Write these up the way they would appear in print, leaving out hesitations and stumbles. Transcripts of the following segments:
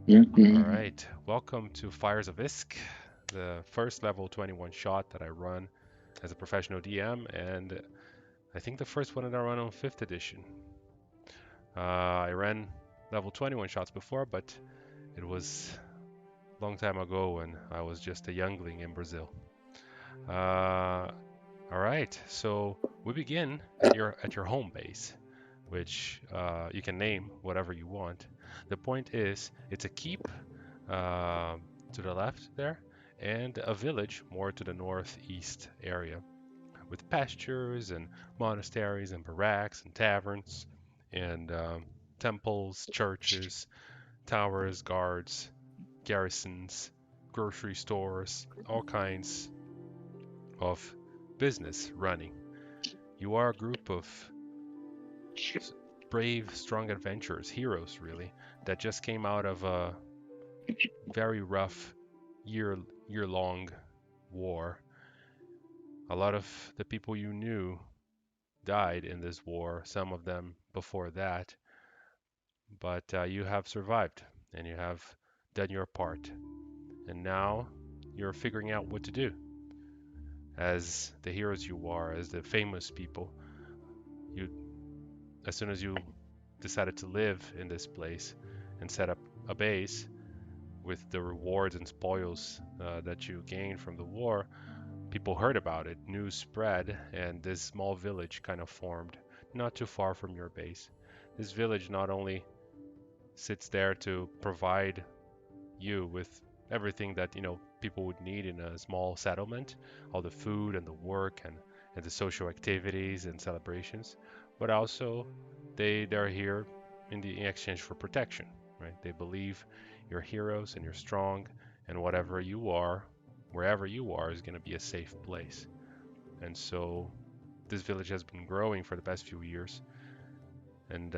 All Mhm. right, welcome to Fires of Iskh, the first level 21 shot that I run as a professional DM, and I think the first one that I run on 5th edition. I ran level 21 shots before, but it was a long time ago when I was just a youngling in Brazil. Uh, all right, so we begin at your home base, which you can name whatever you want. The point is, it's a keep to the left there, and a village more to the northeast area, with pastures and monasteries and barracks and taverns and temples, churches, towers, guards, garrisons, grocery stores, all kinds of business running. You are a group of brave, strong adventurers, heroes really, that just came out of a very rough year year long war. A lot of the people you knew died in this war, some of them before that, but you have survived and you have done your part. And now you're figuring out what to do. As the heroes you are, as the famous people, you as soon as you decided to live in this place and set up a base with the rewards and spoils that you gained from the war, people heard about it, news spread, and this small village kind of formed not too far from your base. This village not only sits there to provide you with everything that people would need in a small settlement, all the food and the work and the social activities and celebrations, but also they're here in exchange for protection, right? They believe you're heroes and you're strong, and whatever you are, wherever you are, is going to be a safe place. And so this village has been growing for the past few years. And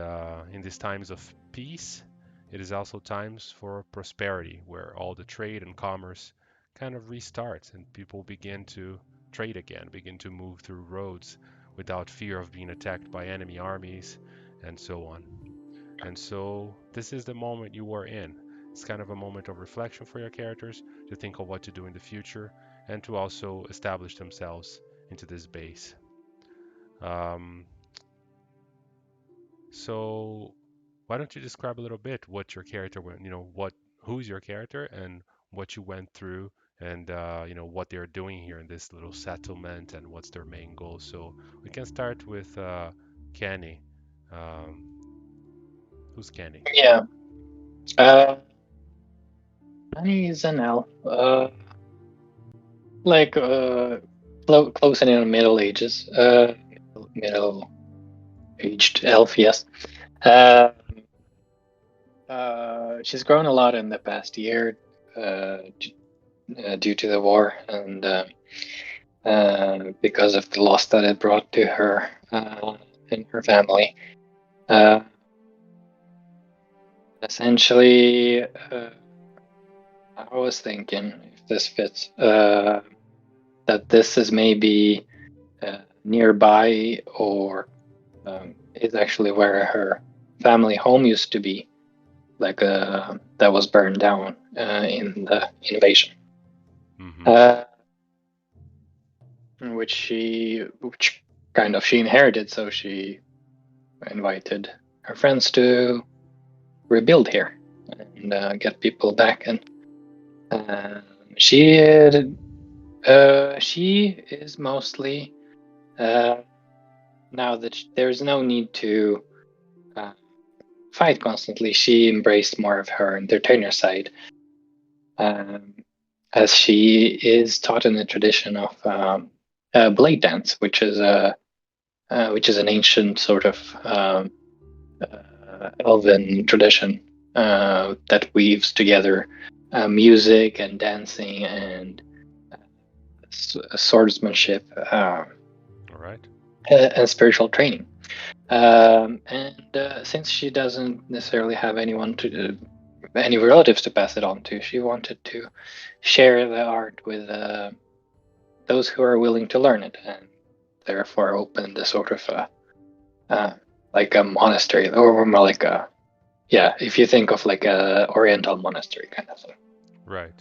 in these times of peace, it is also times for prosperity, where all the trade and commerce kind of restarts and people begin to trade again, begin to move through roads without fear of being attacked by enemy armies and so on. And so this is the moment you are in. It's kind of a moment of reflection for your characters to think of what to do in the future and to also establish themselves into this base. Um, so why don't you describe a little bit what your character went, who's your character and what you went through and what they're doing here in this little settlement and what's their main goal. So we can start with Kenny. Um, who's Kenny? Yeah. Uh, he's an elf. Like close in the Middle Ages. Middle-aged elf. Yes. Uh, she's grown a lot in the past year, due to the war and because of the loss that it brought to her and her family. Uh, Essentially, I was thinking if this fits, that this is maybe nearby or is actually where her family home used to be, like that was burned down in the invasion. Mm-hmm. Uh, which kind of she inherited, so she invited her friends to rebuild here and get people back. And uh, she she is mostly uh, now that there's no need to uh, fight constantly. She embraced more of her entertainer side, um, as she is taught in the tradition of blade dance, which is an ancient sort of elven tradition that weaves together music and dancing and swordsmanship, All right. and spiritual training. And since she doesn't necessarily have any relatives to pass it on to, she wanted to share the art with those who are willing to learn it, and therefore opened a sort of uh, like a monastery, or more like a yeah, if you think of like a Oriental monastery kind of thing. Right.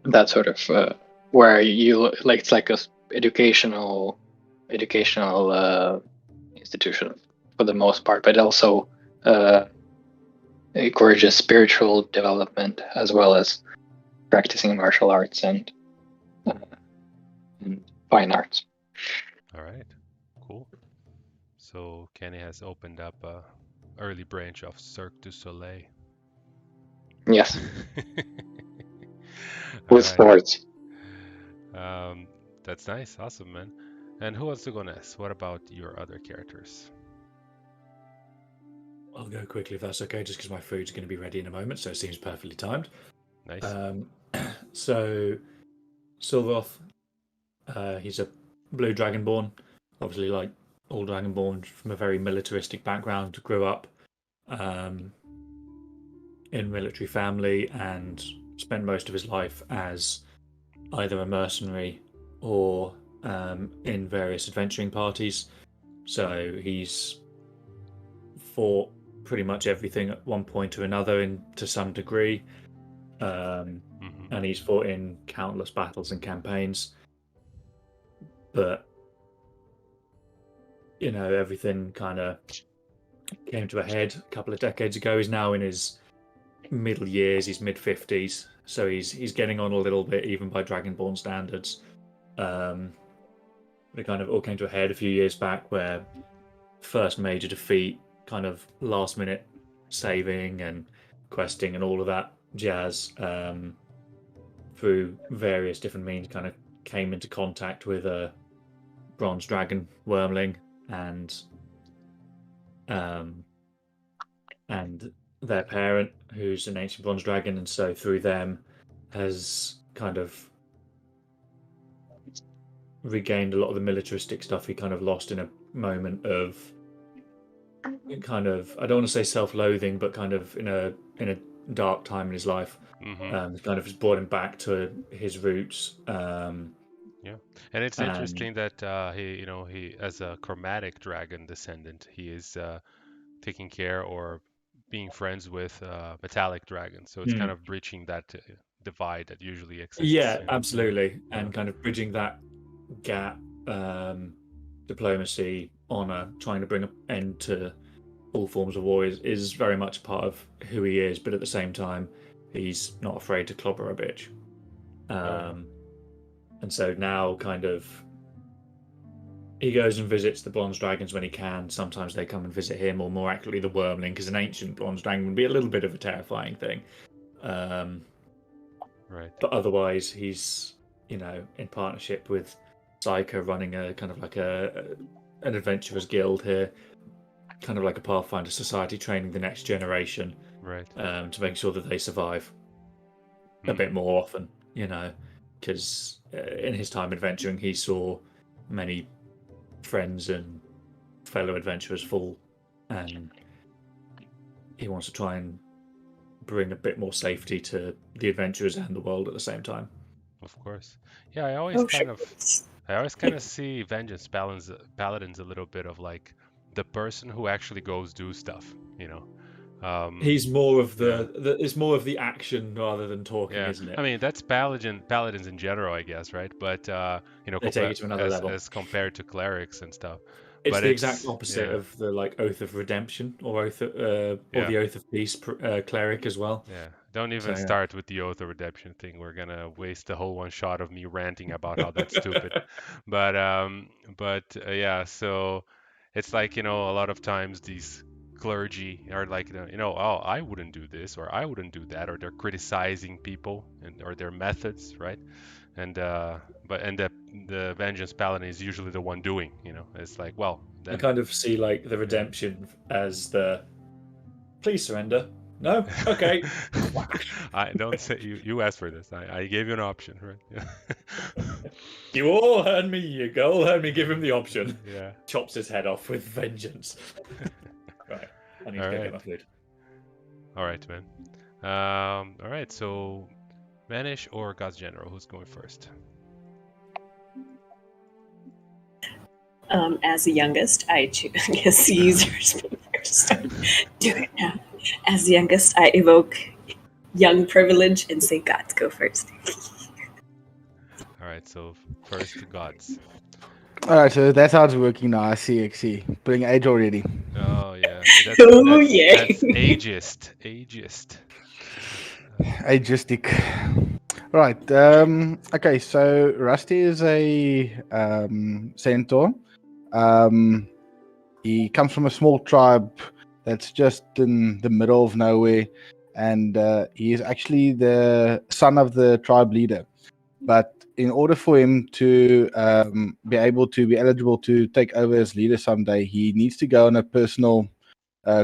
That sort of where you like it's like a educational institution for the most part, but also encourages spiritual development as well as practicing martial arts and fine arts. All right. Cool. So Kenny has opened up a early branch of Cirque du Soleil. Yes, All with right. sports. That's nice. Awesome, man. And who wants to go next? What about your other characters? I'll go quickly if that's okay, just because my food's going to be ready in a moment, so it seems perfectly timed. Nice. So, Silvoth, he's a blue dragonborn, obviously like all dragonborn from a very militaristic background, grew up in military family and spent most of his life as either a mercenary or in various adventuring parties. So he's fought pretty much everything at one point or another to some degree. And he's fought in countless battles and campaigns. But, you know, everything kind of came to a head a couple of decades ago. He's now in his middle years, he's mid-50s. So he's getting on a little bit, even by Dragonborn standards. It kind of all came to a head a few years back where first major defeat, kind of last-minute saving and questing and all of that jazz, through various different means, kind of came into contact with a bronze dragon wormling and their parent, who's an ancient bronze dragon, and so through them has kind of regained a lot of the militaristic stuff he kind of lost in a moment of kind of, I don't want to say self-loathing, but kind of in a dark time in his life. Kind of has brought him back to his roots. Yeah, and it's interesting that he as a chromatic dragon descendant, he is taking care or being friends with metallic dragons. So it's kind of breaching that divide that usually exists. Yeah, absolutely, and kind of bridging that gap, diplomacy, honor, trying to bring an end to all forms of war is very much part of who he is, but at the same time, he's not afraid to clobber a bitch. And so now kind of he goes and visits the bronze dragons when he can. Sometimes they come and visit him, or more accurately, the wormling, because an ancient bronze dragon would be a little bit of a terrifying thing. Right. But otherwise, he's, you know, in partnership with Psycho, running a kind of like an adventurers guild here, kind of like a Pathfinder society, training the next generation, right, to make sure that they survive a bit more often, you know, because in his time adventuring, he saw many friends and fellow adventurers fall, and he wants to try and bring a bit more safety to the adventurers and the world at the same time. Of course. Yeah, I always kind of see Vengeance Paladins a little bit of like the person who actually goes do stuff, you know. He's more of it's more of the action rather than talking, isn't it? I mean, that's paladins in general, I guess, right? But you know, they take it to another level as compared to clerics and stuff. It's the exact opposite of the like Oath of Redemption or the Oath of Peace cleric as well. Yeah, don't even start with the Oath of Redemption thing. We're gonna waste the whole one shot of me ranting about how that's stupid. But yeah, so it's like, you know, a lot of times these clergy are like, you know, oh, I wouldn't do this or I wouldn't do that, or they're criticizing people or their methods, right? And the Vengeance Paladin is usually the one doing, you know. It's like, well, then... I kind of see like the redemption as the please surrender. No? Okay. I don't say you asked for this. I gave you an option, right? Yeah. You all heard me, you all heard me give him the option. Yeah. Chops his head off with vengeance. Right. I need to go get my food. All right, man. All right, so Vanish or God's General, who's going first? As the youngest, I guess the users Just do it now. As the youngest, I evoke young privilege and say, "Gods, go first." All right, so first the gods. All right, so that's how it's working now. I see. Putting age already. Oh yeah, Oh yeah. that's ageist. Ageistic. Right. Okay. So Rusty is a centaur. He comes from a small tribe that's just in the middle of nowhere, and he is actually the son of the tribe leader. But in order for him to be able to be eligible to take over as leader someday, he needs to go on a personal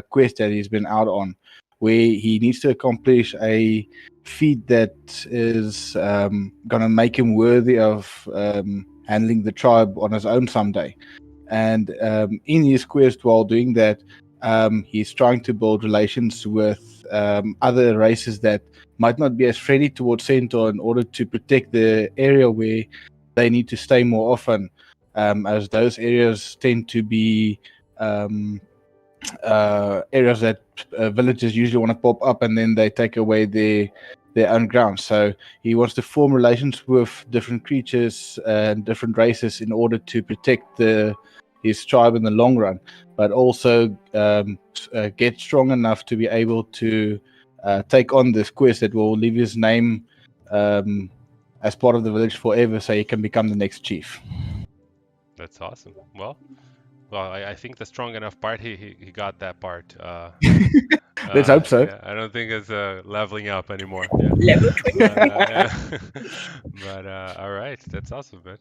quest that he's been out on, where he needs to accomplish a feat that is going to make him worthy of handling the tribe on his own someday. And in his quest, while doing that, he's trying to build relations with other races that might not be as friendly towards Centaur in order to protect the area where they need to stay more often, as those areas tend to be areas that villagers usually want to pop up and then they take away their own ground. So he wants to form relations with different creatures and different races in order to protect his tribe in the long run, but also get strong enough to be able to take on this quest that will leave his name as part of the village forever, so he can become the next chief. That's awesome. Well, I think the strong enough part he got that part. Let's hope so. Yeah, I don't think it's leveling up anymore. Yeah. Level 20. But all right, that's awesome, man.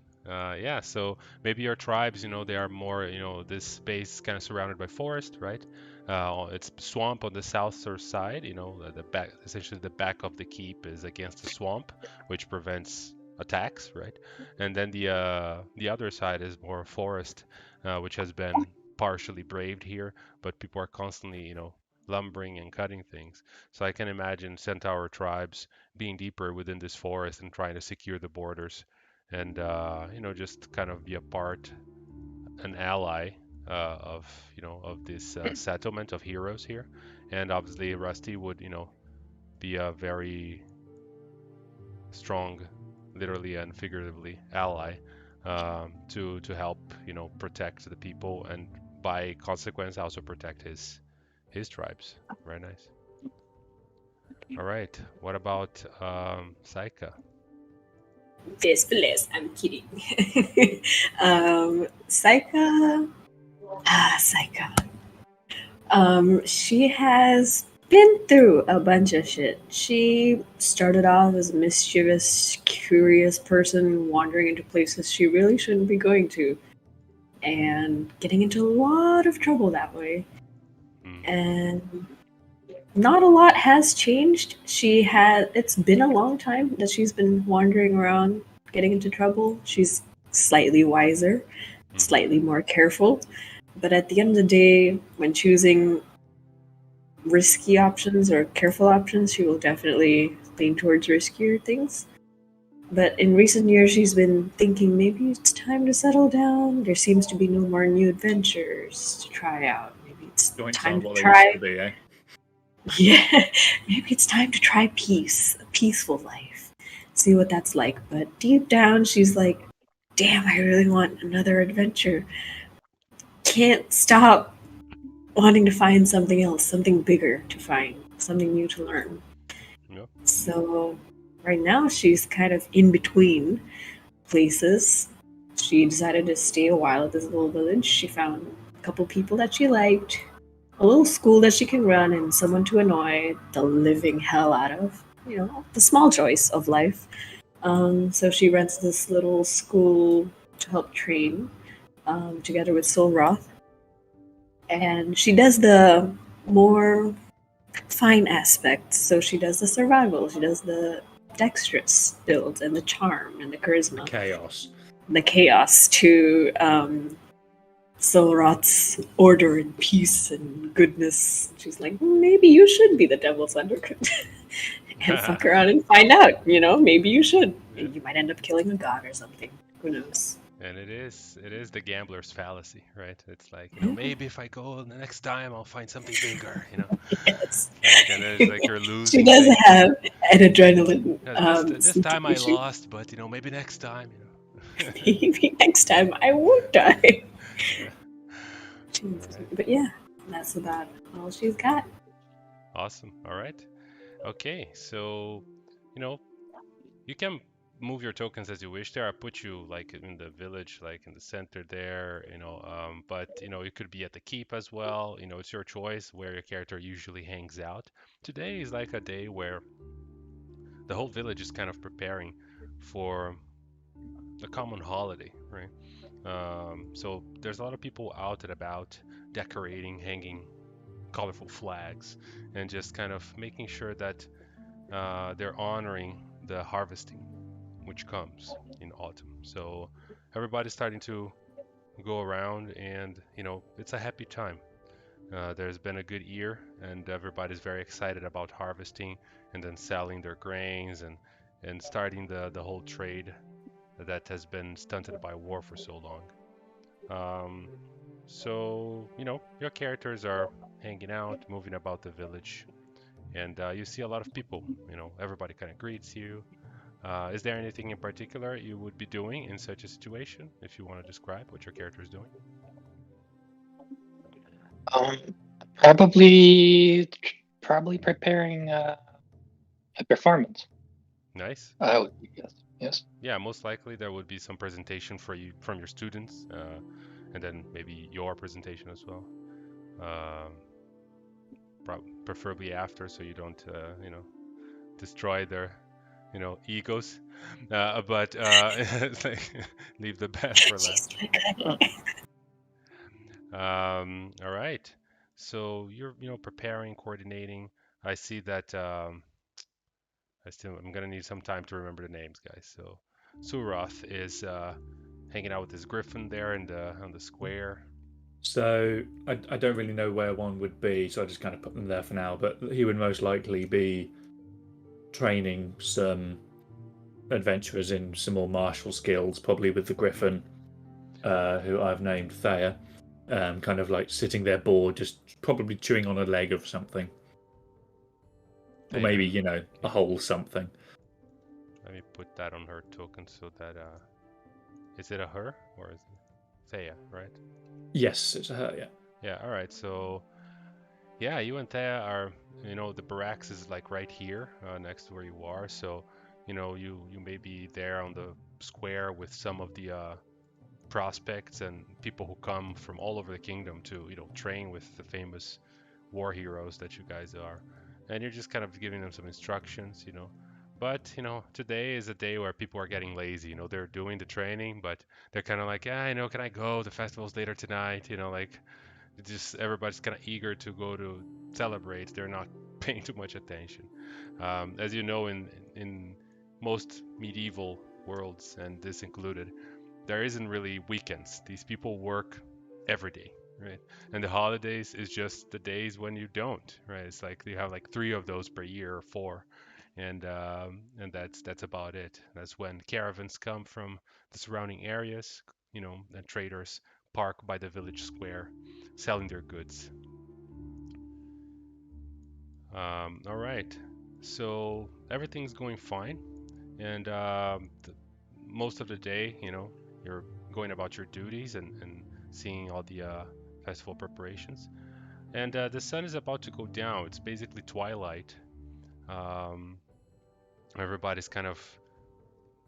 Yeah, so maybe your tribes, they are more, this space is kind of surrounded by forest, right? It's swamp on the south side, the back, essentially the back of the keep is against the swamp, which prevents attacks, right? And then the other side is more forest, which has been partially braved here, but people are constantly, lumbering and cutting things. So I can imagine centaur tribes being deeper within this forest and trying to secure the borders and just kind of be an ally of this settlement of heroes here. And obviously Rusty would be a very strong, literally and figuratively, ally to help protect the people and by consequence also protect his tribes. Very nice. All right. What about Saika? This bless. I'm kidding. Saika. Saika. She has been through a bunch of shit. She started off as a mischievous, curious person wandering into places she really shouldn't be going to, and getting into a lot of trouble that way. And not a lot has changed. It's been a long time that she's been wandering around, getting into trouble. She's slightly wiser, slightly more careful. But at the end of the day, when choosing risky options or careful options, she will definitely lean towards riskier things. But in recent years, she's been thinking maybe it's time to settle down. There seems to be no more new adventures to try out. Maybe it's time to try. Yeah, maybe it's time to try peace, a peaceful life, see what that's like. But deep down, she's like, damn, I really want another adventure. Can't stop wanting to find something else, something bigger to find, something new to learn. Yep. So right now, she's kind of in between places. She decided to stay a while at this little village. She found a couple people that she liked, a little school that she can run, and someone to annoy the living hell out of. The small joys of life. So she runs this little school to help train, together with Solroth. And she does the more fine aspects. So she does the survival, she does the dexterous builds, and the charm, and the charisma. The chaos to Solroth's order and peace and goodness. She's like, maybe you should be the devil's undercurrent. And fuck around and find out, maybe you should. Maybe you might end up killing a god or something. Who knows? And it is the gambler's fallacy, right? It's like, maybe if I go the next time, I'll find something bigger, Yes. Like, and it's like you're She losing does things. have an adrenaline This time I situation. lost, but maybe next time, Maybe next time I won't die. Yeah. All right. But yeah, that's about all she's got. Awesome. All right. Okay. So, you can move your tokens as you wish there. I put you like in the village, like in the center there, but it could be at the keep as well. It's your choice where your character usually hangs out. Today is like a day where the whole village is kind of preparing for a common holiday, right? So there's a lot of people out and about decorating, hanging colorful flags, and just kind of making sure that they're honoring the harvesting which comes in autumn. So everybody's starting to go around, and it's a happy time. There's been a good year, and everybody's very excited about harvesting and then selling their grains and starting the whole trade that has been stunted by war for so long. Um, so your characters are hanging out, moving about the village, and you see a lot of people. Everybody kind of greets you. Is there anything in particular you would be doing in such a situation, if you want to describe what your character is doing? Um, probably preparing a performance. Nice. Oh, yes. Yeah, most likely there would be some presentation for you from your students, and then maybe your presentation as well. Um, Preferably after, so you don't, destroy their, egos. But it's like leave the best for She's last. good. All right. So you're, preparing, coordinating. I see that. I'm gonna need some time to remember the names, guys. So Suroth is hanging out with his griffin there in the on the square. So I don't really know where one would be, so I just kind of put them there for now. But he would most likely be training some adventurers in some more martial skills, probably with the Griffin, who I've named Thea, kind of like sitting there bored, just probably chewing on a leg of something. Or Thea. maybe, a whole something. Let me put that on her token so that is it a her or is it Thea, right? Yes, it's a her, yeah. Yeah, all right. So yeah, you and Thea are, the barracks is like right here, next to where you are. So, you may be there on the square with some of the prospects and people who come from all over the kingdom to, train with the famous war heroes that you guys are. And you're just kind of giving them some instructions. But, today is a day where people are getting lazy. They're doing the training, but they're kind of like, yeah, can I go? The festival's later tonight. Like, just everybody's kind of eager to go to celebrate. They're not paying too much attention. As you know, in most medieval worlds, and this included, there isn't really weekends. These people work every day, right? And the holidays is just the days when you don't, right? It's like you have like 3 of those per year or 4, and that's about it. That's when caravans come from the surrounding areas, and traders park by the village square, selling their goods. All right, so everything's going fine, and most of the day, you're going about your duties and seeing all the festival preparations. And the sun is about to go down. It's basically twilight. Um, Everybody's kind of,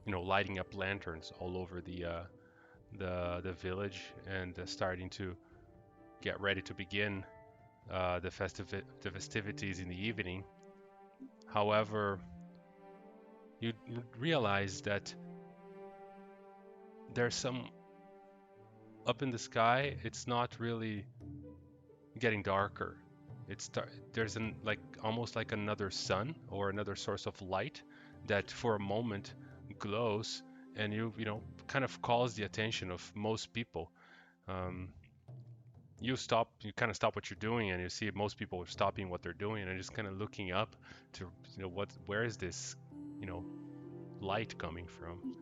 lighting up lanterns all over the village and starting to get ready to begin the festivities in the evening. However, you realize that there's some up in the sky. It's not really getting darker. There's like almost like another sun or another source of light that for a moment glows, and kind of calls the attention of most people. Um, you kind of stop what you're doing, and you see most people are stopping what they're doing and just kind of looking up to where is this light coming from.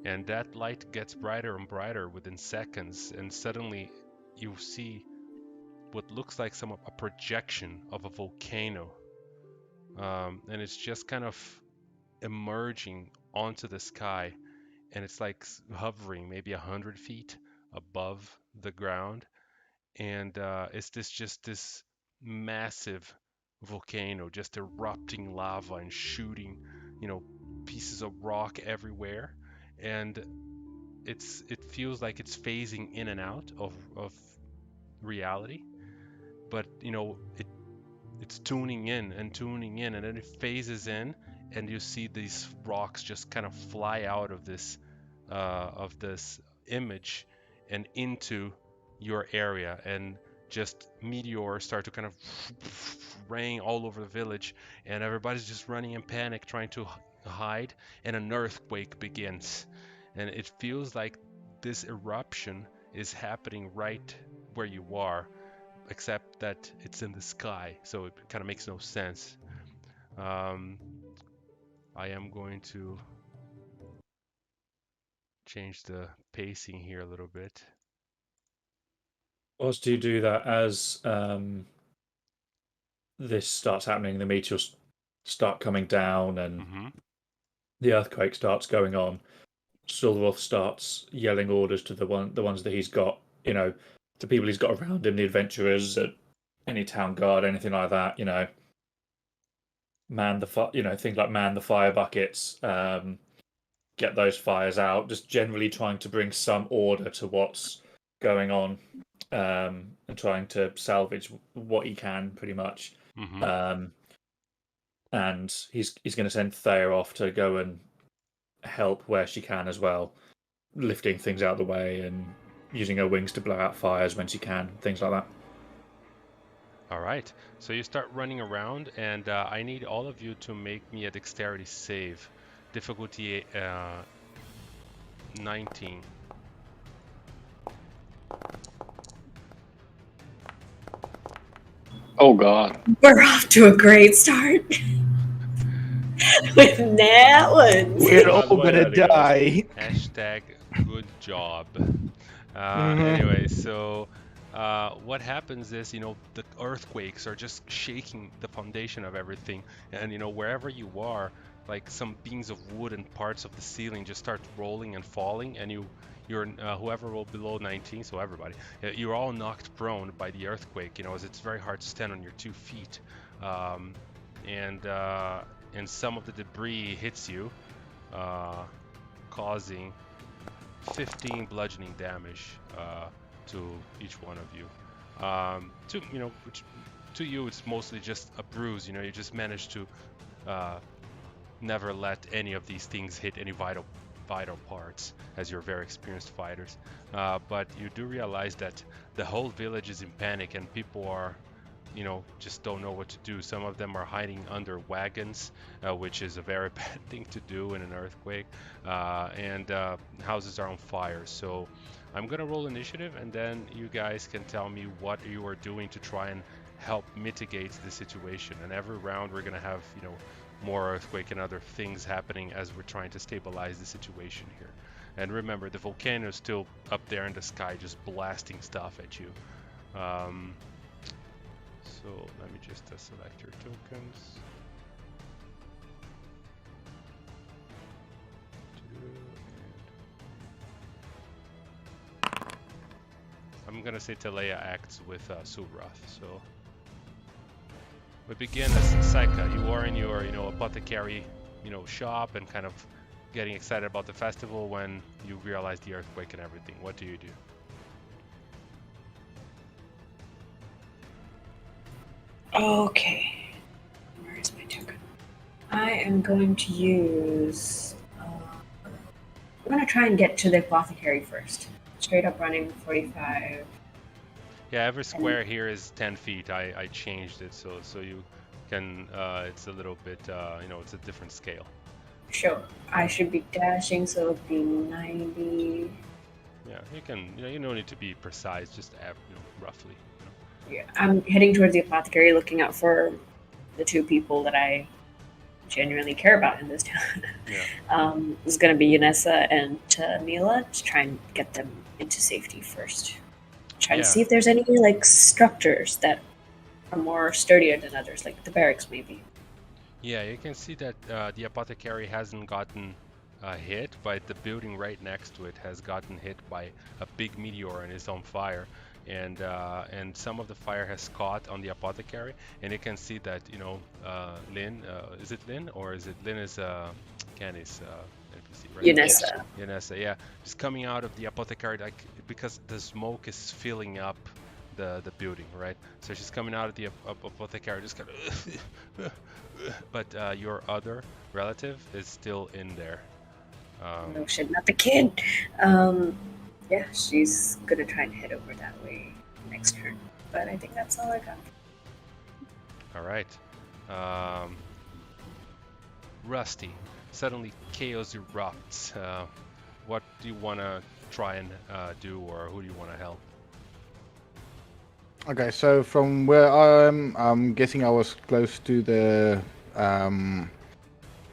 And that light gets brighter and brighter within seconds, and suddenly you see what looks like a projection of a volcano, and it's just kind of emerging onto the sky, and it's like hovering maybe 100 feet above the ground, and it's this massive volcano just erupting lava and shooting, pieces of rock everywhere, and it feels like it's phasing in and out of reality, but it's tuning in and tuning in, and then it phases in, and you see these rocks just kind of fly out of this image and into your area, and just meteors start to kind of rain all over the village, and everybody's just running in panic trying to hide, and an earthquake begins, and it feels like this eruption is happening right where you are, except that it's in the sky, so it kind of makes no sense. I am going to change the pacing here a little bit. Whilst you do that, as this starts happening, the meteors start coming down and the earthquake starts going on, Silverwolf starts yelling orders to the ones that he's got, the people he's got around him, the adventurers, any town guard, anything like that, man the things like man the fire buckets, get those fires out, just generally trying to bring some order to what's going on, and trying to salvage what he can, pretty much. And he's going to send Thea off to go and help where she can as well, lifting things out of the way and using her wings to blow out fires when she can, things like that. All right, so you start running around, and I need all of you to make me a dexterity save, difficulty 19. Oh god. We're off to a great start. With that one. We're all gonna die. Hashtag good job. Anyway, so what happens is, the earthquakes are just shaking the foundation of everything, and wherever you are, like some beams of wood and parts of the ceiling just start rolling and falling, and you're whoever rolled below 19, so everybody, you're all knocked prone by the earthquake, as it's very hard to stand on your 2 feet, and some of the debris hits you, causing 15 bludgeoning damage to each one of you. To you, it's mostly just a bruise. You just managed to never let any of these things hit any vital parts, as you're very experienced fighters. But you do realize that the whole village is in panic, and people are, just don't know what to do. Some of them are hiding under wagons, which is a very bad thing to do in an earthquake, and houses are on fire. So I'm gonna roll initiative, and then you guys can tell me what you are doing to try and help mitigate the situation. And every round we're gonna have, more earthquake and other things happening as we're trying to stabilize the situation here. And remember, the volcano is still up there in the sky, just blasting stuff at you. So let me just select your tokens. I'm gonna say Telea acts with Subrath. So we begin as Saika. You are in your, apothecary, shop, and kind of getting excited about the festival when you realize the earthquake and everything. What do you do? Okay. Where is my token? I am going to use... I'm going to try and get to the apothecary first. Straight up running 45. Yeah, every square here is 10 feet. I changed it so you can, it's a little bit, it's a different scale. Sure. I should be dashing, so it'll be 90. Yeah, you can, you don't need to be precise, just roughly. Yeah, I'm heading towards the apothecary, looking out for the 2 people that I genuinely care about in this town. Yeah. Is going to be Unessa and Mila to try and get them into safety first. Try to Yeah. see if there's any like structures that are more sturdier than others, like the barracks maybe. Yeah, you can see that the apothecary hasn't gotten hit, but the building right next to it has gotten hit by a big meteor and is on fire. And some of the fire has caught on the apothecary, and you can see that, you know, Lynn, is it Lynn or is it Lynn is Candy's NPC, right? Unessa. Yanessa, yeah, she's coming out of the apothecary like because the smoke is filling up the building, right? So she's coming out of the apothecary, just kind of, but your other relative is still in there. No shit, not the kid. Yeah, she's gonna try and head over that way next turn. But I think that's all I got. All right. Rusty, suddenly chaos erupts. What do you want to try and do, or who do you want to help? Okay, so from where I'm guessing I was close to the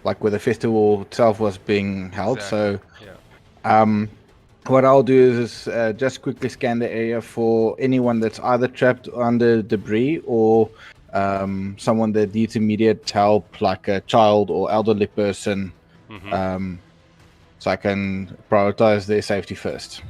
like where the festival itself was being held. Exactly. So Yeah. what I'll do is just quickly scan the area for anyone that's either trapped under debris or someone that needs immediate help, like a child or elderly person. Mm-hmm. So I can prioritize their safety first.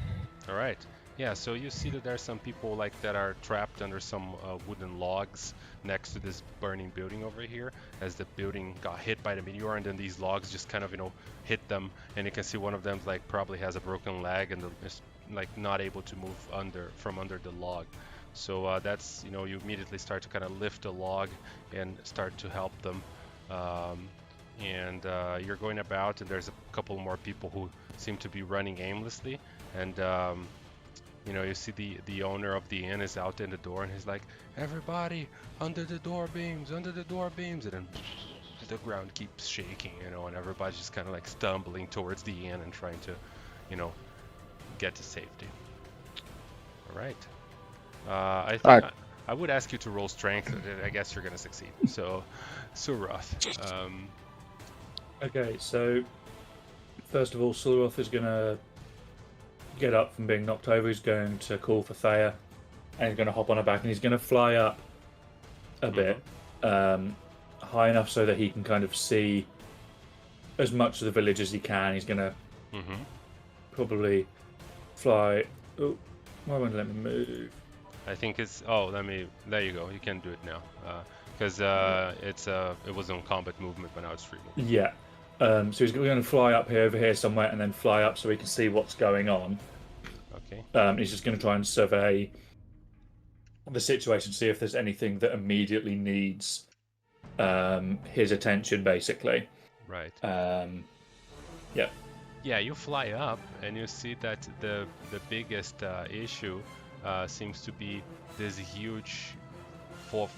All right. Yeah, so you see that there's some people like that are trapped under some wooden logs next to this burning building over here, as the building got hit by the meteor, and then these logs just kind of, you know, hit them, and you can see one of them like probably has a broken leg and is like not able to move from under the log. So that's, you know, you immediately start to kind of lift the log and start to help them. And you're going about, and there's a couple more people who seem to be running aimlessly, and you know, you see the owner of the inn is out in the door, and he's like, everybody under the door beams, and then the ground keeps shaking, you know, and everybody's just kind of like stumbling towards the inn and trying to, you know, get to safety. All right. I think I would ask you to roll strength. I guess you're gonna succeed. So Suroth. Okay, so first of all, Suroth is gonna get up from being knocked over. He's going to call for Thea, and he's going to hop on her back, and he's going to fly up a bit, high enough so that he can kind of see as much of the village as he can. He's going to probably fly. Oh, why won't it let me move? I think it's. Oh, there you go. You can do it now, because it was on combat movement, but now it's free movement. Yeah. So he's going to fly up here, over here somewhere, and then fly up so he can see what's going on. Okay. He's just going to try and survey the situation, see if there's anything that immediately needs his attention, basically. Right. Yeah. Yeah, you fly up, and you see that the biggest issue seems to be this huge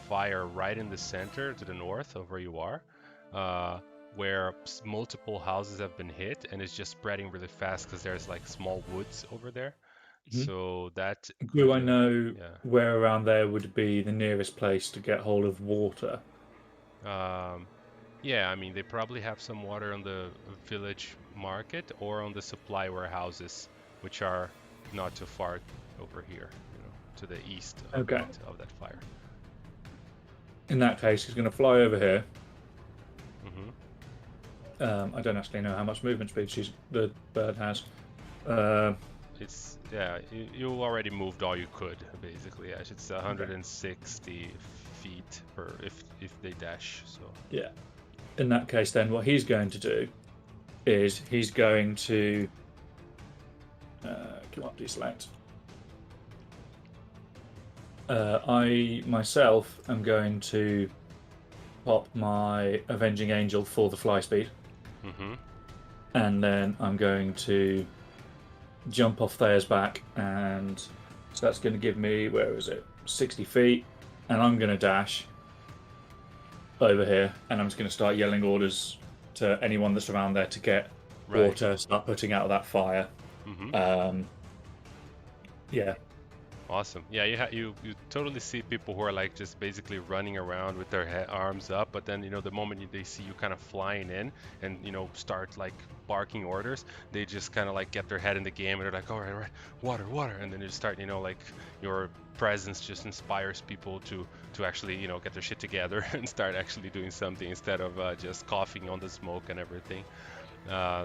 fire right in the center to the north of where you are. Where multiple houses have been hit, and it's just spreading really fast because there's like small woods over there. So that. Do I know where around there would be the nearest place to get hold of water? Yeah, I mean, they probably have some water on the village market or on the supply warehouses, which are not too far over here, you know, to the east of that fire. In that case, he's going to fly over here. I don't actually know how much movement speed the bird has. It's you already moved all you could, basically. Yeah, it's 160 feet per if they dash. So yeah. In that case, then what he's going to do is he's going to come up, deselect. I myself am going to pop my Avenging Angel for the fly speed. And then I'm going to jump off Thea's back, and so that's going to give me, 60 feet, and I'm going to dash over here, and I'm just going to start yelling orders to anyone that's around there to get water, start putting out of that fire. Yeah. Awesome. Yeah, you totally see people who are like just basically running around with their arms up, but then the moment they see you kind of flying in and start like barking orders, they just kind of like get their head in the game and they're like, all right, water, water, and then you start like your presence just inspires people to actually get their shit together and start actually doing something instead of just coughing on the smoke and everything.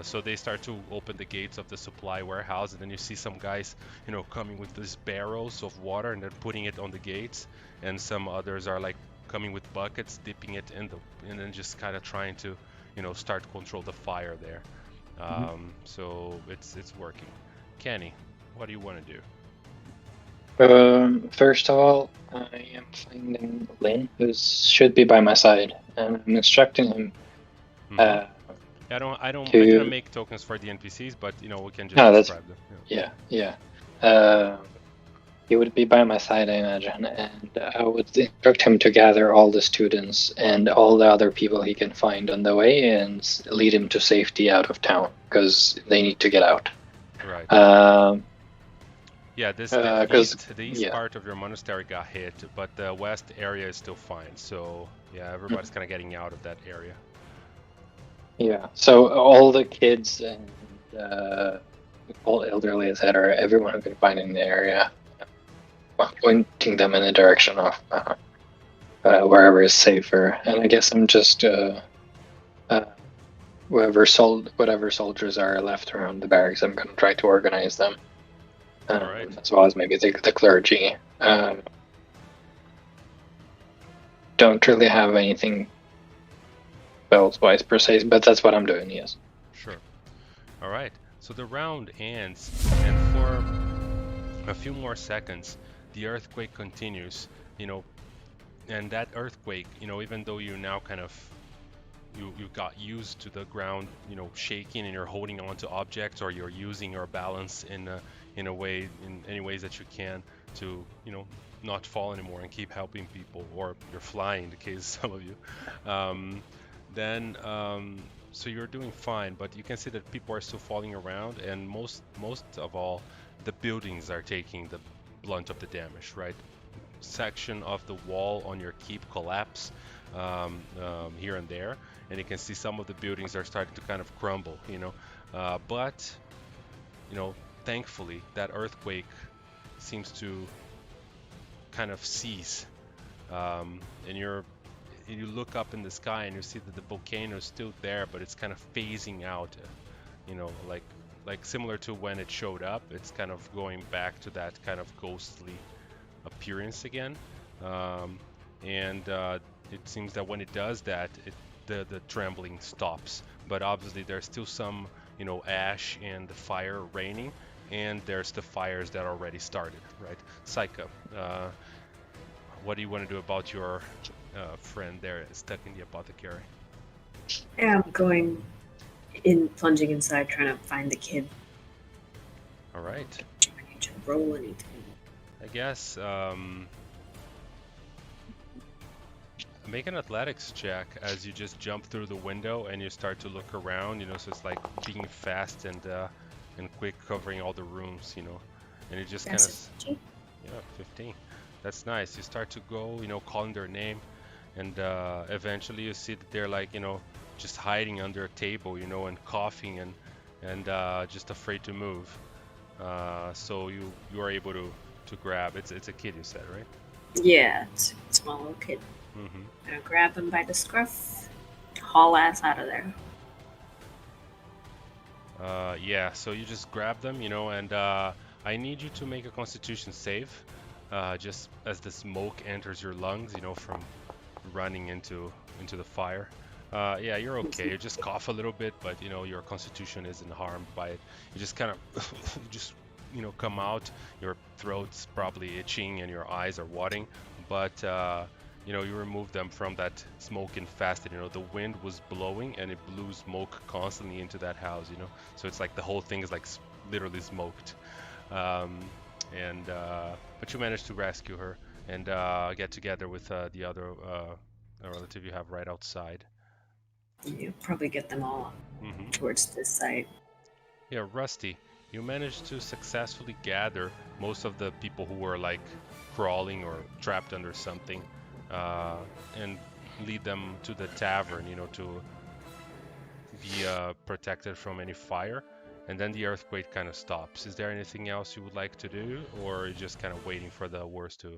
So they start to open the gates of the supply warehouse, and then you see some guys, coming with these barrels of water and then putting it on the gates, and some others are like coming with buckets, dipping it in and then just kind of trying to, start control the fire there. So it's working. Kenny, what do you want to do? First of all, I am finding Lynn, who should be by my side, and I'm instructing him. I cannot to make tokens for the NPCs, but we can just No, that's describe them. yeah. He would be by my side, I imagine, and I would instruct him to gather all the students and all the other people he can find on the way and lead him to safety out of town because they need to get out. Right. Yeah, the east yeah. part of your monastery got hit, but the west area is still fine. So yeah, everybody's kind of getting out of that area. Yeah. So all the kids and all elderly, etc., everyone who can find in the area, pointing them in the direction of wherever is safer. And I guess I'm just whatever soldiers are left around the barracks, I'm going to try to organize them. Right. As well as maybe the clergy. Don't really have anything spells-wise per se, but that's what I'm doing, yes. Sure. All right. So the round ends, and for a few more seconds, the earthquake continues, and that earthquake, even though you now kind of you got used to the ground, shaking, and you're holding on to objects, or you're using your balance in any ways that you can to not fall anymore and keep helping people, or you're flying in the case of some of you. So you're doing fine, but you can see that people are still falling around, and most of all, the buildings are taking the blunt of the damage, right? Section of the wall on your keep collapse here and there, and you can see some of the buildings are starting to kind of crumble, but thankfully that earthquake seems to kind of cease, and you look up in the sky and you see that the volcano is still there, but it's kind of phasing out, like similar to when it showed up. It's kind of going back to that kind of ghostly appearance again, and it seems that when it does that, the trembling stops. But obviously there's still some ash and the fire raining, and there's the fires that already started, right? Saika, what do you want to do about your friend there stuck in the apothecary? Yeah, I'm plunging inside, trying to find the kid. All right. I need to roll anything. I guess make an athletics check as you just jump through the window and you start to look around, so it's like being fast and quick, covering all the rooms, and you just kind of 15. That's nice. You start to go, calling their name, and eventually you see that they're like, just hiding under a table, and coughing and just afraid to move. So you are able to grab. It's a kid, you said, right? Yeah, it's a small little kid. Mm-hmm. Gonna grab him by the scruff, haul ass out of there. Yeah, so you just grab them, and I need you to make a Constitution save, just as the smoke enters your lungs, from running into the fire. Yeah, you're okay. You just cough a little bit, but your Constitution isn't harmed by it. You just kind of, come out. Your throat's probably itching and your eyes are watering, but you remove them from that smoke infested. The wind was blowing and it blew smoke constantly into that house. So it's like the whole thing is like literally smoked. But you managed to rescue her and get together with the other relative you have right outside. You probably get them all towards this side. Yeah, Rusty, you managed to successfully gather most of the people who were like crawling or trapped under something, and lead them to the tavern, to be protected from any fire. And then the earthquake kind of stops. Is there anything else you would like to do, or are you just kind of waiting for the worst to,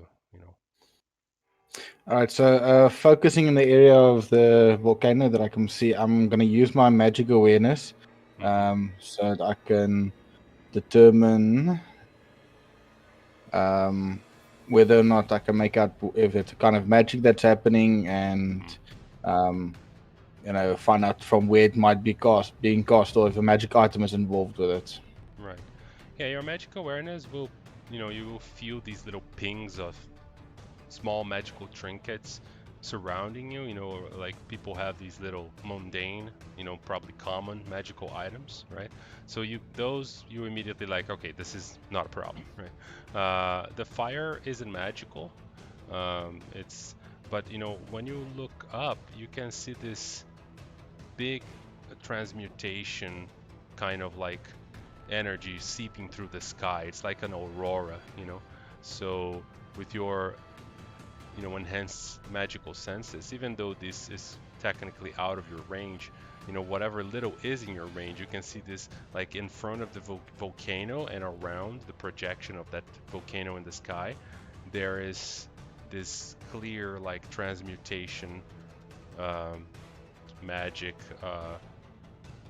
All right, so focusing in the area of the volcano that I can see, I'm going to use my magic awareness so that I can determine whether or not I can make out if it's a kind of magic that's happening, and find out from where it might be being cast, or if a magic item is involved with it. Right. Yeah, your magic awareness will, you will feel these little pings of small magical trinkets surrounding you. Like people have these little mundane, probably common magical items, right? So you immediately like, okay, this is not a problem, right? The fire isn't magical. But when you look up, you can see this big transmutation kind of like energy seeping through the sky. It's like an aurora, So with your enhanced magical senses, even though this is technically out of your range, whatever little is in your range, you can see this like in front of the volcano and around the projection of that volcano in the sky. There is this clear like transmutation magic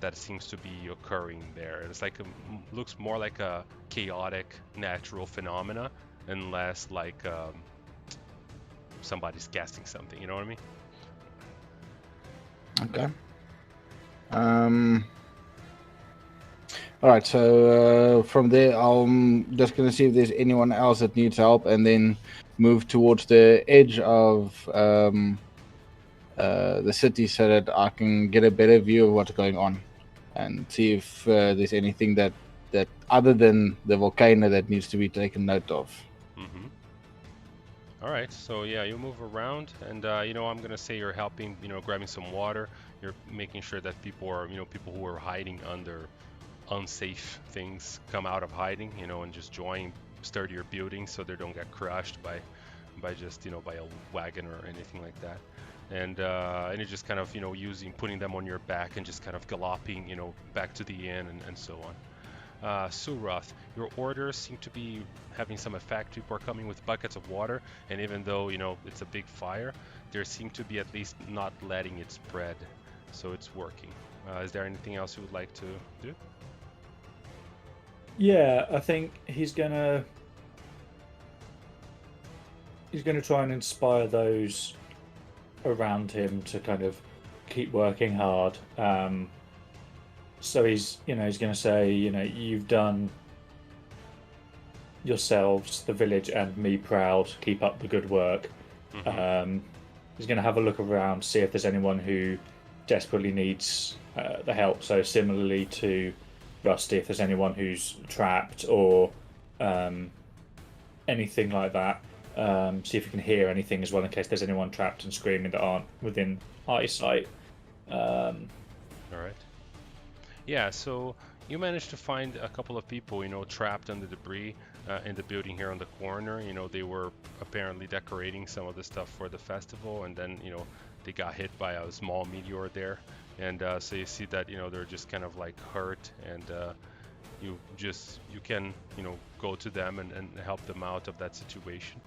that seems to be occurring there. It's like looks more like a chaotic natural phenomena and less like somebody's casting something. You know what I mean? Okay. All right. So from there, I'm just gonna see if there's anyone else that needs help, and then move towards the edge of the city so that I can get a better view of what's going on, and see if there's anything that other than the volcano that needs to be taken note of. All right, so yeah, you move around, and I'm gonna say you're helping, grabbing some water. You're making sure that people who are hiding under unsafe things come out of hiding, and just join sturdier buildings so they don't get crushed by just by a wagon or anything like that. And you're just kind of putting them on your back and just kind of galloping back to the inn and so on. Suroth, your orders seem to be having some effect. People are coming with buckets of water, and even though it's a big fire, there seem to be at least not letting it spread, so it's working. Is there anything else you would like to do? Yeah, I think he's gonna try and inspire those around him to kind of keep working hard. So he's going to say, you've done yourselves, the village, and me proud. Keep up the good work. He's going to have a look around, see if there's anyone who desperately needs the help. So similarly to Rusty, if there's anyone who's trapped or anything like that. See if you can hear anything as well in case there's anyone trapped and screaming that aren't within eyesight. All right. Yeah, so you managed to find a couple of people, trapped under debris in the building here on the corner. They were apparently decorating some of the stuff for the festival, and then, they got hit by a small meteor there. And so you see that, they're just kind of like hurt, and you can, go to them and help them out of that situation.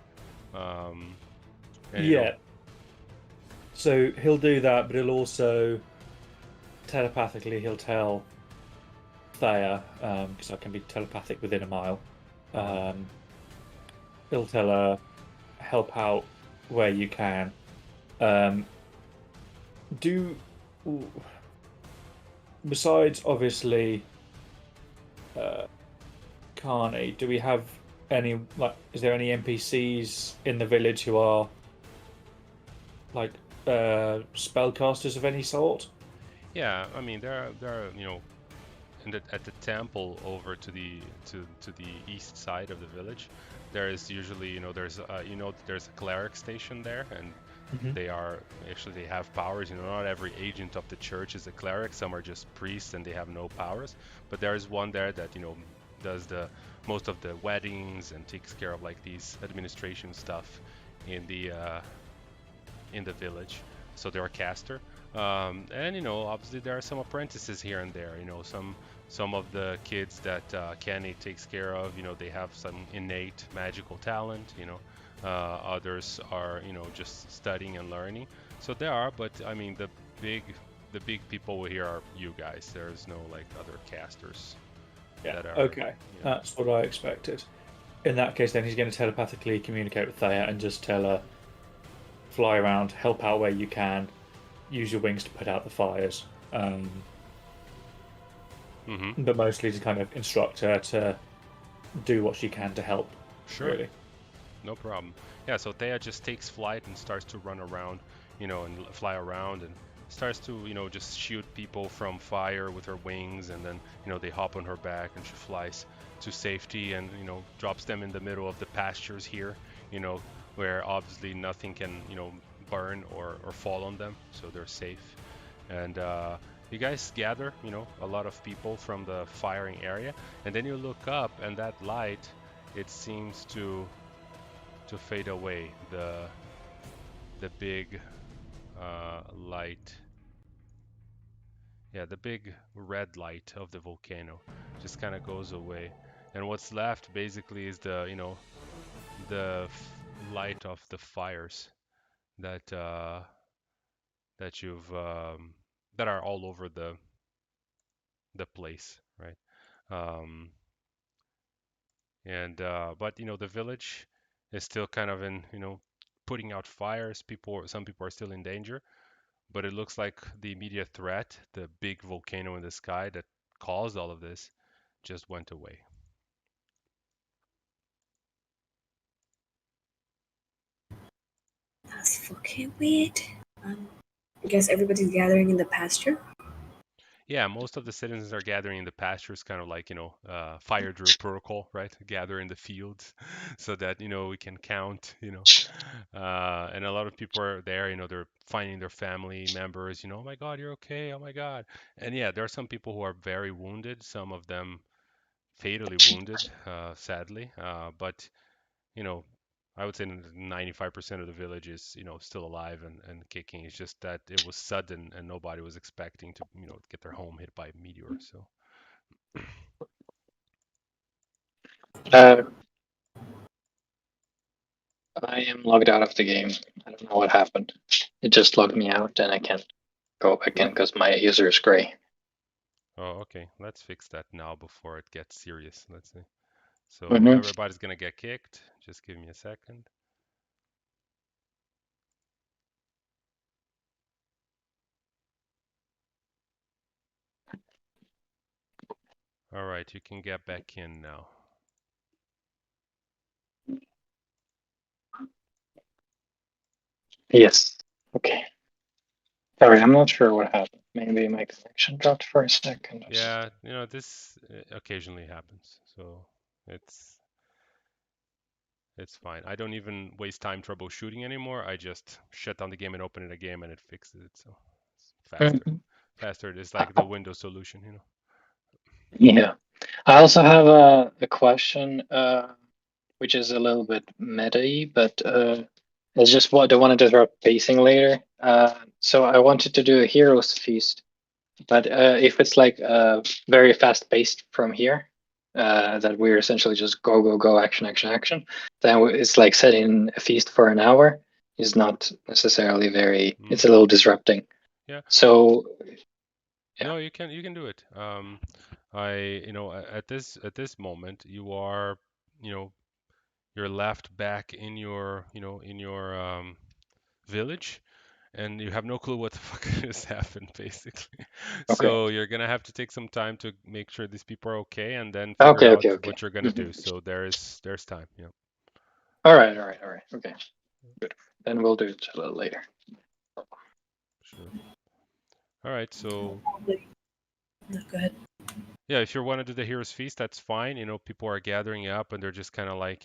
So he'll do that, but he'll also telepathically he'll tell Thea, because I can be telepathic within a mile. He'll tell her, help out where you can. Besides obviously Carney, do we have any, is there any NPCs in the village who are spellcasters of any sort? Yeah, I mean there are at the temple over to the east side of the village, there is usually there's a cleric station there, and they have powers. Not every agent of the church is a cleric. Some are just priests and they have no powers. But there is one there that does the most of the weddings and takes care of like these administration stuff in the village. So they're a caster. And obviously there are some apprentices here and there. Some of the kids that Kenny takes care of. They have some innate magical talent. Others are just studying and learning. So there are, but I mean big the big people here are you guys. There's no like other casters Yeah. that are. Okay. That's what I expected. In that case, then he's going to telepathically communicate with Thea and just tell her, fly around, help out where you can, use your wings to put out the fires. But mostly to kind of instruct her to do what she can to help. Sure. Really. No problem. Yeah, so Thea just takes flight and starts to run around, and fly around and starts to, just shoot people from fire with her wings, and then, they hop on her back and she flies to safety and, drops them in the middle of the pastures here, where obviously nothing can, burn or fall on them, so they're safe. And you guys gather, a lot of people from the firing area, and then you look up and that light, it seems to fade away. The big light, yeah, the big red light of the volcano just kind of goes away, and what's left basically is the light of the fires that you've that are all over the place, right? Um, and but the village is still kind of in putting out fires. Some people are still in danger, but it looks like the immediate threat, the big volcano in the sky that caused all of this, just went away. That's fucking weird. I guess everybody's gathering in the pasture. Yeah, most of the citizens are gathering in the pastures, kind of like, fire drill protocol, right? Gather in the fields so that, we can count. And a lot of people are there, they're finding their family members, oh my God, you're okay, oh my God. And yeah, there are some people who are very wounded, some of them fatally wounded, sadly. But, you know, I would say 95% of the village is, still alive and kicking. It's just that it was sudden and nobody was expecting to, get their home hit by a meteor. So, Uh, I am logged out of the game. I don't know what happened. It just logged me out, and I can't go back in because my user is gray. oh, okay. Let's fix that now before it gets serious. Let's see. So Mhm. everybody's gonna get kicked. Just give me a second. All right, you can get back in now. Yes. Okay. Sorry, I'm not sure what happened. Maybe my connection dropped for a second. Yeah, this occasionally happens, so it's it's fine. I don't even waste time troubleshooting anymore. I just shut down the game and open it again, and it fixes it. So it's faster. Mhm. Faster. It's like the Windows solution. Yeah. I also have a question, which is a little bit meta-y, but it's just what I wanted to throw pacing later. So I wanted to do a hero's feast, but if it's like very fast paced from here, that we're essentially just go go go action action action, then it's like setting a feast for an hour is not necessarily very. It's a little disrupting. Yeah. So yeah. No, you can do it. At this moment, you are, you know, you're left back in your village, and you have no clue what the fuck just happened, basically. Okay. So you're gonna have to take some time to make sure these people are okay, and then figure Okay. out Okay. Okay. what you're gonna Mhm. do. So there's time. Yeah. All right. All right. All right. Okay. Good. Then we'll do it a little later. Sure. All right. So No, go ahead. yeah, if you want to do the Heroes Feast, that's fine. People are gathering up and they're just kind of like,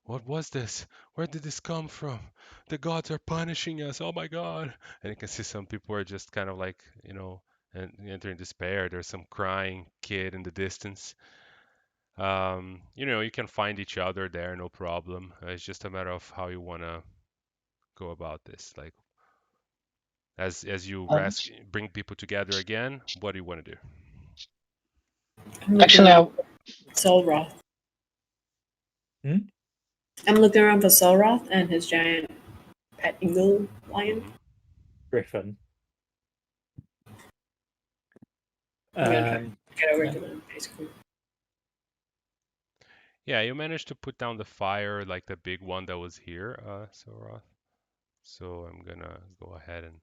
what was this? Where did this come from? The gods are punishing us. Oh my God. And you can see some people are just kind of like, and entering despair. There's some crying kid in the distance. You can find each other there, no problem. It's just a matter of how you want to go about this. Like, as you bring people together again, what do you want to do? Actually, Solroth. Hmm? I'm looking around for Solroth and his giant pet eagle lion. Griffin. I'm gonna try to get over to them, basically. Yeah, you managed to put down the fire, like the big one that was here, Roth. So I'm gonna go ahead and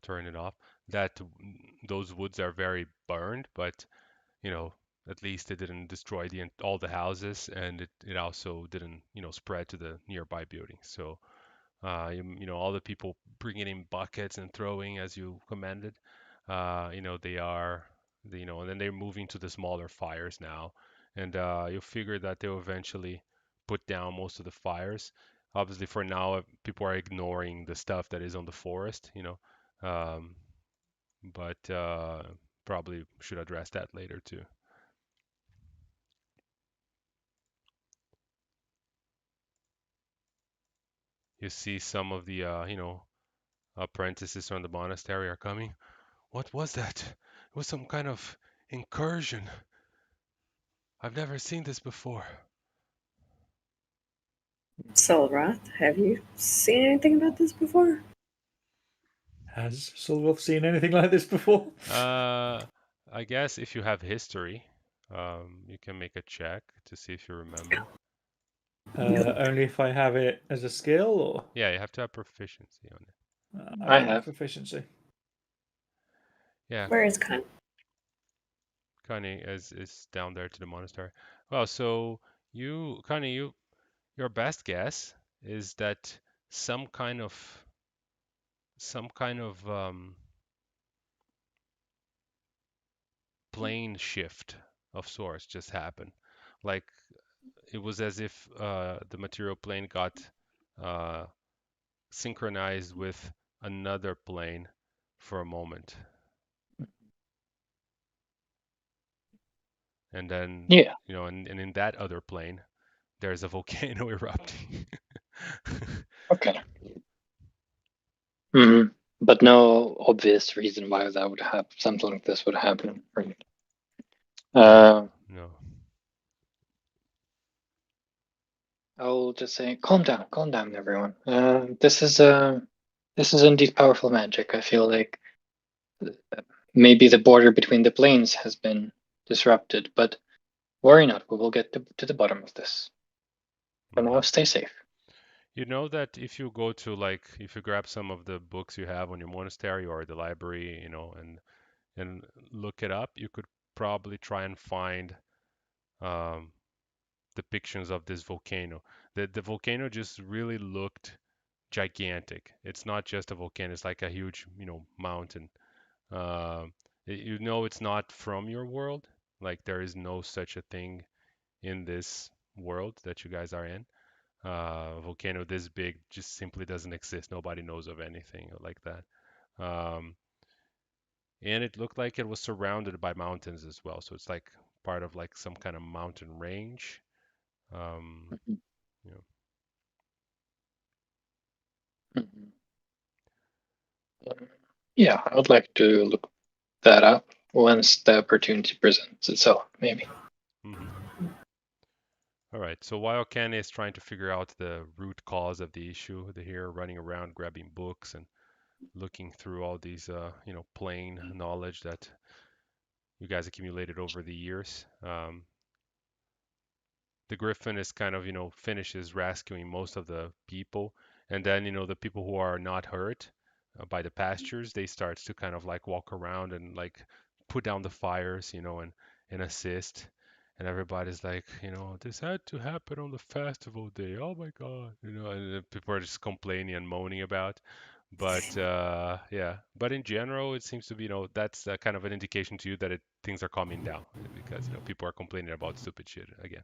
turn it off. Those woods are very burned, but at least it didn't destroy all the houses, and it also didn't spread to the nearby buildings. So all the people bringing in buckets and throwing as you commanded, they are, and then they're moving to the smaller fires now, and you figure that they'll eventually put down most of the fires. Obviously, for now, people are ignoring the stuff that is on the forest, but probably should address that later too. You see some of the, apprentices from the monastery are coming. What was that? It was some kind of incursion. I've never seen this before. Solroth, have you seen anything about this before? Has Solroth seen anything like this before? I guess if you have history, you can make a check to see if you remember. Only if I have it as a skill, or? Yeah, you have to have proficiency on it. I have proficiency. Yeah. Where is Khan? Connie is down there to the monastery. Well, so Connie, your best guess is that some kind of plane shift of sorts just happened. Like it was as if the material plane got synchronized with another plane for a moment. And then, and in that other plane, there's a volcano erupting. Okay. Mm-hmm. But no obvious reason why that would happen. Something like this would happen. Right? No. I'll just say, calm down, everyone. This is indeed powerful magic. I feel like maybe the border between the planes has been disrupted, but worry not. We will get to the bottom of this. For now, stay safe. You know that if you go to if you grab some of the books you have on your monastery or the library, and look it up, you could probably try and find depictions of this volcano. The volcano just really looked gigantic. It's not just a volcano; it's like a huge, mountain. It's not from your world. Like there is no such a thing in this world that you guys are in. A volcano this big just simply doesn't exist. Nobody knows of anything like that. And it looked like it was surrounded by mountains as well. So it's like part of like some kind of mountain range. Yeah, I would like to look that up once the opportunity presents itself, maybe. All right, so while Ken is trying to figure out the root cause of the issue, they're here running around grabbing books and looking through all these, plain knowledge that you guys accumulated over the years. The Griffin is kind of, finishes rescuing most of the people, and then, the people who are not hurt by the pastures, they start to kind of like walk around and like put down the fires, and assist. And everybody's like, this had to happen on the festival day. Oh my God, and people are just complaining and moaning about. But yeah, but in general, it seems to be, that's kind of an indication to you that things are calming down because people are complaining about stupid shit again.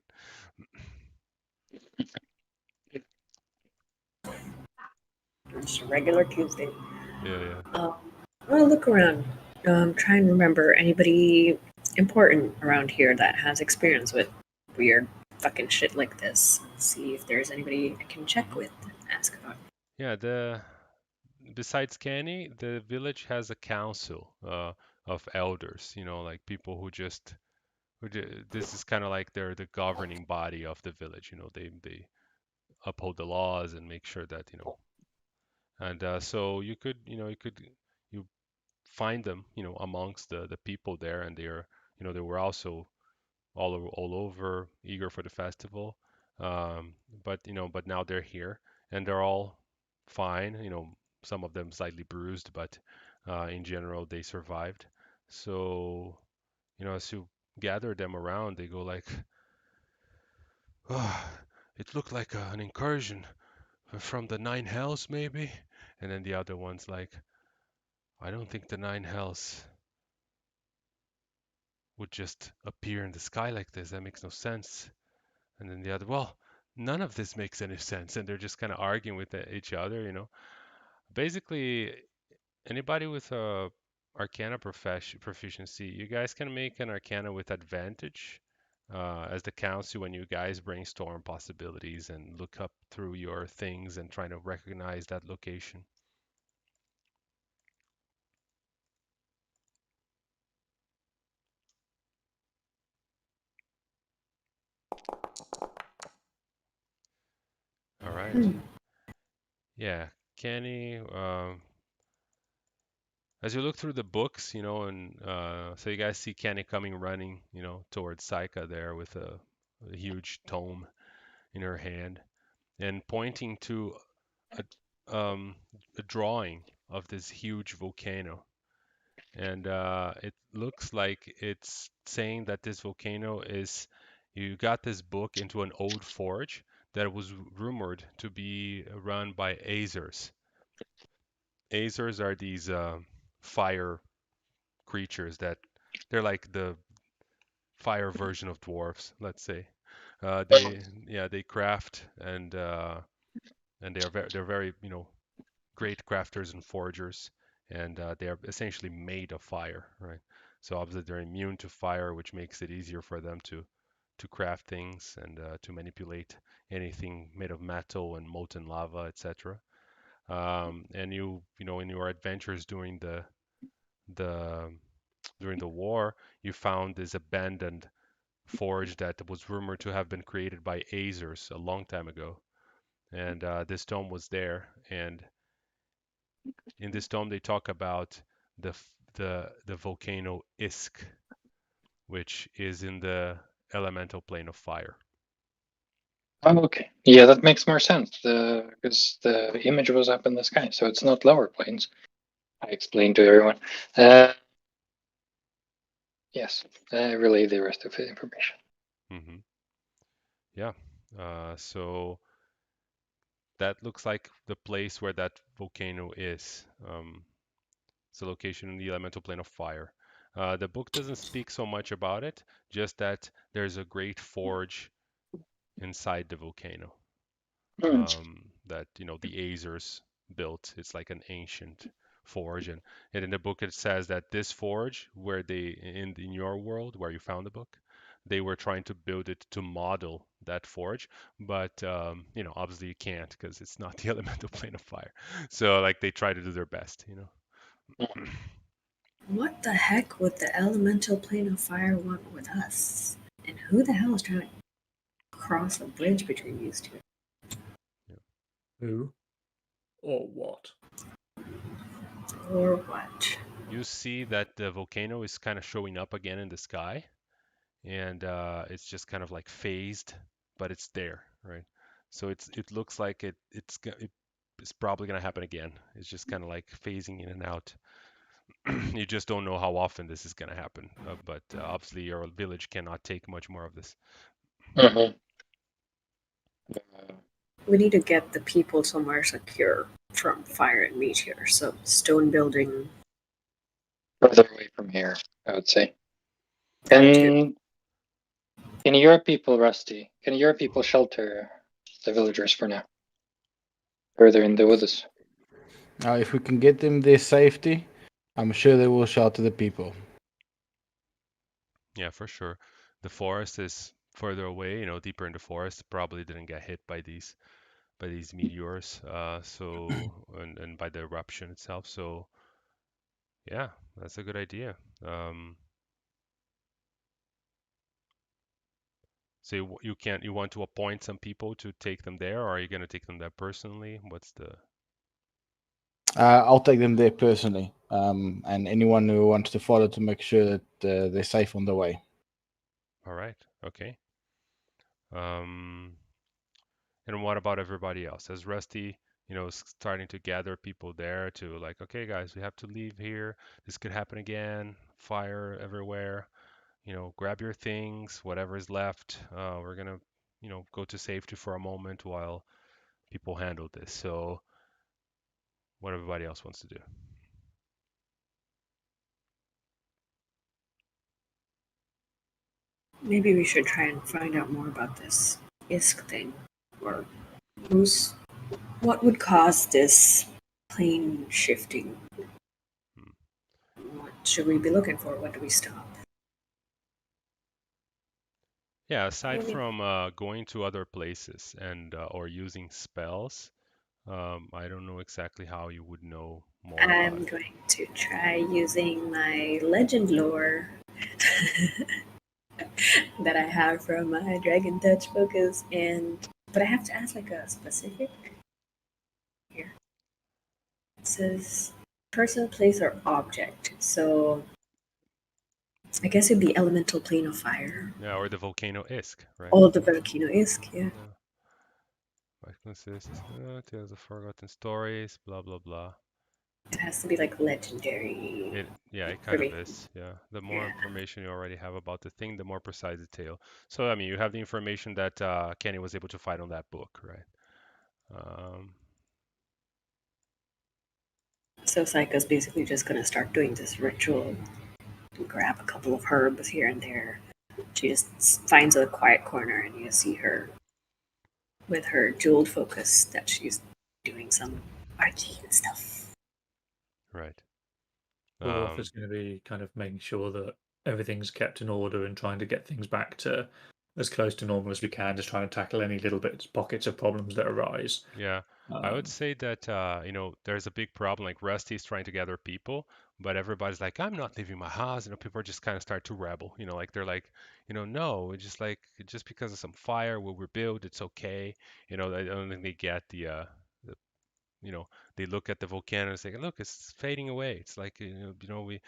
It's a regular Tuesday. Yeah. I'm gonna look around. Try and remember anybody important around here that has experience with weird fucking shit like this. See if there's anybody I can check with. Ask about. Yeah, besides Kenny, the village has a council of elders, like people this is kind of like they're the governing body of the village, they uphold the laws and make sure that, and so you find them, amongst the people there, and they were also all over, eager for the festival. But now they're here and they're all fine. Some of them slightly bruised, but in general they survived. So, as you gather them around, they go like, "Oh, it looked like an incursion from the Nine Hells, maybe." And then the other one's like, "I don't think the Nine Hells would just appear in the sky like this. That makes no sense." And then the other, well, none of this makes any sense. And they're just kind of arguing with each other. Basically, anybody with a Arcana proficiency, you guys can make an Arcana with advantage as the council when you guys brainstorm possibilities and look up through your things and trying to recognize that location. All right. Yeah, Kenny. As you look through the books, and so you guys see Kenny coming running, towards Saika there with a huge tome in her hand and pointing to a, a drawing of this huge volcano. And it looks like it's saying that this volcano you got this book into an old forge that was rumored to be run by Azers. Azers are these fire creatures that they're like the fire version of dwarves, let's say. They craft and they're very great crafters and forgers, and they are essentially made of fire, right? So obviously they're immune to fire, which makes it easier for them to craft things and to manipulate anything made of metal and molten lava, etc. And in your adventures the during the war, you found this abandoned forge that was rumored to have been created by Azers a long time ago. And this tome was there. And in this tome, they talk about the volcano Iskh, which is in the elemental plane of fire. Oh, okay. Yeah, that makes more sense. Because the image was up in the sky, so it's not lower planes. I explained to everyone. Yes, relay the rest of the information. Mm-hmm. Yeah. So that looks like the place where that volcano is. It's a location in the elemental plane of fire. The book doesn't speak so much about it, just that there's a great forge inside the volcano that the Azers built. It's like an ancient forge, and in the book it says that this forge, where they in your world where you found the book, they were trying to build it to model that forge, but obviously you can't because it's not the elemental plane of fire. So like they try to do their best. What the heck would the elemental plane of fire want with us? And who the hell is trying to cross a bridge between these two? Who or what? Or what? You see that the volcano is kind of showing up again in the sky, and it's just kind of like phased, but it's there, right? So it looks like it's probably gonna happen again. It's just kind of like phasing in and out. You just don't know how often this is gonna happen, but obviously your village cannot take much more of this. Mm-hmm. We need to get the people somewhere secure from fire and meteor. So stone building. Further away from here, I would say. Can your people, Rusty? Can your people shelter the villagers for now? Further in the woods. If we can get them their safety, I'm sure they will shelter the people. Yeah, for sure. The forest is further away, deeper in the forest. Probably didn't get hit by these meteors, and by the eruption itself. So yeah, that's a good idea. Um, so you want to appoint some people to take them there, or are you going to take them there personally? What's the I'll take them there personally, and anyone who wants to follow to make sure that they're safe on the way. All right, okay. Um, and what about everybody else? As Rusty, starting to gather people there to like, okay, guys, we have to leave here. This could happen again. Fire everywhere. Grab your things, whatever is left. We're gonna, go to safety for a moment while people handle this. So, what everybody else wants to do. Maybe we should try and find out more about this Iskh thing, or what would cause this plane shifting. Hmm. What should we be looking for? What do we stop? Yeah, aside Maybe. from going to other places and or using spells, I don't know exactly how you would know more about I'm it. going to try using my legend lore that I have from my Dragon Touch focus, but I have to ask like a specific. Here it says person, place, or object. So I guess it'd be elemental plane of fire. Yeah, or the volcano Iskh, right? All of the volcano Iskh, yeah. Yeah. Might consist tales of forgotten stories, blah blah blah. It has to be like legendary Yeah, it for kind of me. is. Yeah, the more Yeah. information you already have about the thing, the more precise the tale. So I mean, you have the information that Kenny was able to find on that book, right? Um, So Psycho's basically just gonna start doing this ritual, grab a couple of herbs here and there. She just finds a quiet corner and you see her with her jeweled focus that she's doing some arcane stuff. right. Orloff is Um, going to be kind of making sure that everything's kept in order and trying to get things back to as close to normal as we can, just trying to tackle any little bits, pockets of problems that arise. yeah, I would Um, say that there's a big problem. Like Rusty's trying to gather people, but everybody's like, I'm not leaving my house. People just kind of start to rebel. Like they're like, no, it's just because of some fire, we'll rebuild. It's okay. I don't think they get the you know they look at the volcano and say, look, it's fading away. It's like we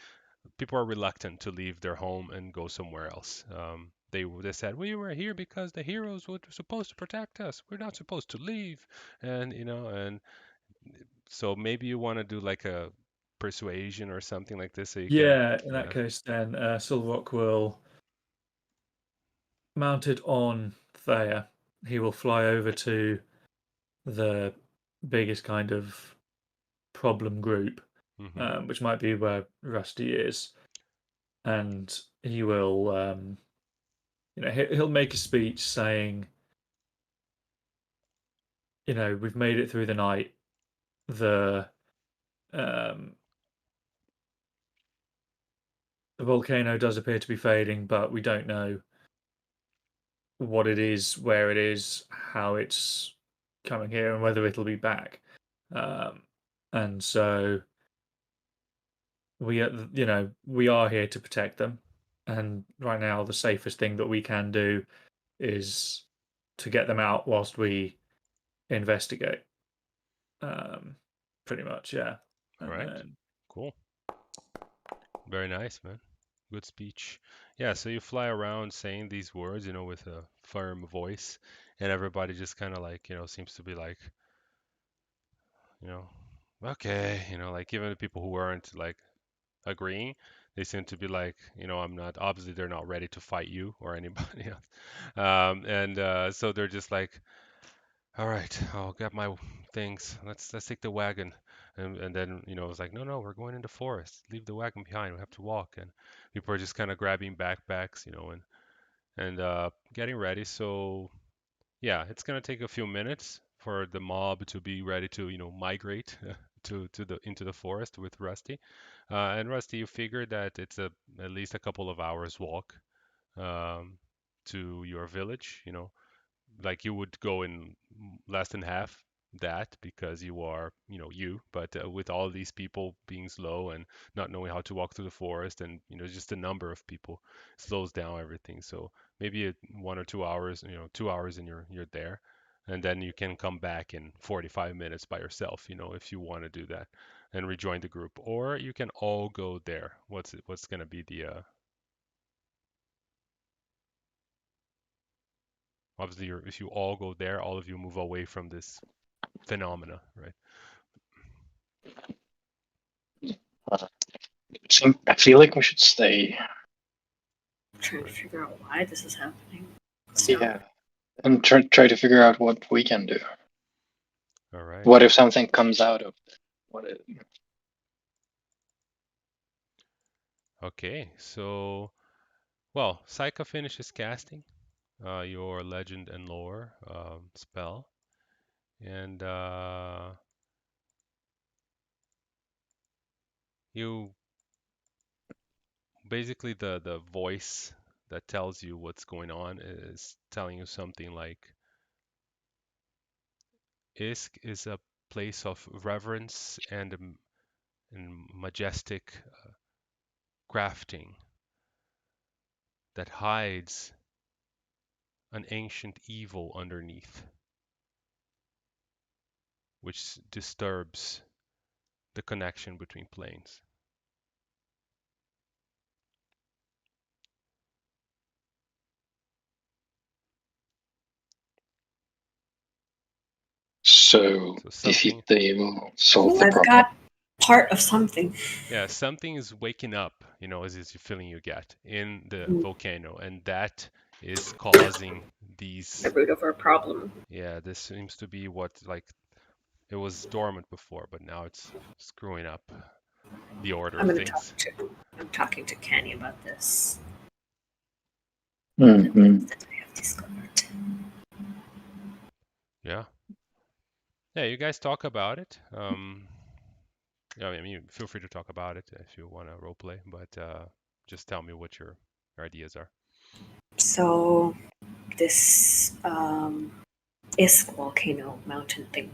people are reluctant to leave their home and go somewhere else. They said we were here because the heroes were supposed to protect us. We're not supposed to leave, and so maybe you want to do like a persuasion or something like this so you can, yeah, in that yeah. case, then Silverrock will, mounted on Thea, he will fly over to the biggest kind of problem group, Hmm. which might be where Rusty is, and he will, he'll make a speech saying, we've made it through the night. The um, the volcano does appear to be fading, but we don't know what it is, where it is, how it's coming here, and whether it'll be back. Um, and so we are here to protect them. And right now, the safest thing that we can do is to get them out whilst we investigate. Um, Pretty much, yeah. All And right, then cool, very nice, man. Good speech. Yeah, so you fly around saying these words, with a firm voice, and everybody just kind of like, seems to be like, you know, okay, like even the people who weren't like agreeing, they seem to be like, I'm not, obviously they're not ready to fight you or anybody else. And so they're just like, all right, I'll get my things. Let's take the wagon. And then, it's like, no, no, we're going in the forest. Leave the wagon behind. We have to walk. And people are just kind of grabbing backpacks, and getting ready. So yeah, it's gonna take a few minutes for the mob to be ready to, migrate to the into the forest with Rusty. And Rusty, you figure that it's at least a couple of hours walk. to your village. Like you would go in less than half that because you are, you, but with all these people being slow and not knowing how to walk through the forest, and just the number of people slows down everything. So maybe 1 or 2 hours, 2 hours, and you're there, and then you can come back in 45 minutes by yourself, if you want to do that and rejoin the group, or you can all go there. What's going to be the obviously, if you all go there, all of you move away from this phenomena, right? I feel like we should stay. I'm trying to figure out why this is happening. Yeah. And try to figure out what we can do. All right. What if something comes out of it? Okay, so, well, Psycho finishes casting your legend and lore spell, and you basically the voice that tells you what's going on is telling you something like, Iskh is a place of reverence and majestic crafting that hides an ancient evil underneath, which disturbs the connection between planes. So defeat something, the evil, solve the I've problem. got part of something. yeah, something is waking up, as is the feeling you get in the volcano, and that is causing these. The root of our problem. Yeah, this seems to be what, like, it was dormant before, but now it's screwing up the order of things. I'm talking to Kenny about this. Mm-hmm. That I have discovered. Yeah. Yeah, you guys talk about it. I mean, feel free to talk about it if you want to roleplay, but just tell me what your ideas are. So, this Iskh volcano mountain thing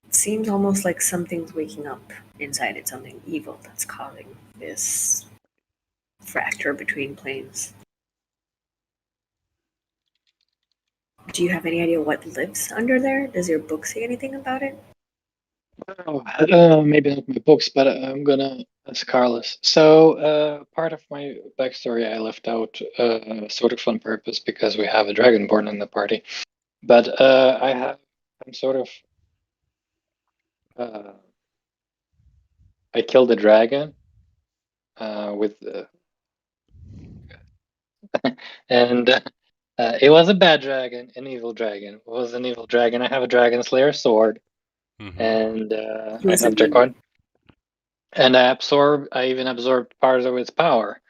seems almost like something's waking up inside it, something evil that's causing this fracture between planes. Do you have any idea what lives under there? Does your book say anything about it? Maybe not my books, but I'm gonna ask Carlos. So, part of my backstory I left out, sort of on purpose because we have a dragonborn in the party. But I'm sort of, I killed a dragon, with, and it was a bad dragon, an evil dragon. It was an evil dragon. I have a dragon slayer sword, and I have dracon. And I even absorbed part of its power,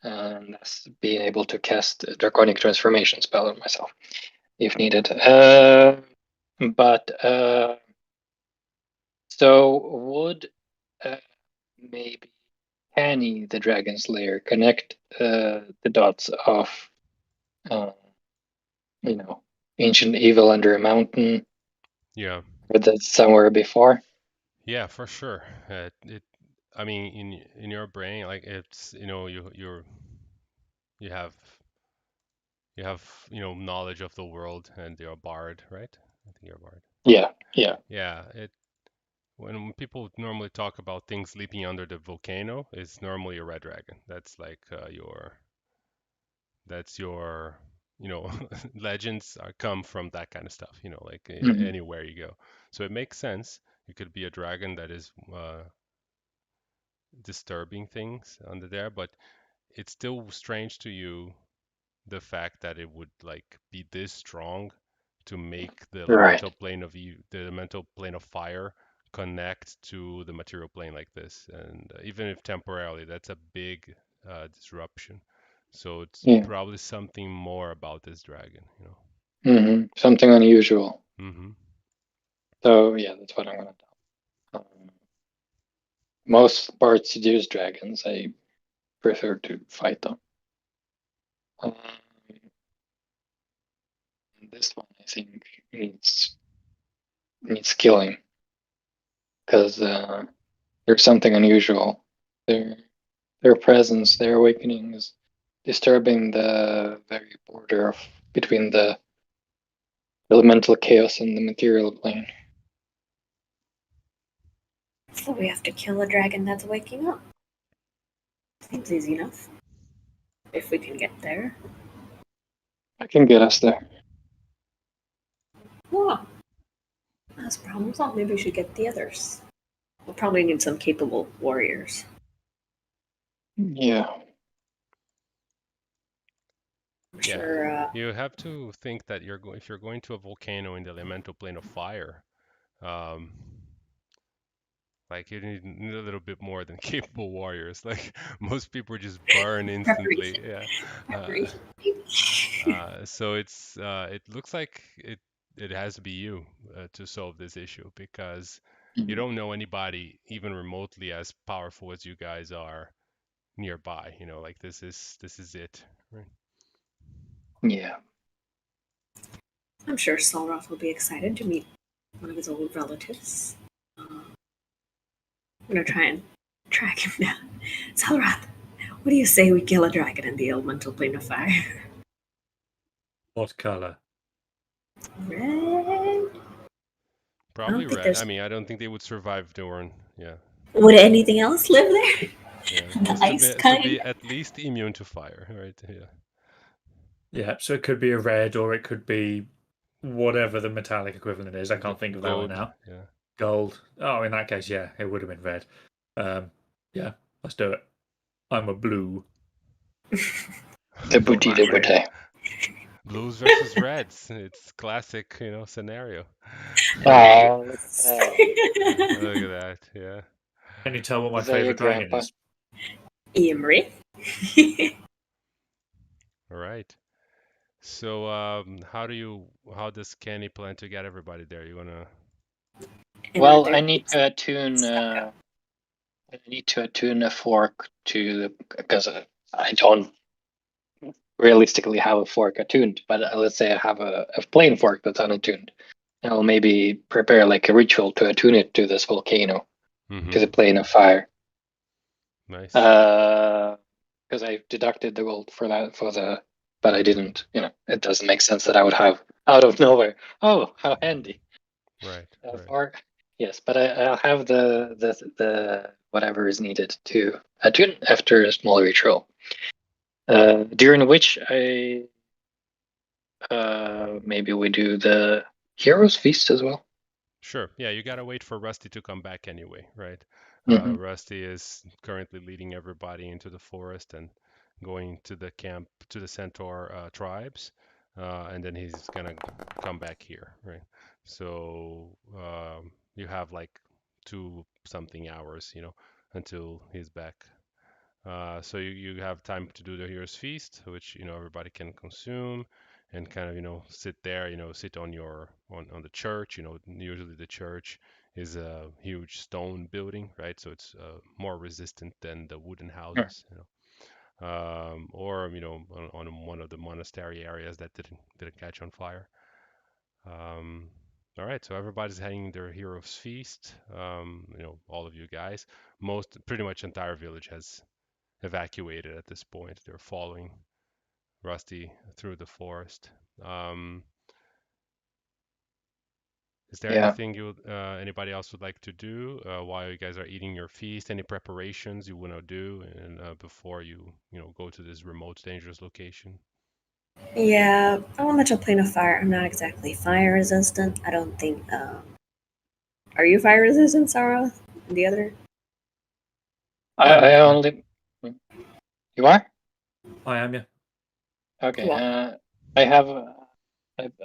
and that's being able to cast a draconic transformation spell on myself if needed. So would maybe Annie, the Dragon Slayer, connect the dots of, ancient evil under a mountain? Yeah. Or that somewhere before? Yeah, for sure. I mean, in your brain, like, it's, you have knowledge of the world, and you're a bard, right? I think you're a bard. Yeah. Yeah. When people normally talk about things sleeping under the volcano, it's normally a red dragon. That's like your legends come from that kind of stuff, like anywhere you go. So it makes sense. It could be a dragon that is disturbing things under there, but it's still strange to you, the fact that it would, like, be this strong to make the elemental plane of the elemental plane of fire connect to the material plane like this, and even if temporarily, that's a big disruption. So it's probably something more about this dragon, Something unusual. Mm-hmm. So yeah, that's what I'm gonna tell. Most bards seduce dragons. I prefer to fight them. Um, this one, I think, needs killing because there's something unusual. Their presence, their awakening is disturbing the very border between the elemental chaos and the material plane. So we have to kill a dragon that's waking up. Seems easy enough. If we can get there. I can get us there. Oh, that's problem solved. Maybe we should get the others. We'll probably need some capable warriors. Yeah. I'm Yeah. sure. You have to think that if you're going to a volcano in the elemental plane of fire, um, like you need a little bit more than capable warriors. Like most people just burn instantly. Yeah. Preparation. So it looks like it has to be you to solve this issue because you don't know anybody even remotely as powerful as you guys are nearby. You know, like this is it, right? Yeah. I'm sure Solroth will be excited to meet one of his old relatives. I'm gonna try and track him down. Solroth, what do you say we kill a dragon in the elemental plane of fire? What color? Red? Probably think red. there's- I mean, I don't think they would survive Dorn. Yeah. Would anything else live there? Yeah. The Has ice to kind? be at least immune to fire, right? Yeah. Yeah, so it could be a red or it could be whatever the metallic equivalent is. I can't think of that one Gold. now. Yeah. Gold. Oh, in that case, yeah, it would have been red. Yeah, let's do it. I'm a blue. The booty, the booty. Blues versus reds. It's classic, scenario. Oh, Look at that. Yeah. Can you tell what my Is that your favorite dragon grandpa? is? Imri? All right. So, how does Kenny plan to get everybody there? You wanna? Well, I need to attune. I need to attune a fork to because I don't realistically have a fork attuned, but let's say I have a plain fork that's unattuned. I'll maybe prepare like a ritual to attune it to this volcano, to the plane of fire. Nice. Because I deducted the gold for that but I didn't. It doesn't make sense that I would have out of nowhere. Oh, how handy! Right. Or yes, but I'll have the whatever is needed to attune after a small ritual, during which I maybe we do the heroes feast as well. Sure. Yeah, you gotta wait for Rusty to come back anyway, right? Mhm. Rusty is currently leading everybody into the forest and going to the camp to the Centaur tribes, and then he's gonna come back here, right? So you have like 2 something hours, until he's back. So you have time to do the Hero's Feast, which everybody can consume, and kind of sit there, sit on the church. Usually the church is a huge stone building, right? So it's more resistant than the wooden Sure. houses, or on one of the monastery areas that didn't catch on fire. Um, all right, so everybody's having their Hero's Feast. All of you guys, pretty much entire village has evacuated at this point. They're following Rusty through the forest. Is there Yeah. anything anybody else would like to do while you guys are eating your feast? Any preparations you want to do and before you go to this remote, dangerous location? Yeah, elemental plane of fire. I'm not exactly fire resistant. I don't think. Are you fire resistant, Sarah? The other? I only. You are? I am, yeah. Okay. Cool. I have.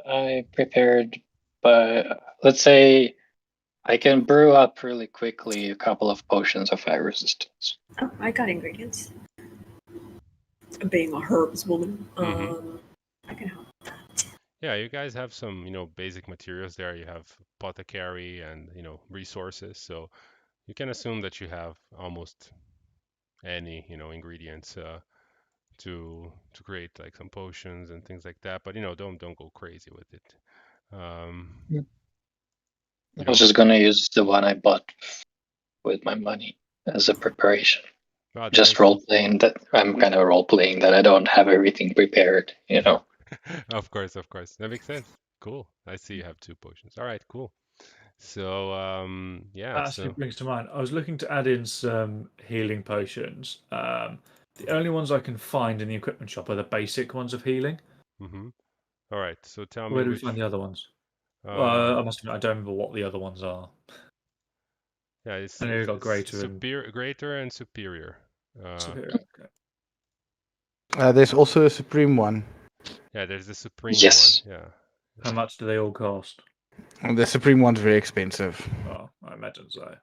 I prepared, but let's say I can brew up really quickly a couple of potions of fire resistance. Oh, I got ingredients. Being a herbs woman, I can help. Yeah, you guys have some, basic materials there. You have apothecary and, resources. So you can assume that you have almost any, ingredients to create like some potions and things like that. But don't go crazy with it. I was just gonna use the one I bought with my money as a preparation. Just role playing that I'm kind of role playing that I don't have everything prepared. Of course. That makes sense. Cool. I see you have 2 potions. All right, cool. So yeah. That actually brings to mind. I was looking to add in some healing potions. The only ones I can find in the equipment shop are the basic ones of healing. All right. So tell me where do we find the other ones? I must admit, I don't remember what the other ones are. Yeah, it's I know you got greater greater and superior. Superior. Okay. There's also a supreme one. Yeah, there's the supreme Yes. one. Yeah. How much do they all cost? The supreme one's very expensive. Oh, I imagine so.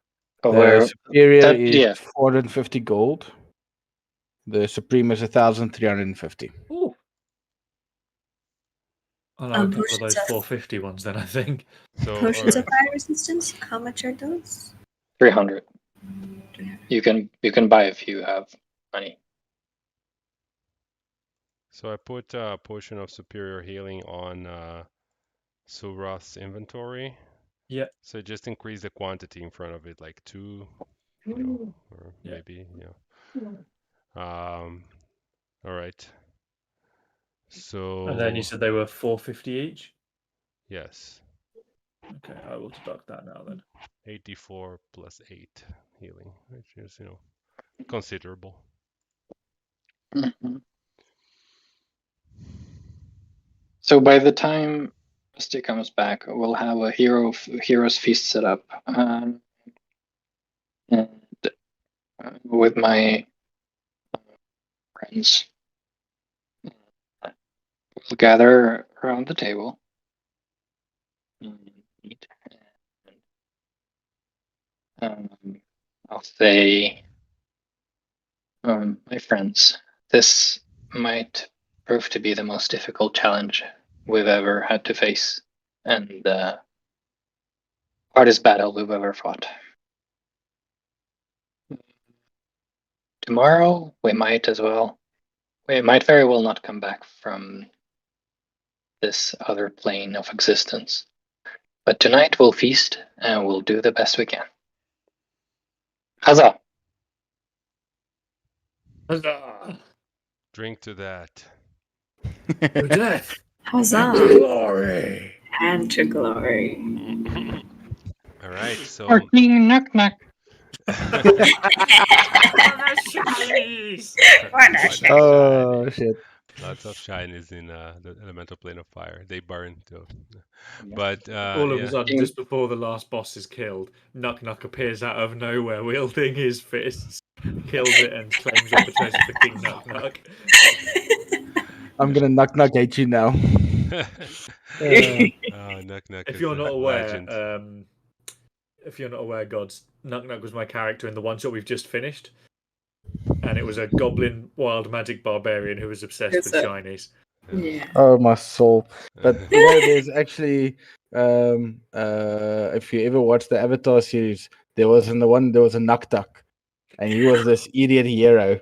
The superior is 450 gold. The supreme is 1,350. Ooh. I'll have a couple of those 450 ones then, I think. So potions of fire resistance, how much are those? 300. You can buy if you have money. So I put a potion of superior healing on Surath's inventory. Yeah. So just increase the quantity in front of it, like 2, or maybe, all right. So. And then you said they were 450 each? Yes. Okay, I will deduct that now then. 84 plus 8 healing, which is, considerable. So by the time Rusty comes back, we'll have a hero's feast set up, and with my friends, we'll gather around the table. I'll say, my friends, this might prove to be the most difficult challenge we've ever had to face, and the hardest battle we've ever fought. Tomorrow, we might very well not come back from this other plane of existence. But tonight we'll feast and we'll do the best we can. Huzzah! Huzzah! Drink to that. To death! Huzzah! To glory! And to glory. All right, so. Or King Knock Knock. Shinies! Oh shit! Lots of shinies in the elemental plane of fire. They burn too. But all of a sudden, just before the last boss is killed, Knock Knock appears out of nowhere, wielding his fists, kills it, and claims all the treasure for King Knock Knock. I'm gonna knock at you now. Knock Knock. If you're not aware, gods, Knock Knock was my character in the one shot we've just finished, and it was a goblin wild magic barbarian who was obsessed with shinies. Yeah. Oh my soul! But there's actually, if you ever watched the Avatar series, there was a Knock Knock, and he was this idiot hero.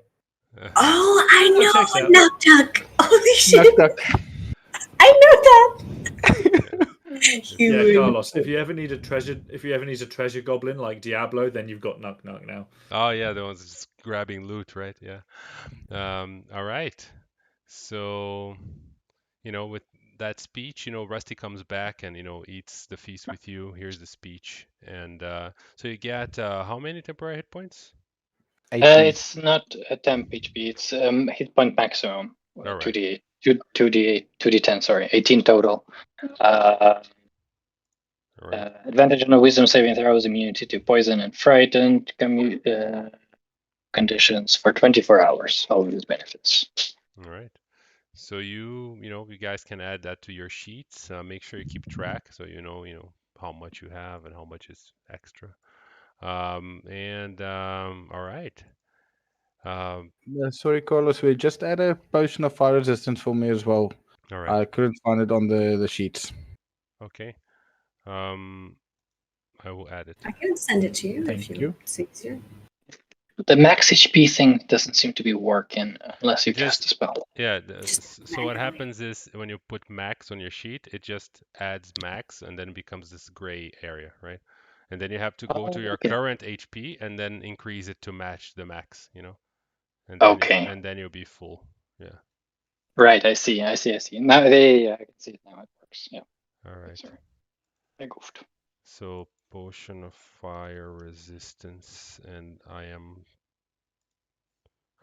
Oh, I know Knock Knock. Holy shit! Knock Knock. I know that. Yeah, Carlos. If you ever need a treasure goblin like Diablo, then you've got Knock Knock now. Oh yeah, the ones just grabbing loot, right? Yeah. All right. So, with that speech, Rusty comes back and eats the feast with you. Here's the speech, and so you get how many temporary hit points? It's not a temp HP. It's hit point maximum. 2d8, 2d10. Sorry, 18 total. Advantage on a wisdom saving throws, immunity to poison and frightened conditions for 24 hours. All of these benefits. All right. So you guys can add that to your sheets. Make sure you keep track so you know how much you have and how much is extra. All right. Sorry, Carlos. We just add a potion of fire resistance for me as well. All right. I couldn't find it on the sheets. Okay. I will add it. I can send it to you Thank if you. it's easier. The max HP thing doesn't seem to be working unless you cast a spell. Yeah, Just so what manually. happens is when you put max on your sheet, it just adds max and then it becomes this gray area, right? And then you have to go to your Okay. current HP and then increase it to match the max, Okay. and then you'll be full. Yeah. Right, I see. Now I can see it now. It works. Yeah. All right. Sorry. I goofed. So potion of fire resistance, and I am.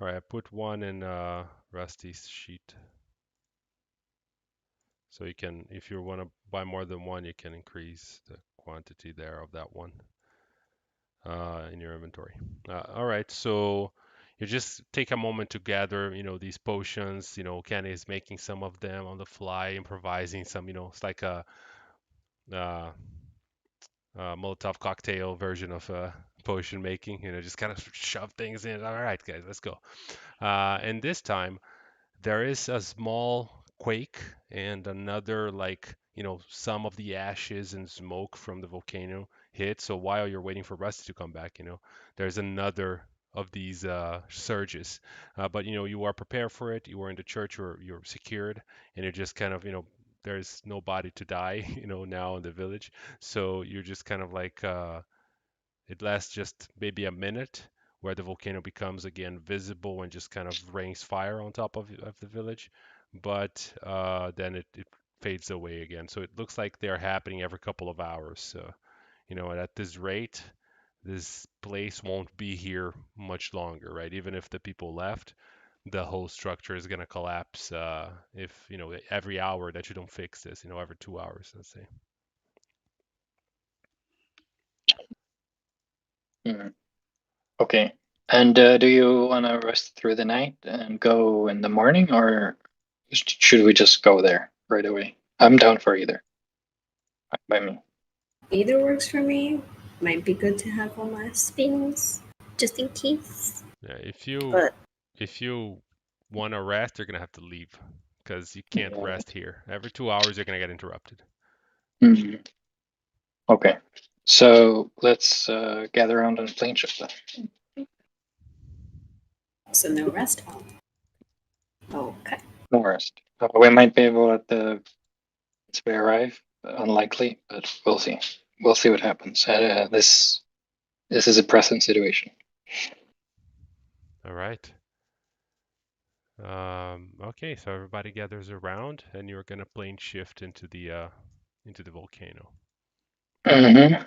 All right, I put one in Rusty's sheet. So you can, if you want to buy more than one, you can increase the quantity there of that one in your inventory. All right, so you just take a moment to gather, these potions. Kenny is making some of them on the fly, improvising some. It's like a uh, Molotov cocktail version of potion making. Just kind of shove things in. All right, guys, let's go. And this time there is a small quake and another some of the ashes and smoke from the volcano hit. So while you're waiting for Rusty to come back, there's another of these surges. But you are prepared for it. You are in the church. You're secured, and you're just kind of there's nobody to die now in the village. So you're just kind of like it lasts just maybe a minute where the volcano becomes again visible and just kind of rains fire on top of the village. But then it fades away again. So it looks like they're happening every couple of hours. So, and at this rate, this place won't be here much longer, right? Even if the people left, the whole structure is going to collapse if, every hour that you don't fix this, every 2 hours, let's say. Okay. And do you want to rest through the night and go in the morning, or should we just go there right away? I'm down for either. By me. Either works for me. Might be good to have one last things, just in case. Yeah, But if you want to rest, you're gonna have to leave because you can't Yeah. rest here. Every 2 hours, you're gonna get interrupted. Mhm. Okay. So let's gather around and plane shift then. so no rest home. Okay. No rest. We might be able as we arrive. Unlikely, but we'll see. We'll see what happens. This is a present situation. All right. Okay, so everybody gathers around, and you're gonna plane shift into the volcano. Mm-hmm.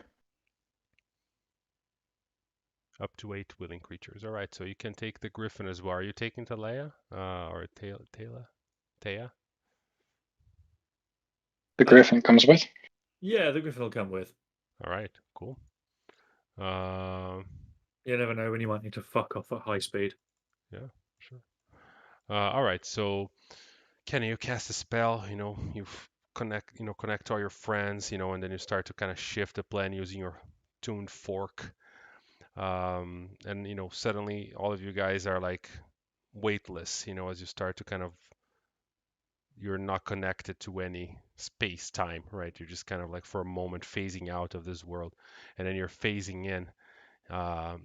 Up to 8 willing creatures. All right, so you can take the griffin as well. Are you taking Talea or Taya? The griffin comes with. Yeah, the griffin will come with. All right, cool. You never know when you might need to fuck off at high speed. Yeah, sure. All right, so Kenny, you cast a spell. You connect all your friends. And then you start to kind of shift the plan using your tuned fork. And suddenly all of you guys are like weightless. As you start to kind of you're not connected to any space time, right? You're just kind of like for a moment phasing out of this world, and then you're phasing in um,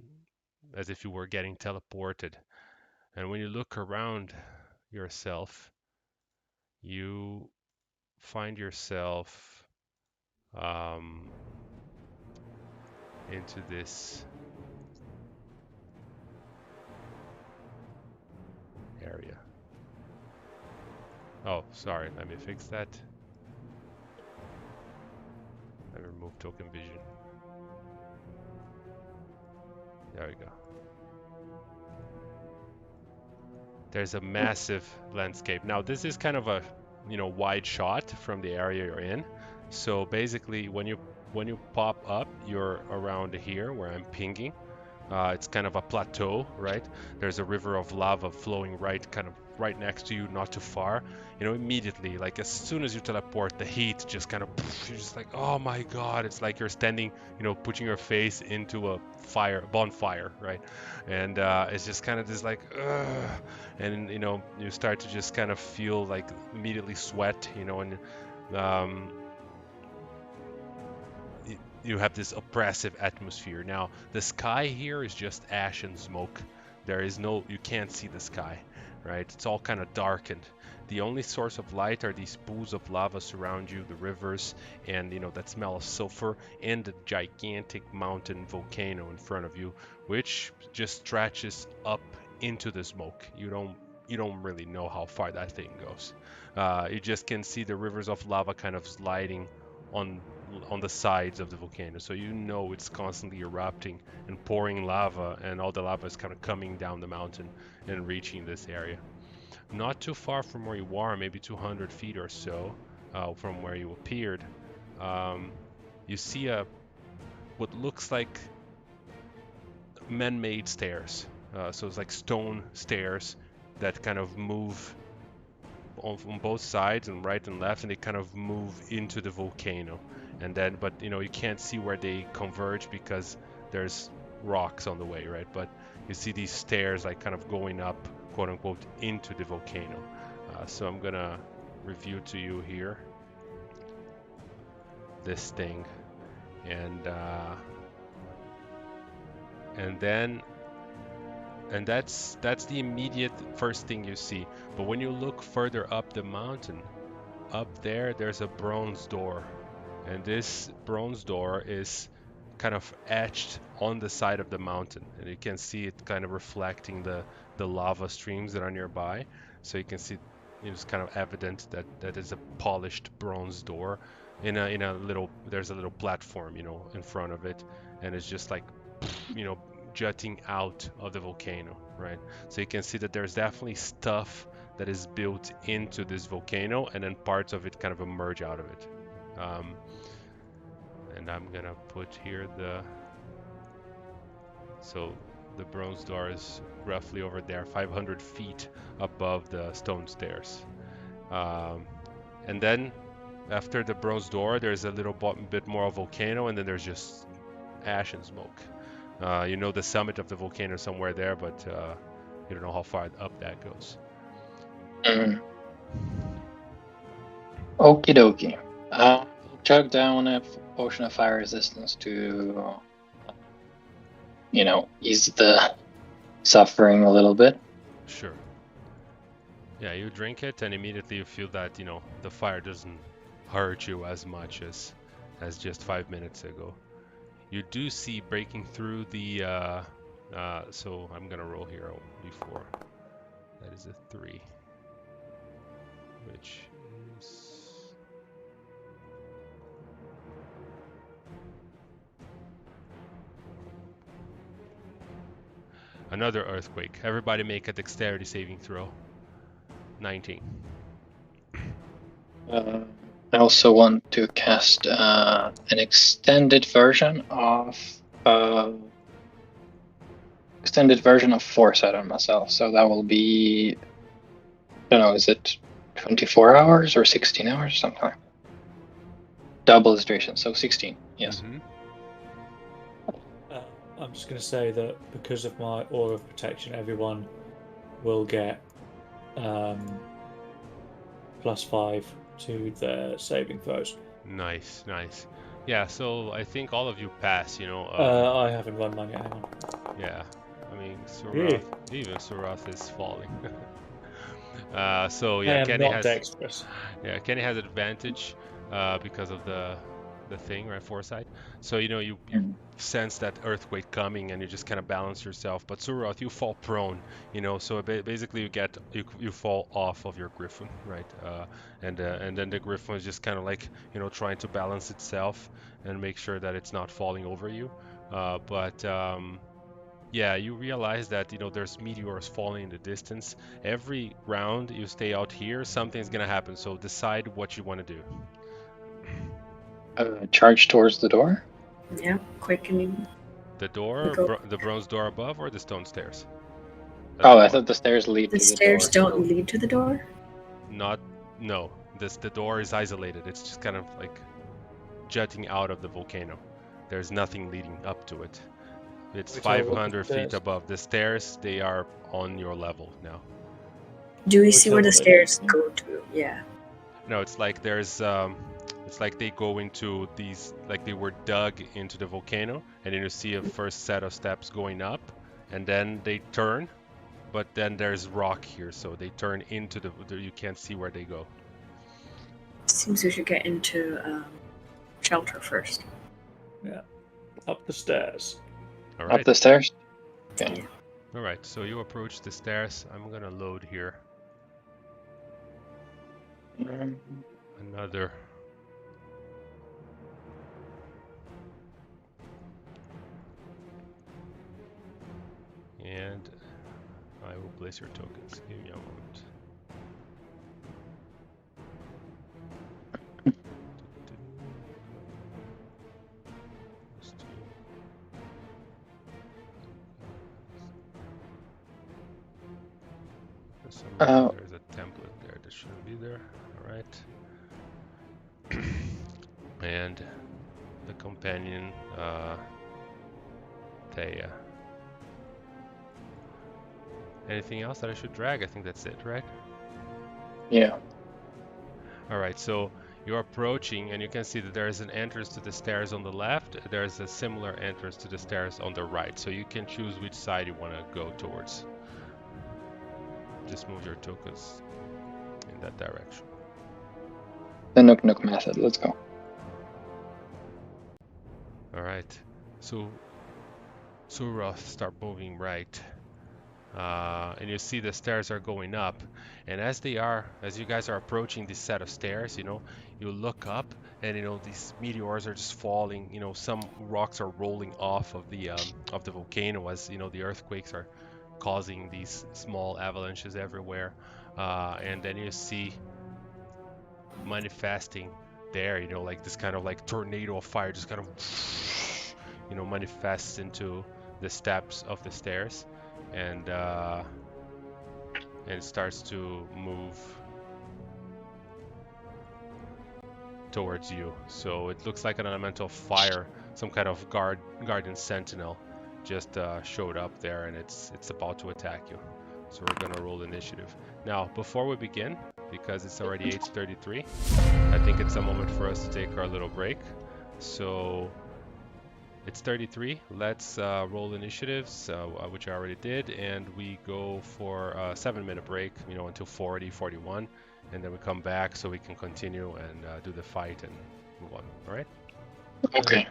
as if you were getting teleported. And when you look around yourself, you find yourself into this area. Oh, sorry, let me fix that. Let me remove token vision. There we go. There's a massive landscape. Now, this is kind of a, wide shot from the area you're in. So basically, when you pop up, you're around here where I'm pinging. It's kind of a plateau, right? There's a river of lava flowing kind of right next to you, not too far. Immediately, like as soon as you teleport, the heat just kind of, you're just like, oh my God, it's like you're standing, putting your face into a bonfire, right? And it's just kind of this like, ugh. And you start to just kind of feel like immediately sweat, and you have this oppressive atmosphere. Now, the sky here is just ash and smoke. There is no, you can't see the sky, right? It's all kind of darkened. The only source of light are these pools of lava surround you, the rivers, and that smell of sulfur, and the gigantic mountain volcano in front of you, which just stretches up into the smoke. You don't really know how far that thing goes. You just can see the rivers of lava kind of sliding on the sides of the volcano, so it's constantly erupting and pouring lava, and all the lava is kind of coming down the mountain and reaching this area. Not too far from where you are, maybe 200 feet or so from where you appeared, you see what looks like man-made stairs. So it's like stone stairs that kind of move on both sides and right and left, and they kind of move into the volcano. And then, but you can't see where they converge because there's rocks on the way, right? But you see these stairs like kind of going up, quote unquote, into the volcano. So I'm gonna review to you here this thing, and that's the immediate first thing you see. But when you look further up the mountain, up there's a bronze door, and this bronze door is kind of etched on the side of the mountain, and you can see it kind of reflecting the lava streams that are nearby. So you can see it's kind of evident that is a polished bronze door. There's a little platform in front of it, and it's just like jutting out of the volcano, right? So you can see that there's definitely stuff that is built into this volcano, and then parts of it kind of emerge out of it. And I'm gonna put here so the bronze door is roughly over there, 500 feet above the stone stairs. And then after the bronze door, there's a little bit more volcano, and then there's just ash and smoke. The summit of the volcano is somewhere there, but you don't know how far up that goes. Okie dokie. Chug down a potion of fire resistance to, ease the suffering a little bit. Sure. Yeah, you drink it, and immediately you feel that the fire doesn't hurt you as much as just 5 minutes ago. You do see breaking through the so I'm gonna roll here before. That is a 3, which is another earthquake. Everybody make a dexterity saving throw. 19. I also want to cast an extended version of Foresight on myself. So that will be, I don't know, is it 24 hours or 16 hours, something like that. Double its duration, so 16. Yes. Mm-hmm. I'm just going to say that because of my aura of protection, everyone will get +5 to their saving throws. Nice. Yeah, so I think all of you pass, I haven't run mine yet, hang on. Yeah, I mean, even Surath is falling. So yeah, Kenny has dexterous. Yeah, Kenny has advantage because of the thing, right? Foresight. So you sense that earthquake coming, and you just kind of balance yourself. But Surath, you fall prone. So basically you fall off of your griffin, right? And then the griffin is just kind of like trying to balance itself and make sure that it's not falling over you. Yeah, you realize that there's meteors falling in the distance. Every round you stay out here, something's gonna happen. So decide what you want to do. Charge towards the door. Yeah, quickening. The door, the bronze door above, or the stone stairs? I thought the stairs lead to the door. The stairs don't lead to the door? No. The door is isolated. It's just kind of like jutting out of the volcano. There's nothing leading up to it. It's 500 feet above. The stairs, they are on your level now. Do we see where the stairs go to? Yeah. No, it's like there's It's like they go into these, like they were dug into the volcano, and then you see a first set of steps going up, and then they turn, but then there's rock here, so they turn into you can't see where they go. Seems we should get into shelter first. Yeah. Up the stairs. All Up right. the stairs. Okay. All right. So you approach the stairs. I'm gonna load here. Another. And I will place your tokens. Give me a moment. For some reason, there's a template there that shouldn't be there. All right. And the companion, Thea. Anything else that I should drag? I think that's it, right? Yeah. All right, so you're approaching, and you can see that there is an entrance to the stairs on the left. There's a similar entrance to the stairs on the right, so you can choose which side you want to go towards. Just move your tokens in that direction. The Nook Nook method. Let's go. All right, so Suroth start moving right. And you see the stairs are going up, and as you guys are approaching this set of stairs, you look up, and these meteors are just falling. Some rocks are rolling off of the volcano as the earthquakes are causing these small avalanches everywhere, and then you see manifesting there, like this kind of like tornado of fire just kind of manifests into the steps of the stairs, and starts to move towards you. So it looks like an elemental fire, some kind of guardian sentinel just showed up there, and it's about to attack you. So we're gonna roll initiative. Now, before we begin, because it's already 8:33, I think it's a moment for us to take our little break. So it's 33. Let's roll initiatives, which I already did, and we go for a 7-minute break, until 40, 41, and then we come back so we can continue and do the fight and move on. All right? Okay.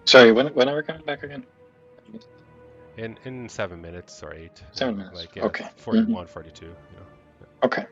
Sorry, when are we coming back again? In 7 minutes or 8. 7 minutes. Like, yeah, Okay. 41, 42. Okay.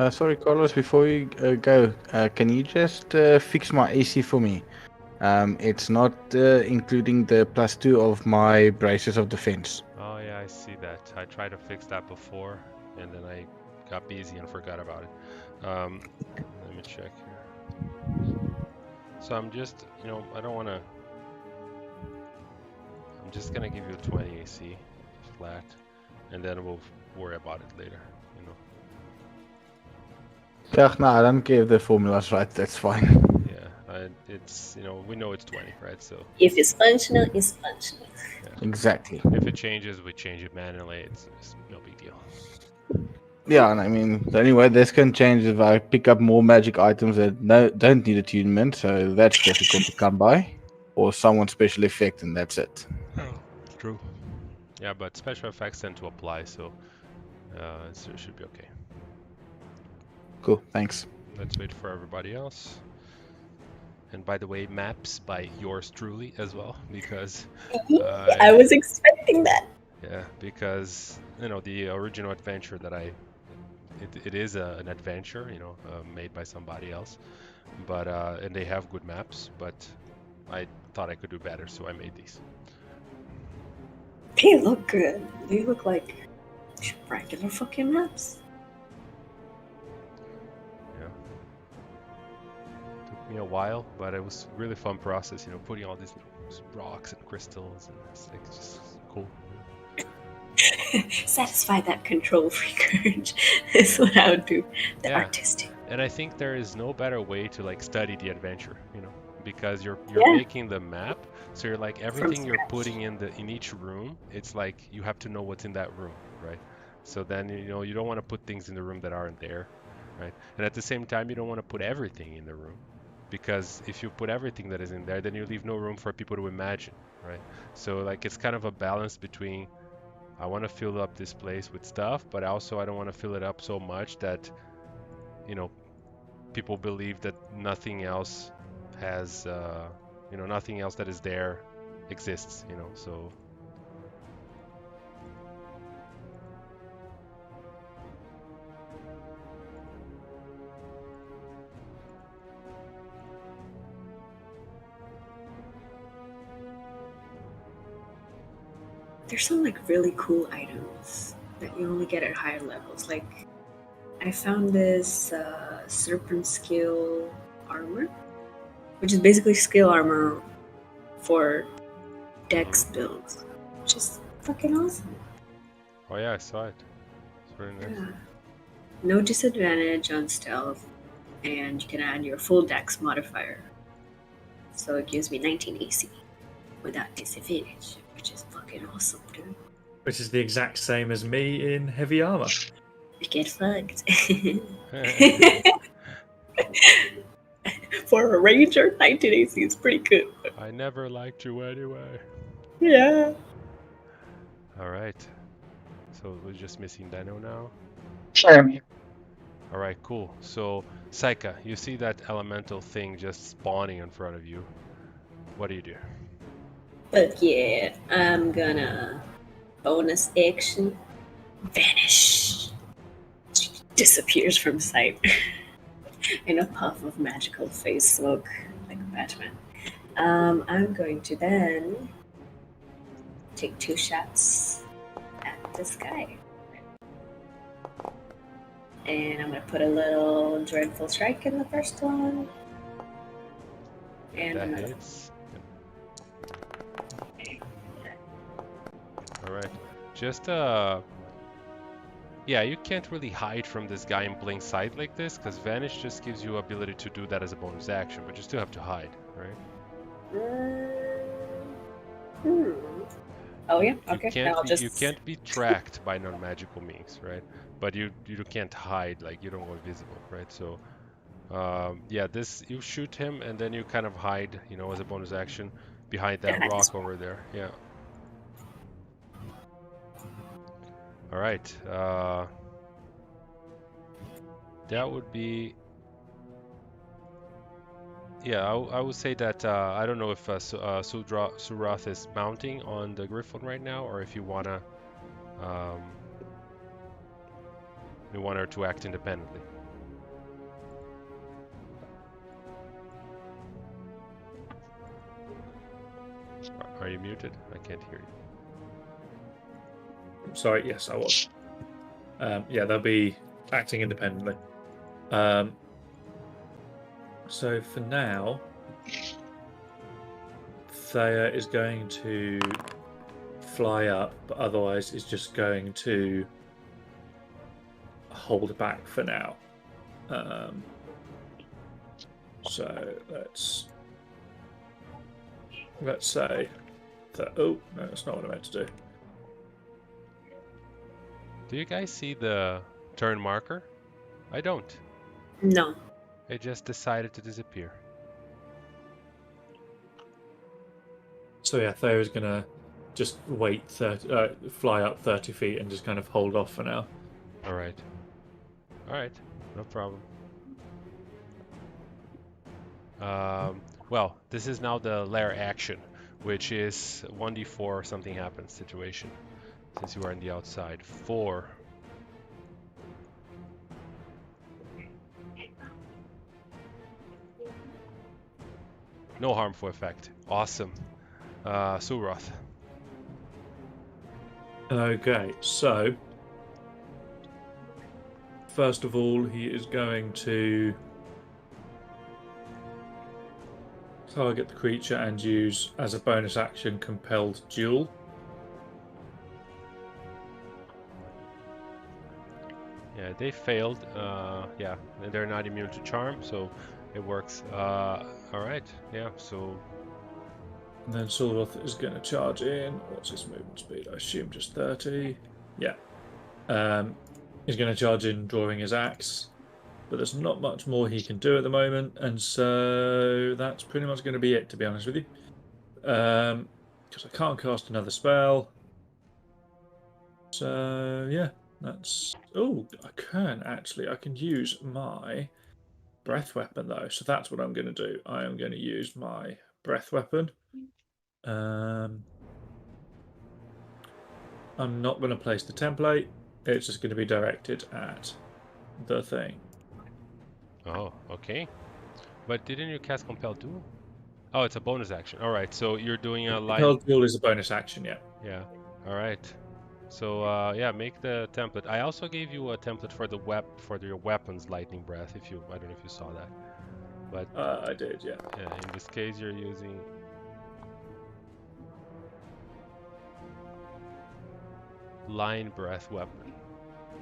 Sorry, Carlos. Before you go, can you just fix my AC for me? It's not including the +2 of my braces of defense. Oh yeah, I see that. I tried to fix that before, and then I got busy and forgot about it. Let me check here. So I'm just, I don't want to. I'm just gonna give you 20 AC flat, and then we'll worry about it later. Yeah, no, I don't care if the formula's right. That's fine. Yeah, it's we know it's 20, right? So If it's functional, it's functional. yeah. Exactly. If it changes, we change it manually. It's no big deal. Yeah, and I mean, the only way this can change is if I pick up more magic items that don't need attunement, so that's difficult to come by, or someone's special effect, and that's it. Oh, true. Yeah, but special effects tend to apply, so it should be okay. Cool, thanks. Let's wait for everybody else. And by the way, maps by yours truly as well, because I was expecting that. yeah, because the original adventure that it is an adventure, made by somebody else, but and they have good maps, but I thought I could do better, so I made these. They look good. They look like regular fucking maps. Yeah. Took me a while, but it was a really fun process, putting all these rocks and crystals, and it's like just cool. Satisfy that control freak urge is what I would do. The Yeah. artistic. And I think there is no better way to like study the adventure, because you're Yeah. making the map, so you're like everything you're scratch. putting in each room, it's like you have to know what's in that room, right? So then you don't want to put things in the room that aren't there, right? And at the same time, you don't want to put everything in the room, because if you put everything that is in there, then you leave no room for people to imagine, right? So like it's kind of a balance between I want to fill up this place with stuff, but also I don't want to fill it up so much that people believe that nothing else has nothing else that is there exists, so There's some like really cool items that you only get at higher levels. Like I found this serpent skill armor, which is basically skill armor for dex builds, which is fucking awesome. oh yeah, I saw it. It's very nice. Yeah. No disadvantage on stealth, and you can add your full dex modifier. So it gives me 19 AC without disadvantage, which is fucking awesome, dude. Which is the exact same as me in heavy armor. Get fucked. For a ranger, 19 AC is pretty good. I never liked you anyway. Yeah. All right, so we're just missing Dano now. Sure, I'm here. All right, cool. So Saika, you see that elemental thing just spawning in front of you. What do you do? But yeah, I'm gonna bonus action vanish. She disappears from sight in a puff of magical phase smoke, like Batman. I'm going to then take 2 shots at this guy. And I'm gonna put a little dreadful strike in the first one. And That another. hits. All right, just yeah, you can't really hide from this guy in plain sight like this, because Vanish just gives you ability to do that as a bonus action, but you still have to hide, right? Oh yeah, okay. You can't be tracked by non-magical means, right? But you can't hide, like you don't go invisible, right? So yeah, this you shoot him and then you kind of hide, as a bonus action behind that rock over there. Yeah. All right. That would be. Yeah, I would say that I don't know if Surath is mounting on the Griffin right now, or if you want her to act independently. Are you muted? I can't hear you. Sorry, yes, I was. Yeah, they'll be acting independently. So for now, Thea is going to fly up, but otherwise is just going to hold back for now. So let's say that. Oh no, that's not what I meant to do. Do you guys see the turn marker? I don't. No. It just decided to disappear. So yeah, Thea is gonna just wait fly up 30 feet and just kind of hold off for now. All right. All right. No problem. Well, this is now the lair action, which is 1d4 something happens situation, since you are on the outside. 4. No harmful effect. Awesome. Suroth. Okay, so first of all, he is going to target the creature and use as a bonus action compelled duel. Yeah, they failed. Yeah, and they're not immune to charm, so it works. All right. Yeah. So. And then Suroth is going to charge in. What's his movement speed? I assume just 30. Yeah. He's going to charge in, drawing his axe. But there's not much more he can do at the moment, and so that's pretty much going to be it, to be honest with you. Because I can't cast another spell. So yeah, that's. Oh, I can actually. I can use my breath weapon though. So that's what I'm going to do. I am going to use my breath weapon. I'm not going to place the template. It's just going to be directed at the thing. Oh, okay. But didn't you cast Compel Duel? Oh, it's a bonus action. All right, so you're doing a line. Compel Duel is a bonus action, yeah. Yeah. All right. So yeah, make the template. I also gave you a template for the your weapons lightning breath. I don't know if you saw that, but I did, yeah. Yeah, in this case you're using line breath weapon.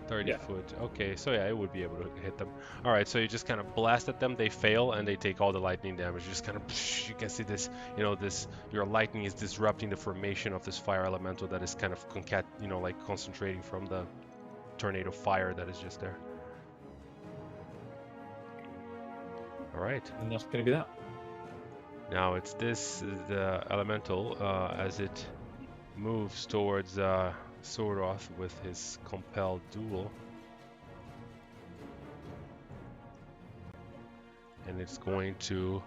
30 foot. Okay, so yeah, it would be able to hit them. All right, so you just kind of blast at them. They fail and they take all the lightning damage. Just kind of, you can see this. Your lightning is disrupting the formation of this fire elemental that is kind of like concentrating from the tornado fire that is just there. All right. And that's going to be that. Now it's the elemental as it moves towards Suroth with his compelled duel. And it's going to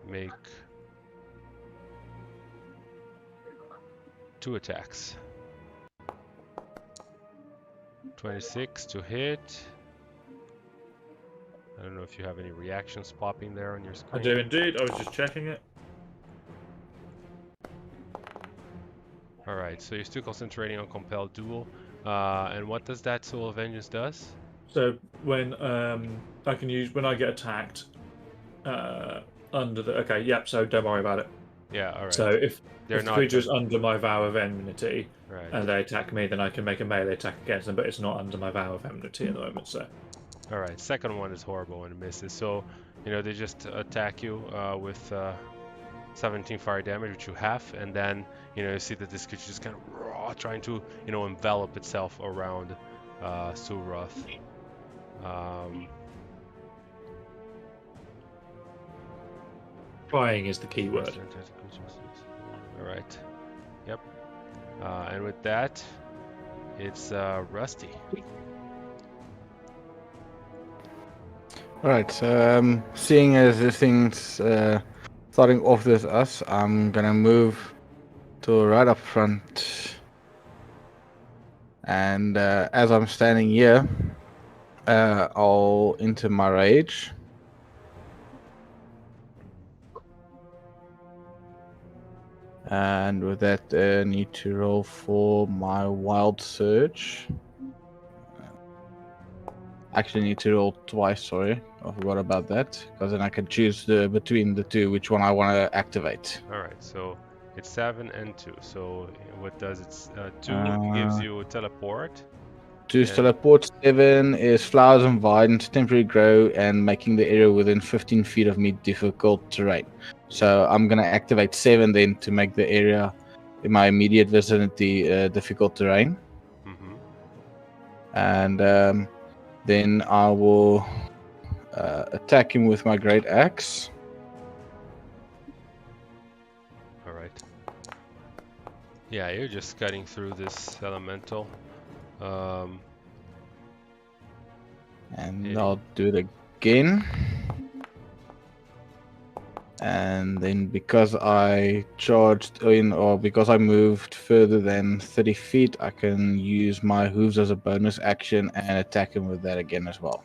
make 2 attacks. 26 to hit. I don't know if you have any reactions popping there on your screen. I do indeed. I was just checking it. Alright, so you're still concentrating on Compelled Duel. And what does that Soul of Vengeance does? So when I can use when I get attacked under the so don't worry about it. Yeah, alright. So if the creature is under my vow of enmity and they attack me, then I can make a melee attack against them, but it's not under my vow of enmity at the moment, so. Alright, second one is horrible and misses. So, they just attack you with 17 fire damage, which you have, and then, you see that this creature is kind of trying to, envelop itself around Suroth. Trying is the key word. Alright. Yep. And with that, it's Rusty. Alright, so seeing as this thing's starting off with us, I'm gonna move to right up front. And as I'm standing here, I'll enter my rage. And with that, I need to roll for my wild surge. Actually, need to roll twice. Sorry, I forgot about that. Because then I can choose between the two which one I want to activate. All right, so it's 7 and 2. So what does it? 2 gives Uh, you teleport. To And- teleport 7 is flowers and vines temporarily grow and making the area within 15 feet of me difficult terrain. So I'm gonna activate 7 then to make the area in my immediate vicinity difficult terrain. Mm-hmm. And then I will attack him with my great axe. All right. Yeah, you're just cutting through this elemental. And Hitting. I'll do it again. And then because I charged in, or because I moved further than 30 feet, I can use my hooves as a bonus action and attack him with that again as well.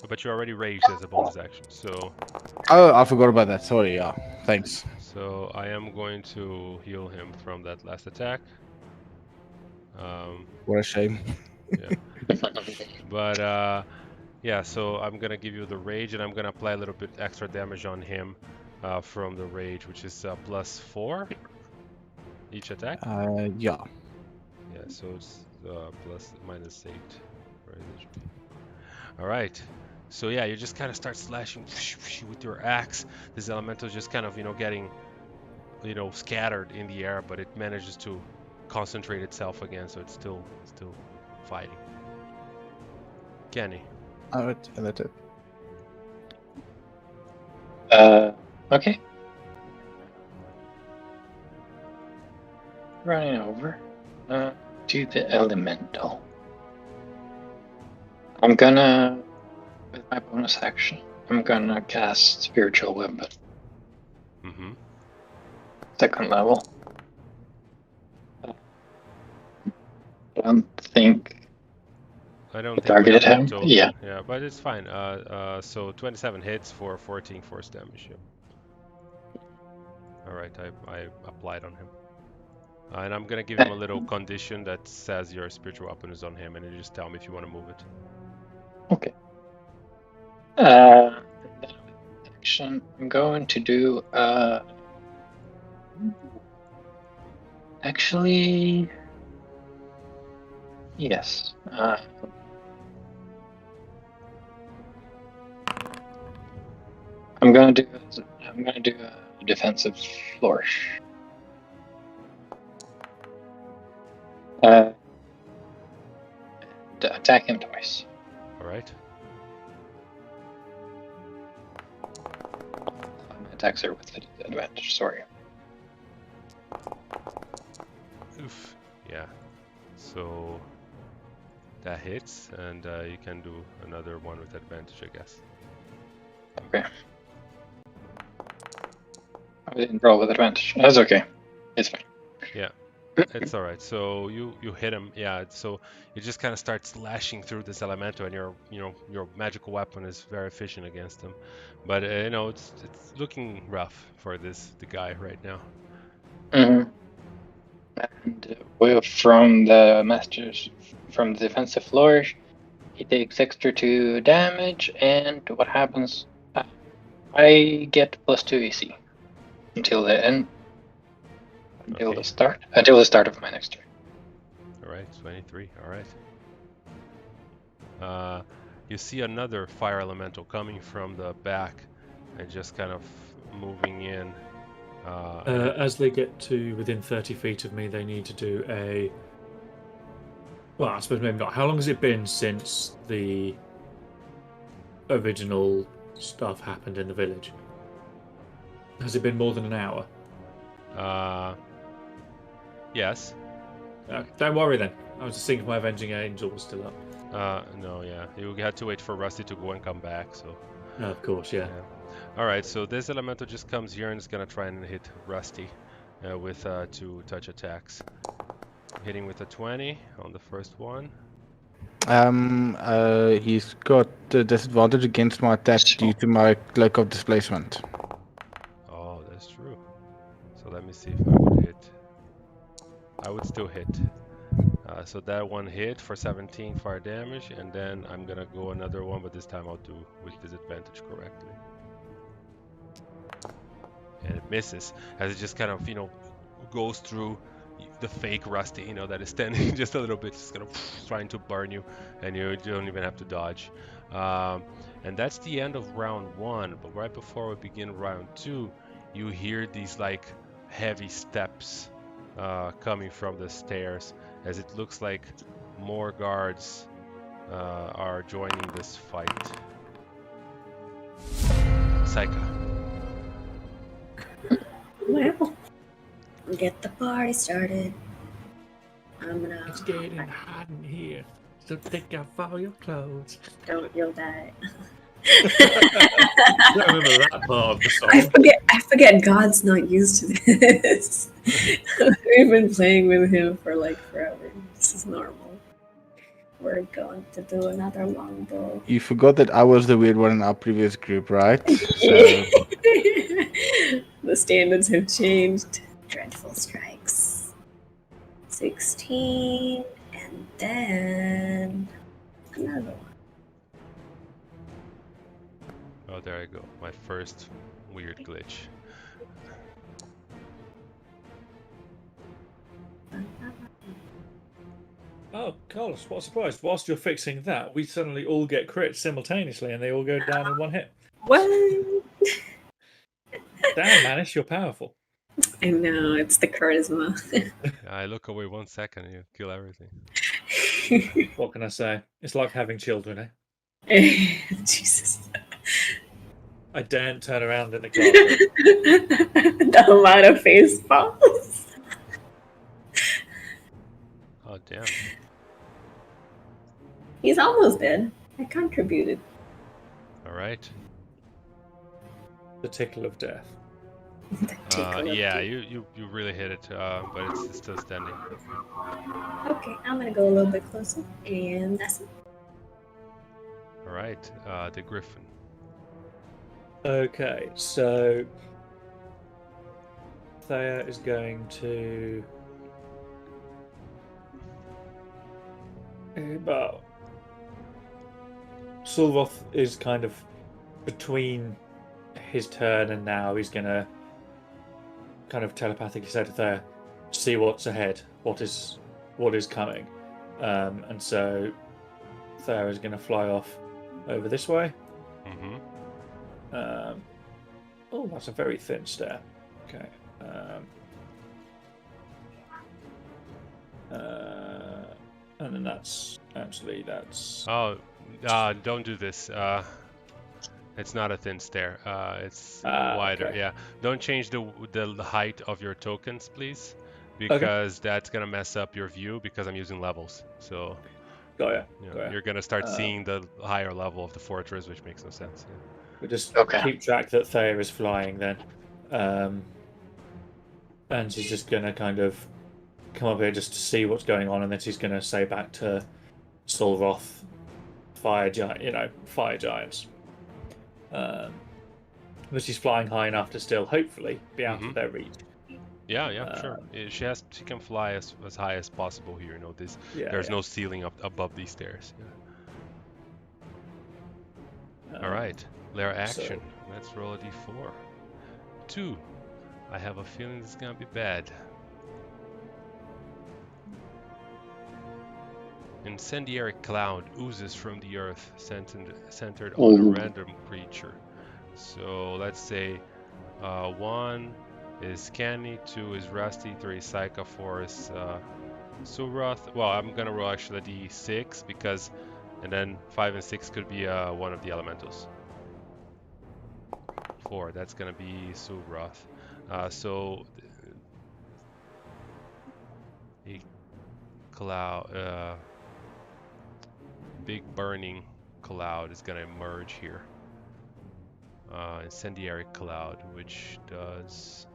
But you already raged as a bonus action, so Oh, I forgot about that. Sorry, yeah. Thanks. so I am going to heal him from that last attack. What a shame. But yeah, so I'm gonna give you the rage, and I'm gonna apply a little bit extra damage on him from the rage, which is +4 each attack. Yeah. Yeah, so it's -8. Right, that should be. All right. So yeah, you just kind of start slashing with your axe. This elemental is just kind of, getting, scattered in the air, but it manages to concentrate itself again, so it's still fighting. Kenny. Alright, and that's it. Okay. Running over to the elemental. I'm gonna, with my bonus action, I'm gonna cast Spiritual Weapon. Mm-hmm. 2nd level. I don't think we targeted have him. the total. Yeah. Yeah, but it's fine. So 27 hits for 14 force damage. Yeah. All right, I applied on him. And I'm gonna give him a little condition that says your spiritual weapon is on him, and you just tell me if you want to move it. Okay. Action. I'm going to do. Actually, yes. I'm gonna do a defensive flourish. To attack him twice. All right. My attacks are with advantage. Sorry. Oof. Yeah. So that hits, and you can do another one with advantage, I guess. Okay. I didn't roll with advantage. That's okay. It's fine. Yeah. It's all right. So you hit him. Yeah. So you just kind of start slashing through this elemental, and your magical weapon is very efficient against him. But it's looking rough for the guy right now. Mm-hmm. And from the defensive flourish, he takes extra 2 damage, and what happens? I get +2 AC until the end. Until the start of my next turn. All right, 23. All right. You see another fire elemental coming from the back and just kind of moving in. As they get to within 30 feet of me, they need to do a. Well, I suppose maybe not. How long has it been since the original stuff happened in the village? Has it been more than an hour? Yes. Don't worry then. I was just thinking my Avenging Angel was still up. No, yeah. You had to wait for Rusty to go and come back, so. Of course, yeah. Alright, so this elemental just comes here and is gonna try and hit Rusty with 2 touch attacks. Hitting with a 20 on the first one. He's got a disadvantage against my attack due to my cloak of displacement. Oh, that's true. So let me see if I would hit. I would still hit. So that one hit for 17 fire damage, and then I'm gonna go another one, but this time I'll do with disadvantage correctly. And it misses, as it just kind of, goes through the fake Rusty, that is standing just a little bit, just kind of trying to burn you, and you don't even have to dodge. And that's the end of round 1, but right before we begin round 2, you hear these like heavy steps coming from the stairs, as it looks like more guards are joining this fight. Saika. Well, get the party started. I'm gonna. It's getting hot in here, so take off all your clothes. Don't yell that. I don't remember that part of the song. I forget God's not used to this. We've been playing with him for like forever. This is normal. We're going to do another longbow. You forgot that I was the weird one in our previous group, right? So The standards have changed. Dreadful strikes. 16, and then another one. Oh, there I go. My first weird glitch. Oh, Carlos, what a surprise. Whilst you're fixing that, we suddenly all get crits simultaneously and they all go down in one hit. What? Damn, Manish, you're powerful. I know, it's the charisma. I look away 1 second and you kill everything. What can I say? It's like having children, eh? Jesus. I daren't turn around in the classroom. The amount of face palms. Oh, damn. He's almost dead. I contributed. Alright. The tickle of death. Yeah, you really hit it, but it's still standing. Okay, I'm gonna go a little bit closer, and that's it. Alright, the Griffin. Okay, so Thea is going to about Sulroth is kind of between his turn and now. He's gonna kind of telepathically say to Thea, see what's ahead, what is coming, and so Thea is gonna fly off over this way. Mm-hmm. Oh, that's a very thin stair. Okay. And then that's Oh, don't do this. It's not a thin stair. It's wider. okay. Yeah. Don't change the height of your tokens, please, because that's gonna mess up your view. Because I'm using levels, so Got ya. you're gonna start seeing the higher level of the fortress, which makes no sense. Yeah. We'll just Okay. keep track that Thea is flying then. And she's just going to kind of come up here just to see what's going on, and then she's going to say back to Sulroth, fire giants. But she's flying high enough to still, hopefully, be out of their reach. Yeah, sure. She can fly as high as possible here. There's no ceiling above these stairs. Yeah. All right. Lair action. Let's roll a d4. 2. I have a feeling this is gonna be bad. Incendiary cloud oozes from the earth, centered on a random creature. So let's say 1 is Kenny, 2 is Rusty, 3 is Saika, 4 is Sulroth. Well, I'm gonna roll actually a d6 because, and then 5 and 6 could be one of the elementals. 4, that's gonna be Sulroth. So a cloud, big burning cloud is gonna emerge here. Incendiary cloud, which does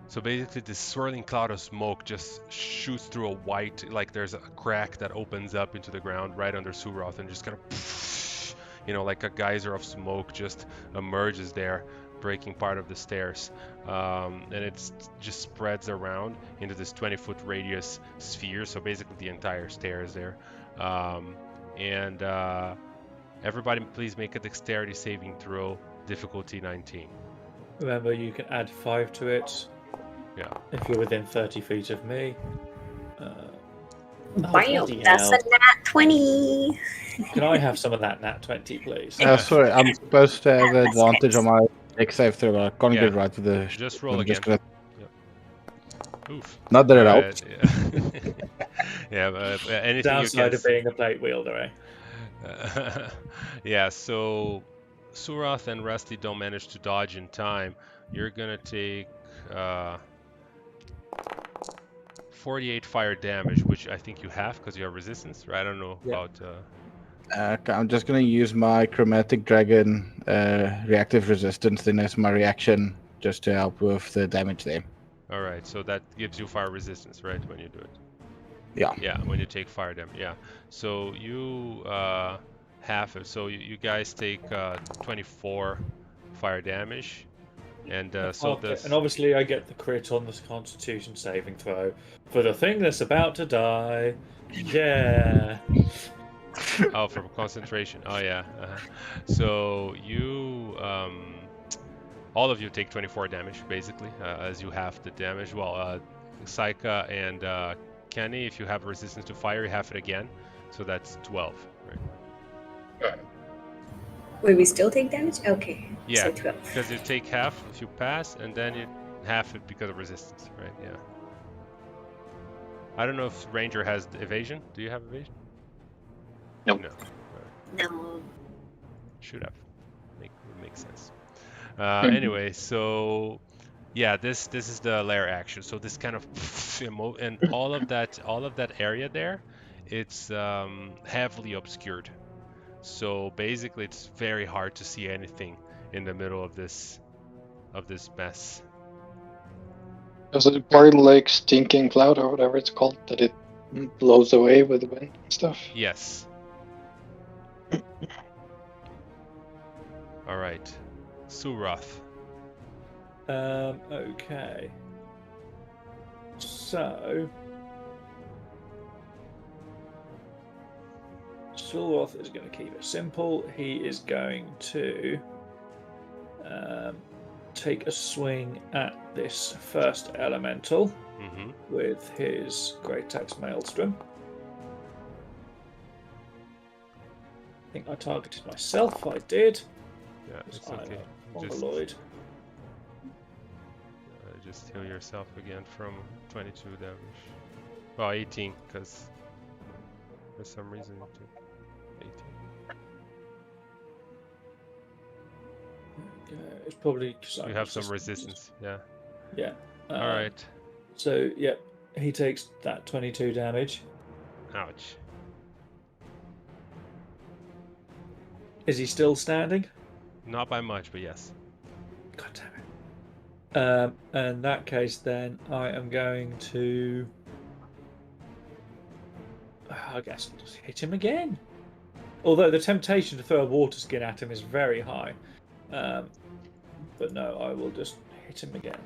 so basically this swirling cloud of smoke just shoots through a white, like there's a crack that opens up into the ground right under Sulroth and just kind of like a geyser of smoke just emerges there, breaking part of the stairs, and it just spreads around into this 20-foot radius sphere. So basically the entire stairs there. And everybody, please make a dexterity saving throw, difficulty 19. Remember, you can add 5 to it. Yeah. If you're within 30 feet of me. Bam! Bloody That's hell. a nat 20. Can I have some of that nat 20, please? Sorry, I'm supposed to have That's advantage nice. on my dex save throw, but I can't Yeah. get right with the. Just roll I'm again. just gonna. Oof. Not that it All helps. right, yeah. But anything Downside you of being a plate wielder, eh? yeah, so Surath and Rusty don't manage to dodge in time. You're gonna take 48 fire damage, which I think you have because you have resistance, right? I don't know Yeah. about. Okay, I'm just gonna use my chromatic dragon reactive resistance then as my reaction, just to help with the damage there. All right, so that gives you fire resistance, right? When you do it. Yeah. Yeah, when you take fire damage. Yeah. So you half it. So you guys take 24 fire damage, and so Okay, this. and obviously I get the crit on this Constitution saving throw for the thing that's about to die. Yeah. Oh, from concentration. Oh yeah. So you, all of you take 24 damage basically, as you have the damage. Well, Saika and Kenny, if you have resistance to fire, you have it again. So that's 12, right? Wait, we still take damage? Okay. Yeah, So 12. because you take half if you pass, and then you half it because of resistance, right? Yeah. I don't know if Ranger has evasion. Do you have evasion? Nope. No. No. Should have. Would make sense. Anyway, so yeah, this is the lair action. So this kind of and all of that area there, it's heavily obscured. So basically, it's very hard to see anything in the middle of this mess. Does it part like stinking cloud or whatever it's called that it blows away with the wind and stuff? Yes. All right, Surath. Okay. So Sulroth is going to keep it simple. He is going to take a swing at this first elemental Mm-hmm. with his Great Axe Maelstrom. I think I targeted myself. I did. Yeah, it's I'm okay. a Just mongoloid. just heal yourself again from 22 damage. Well, 18, because for some reason you took 18. It's probably because You have some resistance, yeah. Yeah. All right. So, yeah, he takes that 22 damage. Ouch. Is he still standing? Not by much, but yes. God damn it. In that case, then I am going to. I guess I'll just hit him again. Although the temptation to throw a water skin at him is very high. But no, I will just hit him again.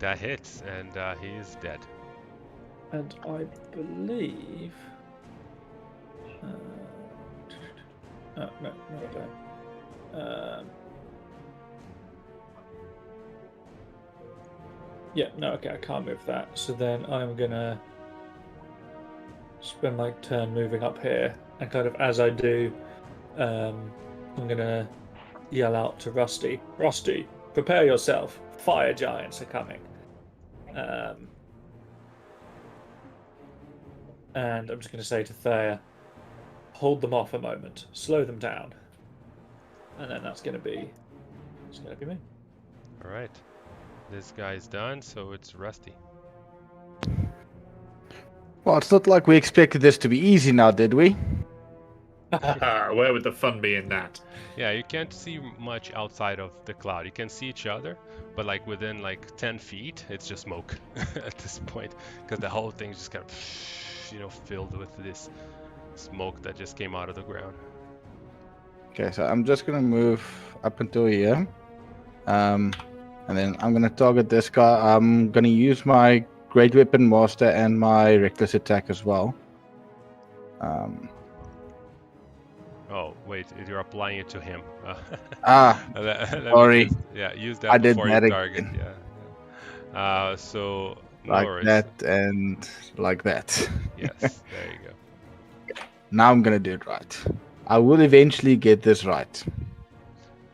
That hits, and he is dead. And I believe. No, I don't. Yeah, no, okay, I can't move that. So then I'm gonna spend my turn moving up here, and kind of as I do, I'm gonna yell out to Rusty, Rusty, prepare yourself. Fire giants are coming. And I'm just going to say to Thea, hold them off a moment, slow them down, and then that's going to be me. All right. This guy's done, so it's Rusty. Well, it's not like we expected this to be easy now, did we? Where would the fun be in that? Yeah, you can't see much outside of the cloud. You can see each other, but like within like 10 feet, it's just smoke at this point, because the whole thing's just kind of, filled with this smoke that just came out of the ground. Okay, so I'm just gonna move up until here. And then I'm gonna target this guy. I'm gonna use my Great Weapon Master and my Reckless Attack as well. Oh, wait, you're applying it to him. Let me sorry. use that I did before that you target. again. Yeah. So, no Like worries. that and like that. Yes, there you go. Now I'm gonna do it right. I will eventually get this right.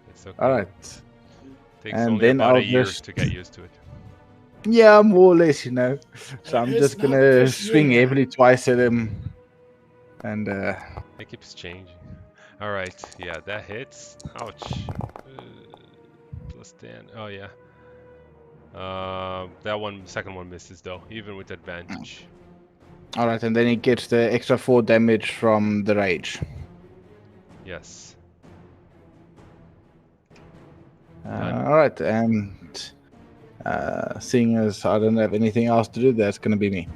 It's okay. All right. Takes And only then about I'll a year just- to get used to it. Yeah, more or less, So I'm It's just not gonna this swing year. heavily twice at him. And It keeps changing. All right, yeah, that hits. Ouch. Plus 10. Oh yeah. That second one misses though, even with advantage. all right, and then he gets the extra 4 damage from the rage. Yes. All right, and seeing as I don't have anything else to do, that's gonna be me.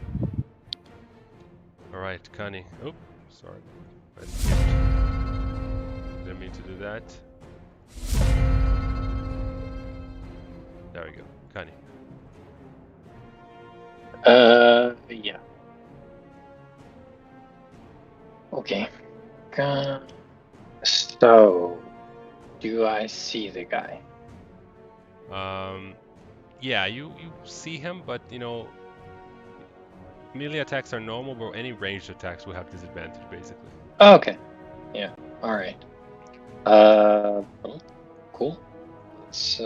All right, Connie. Oh, sorry. Didn't mean to do that. There we go, Connie. Yeah. Okay. So, do I see the guy? Yeah, you see him, but melee attacks are normal, but any ranged attacks will have disadvantage basically. Oh, okay. Yeah. All right. Well, cool. Let's.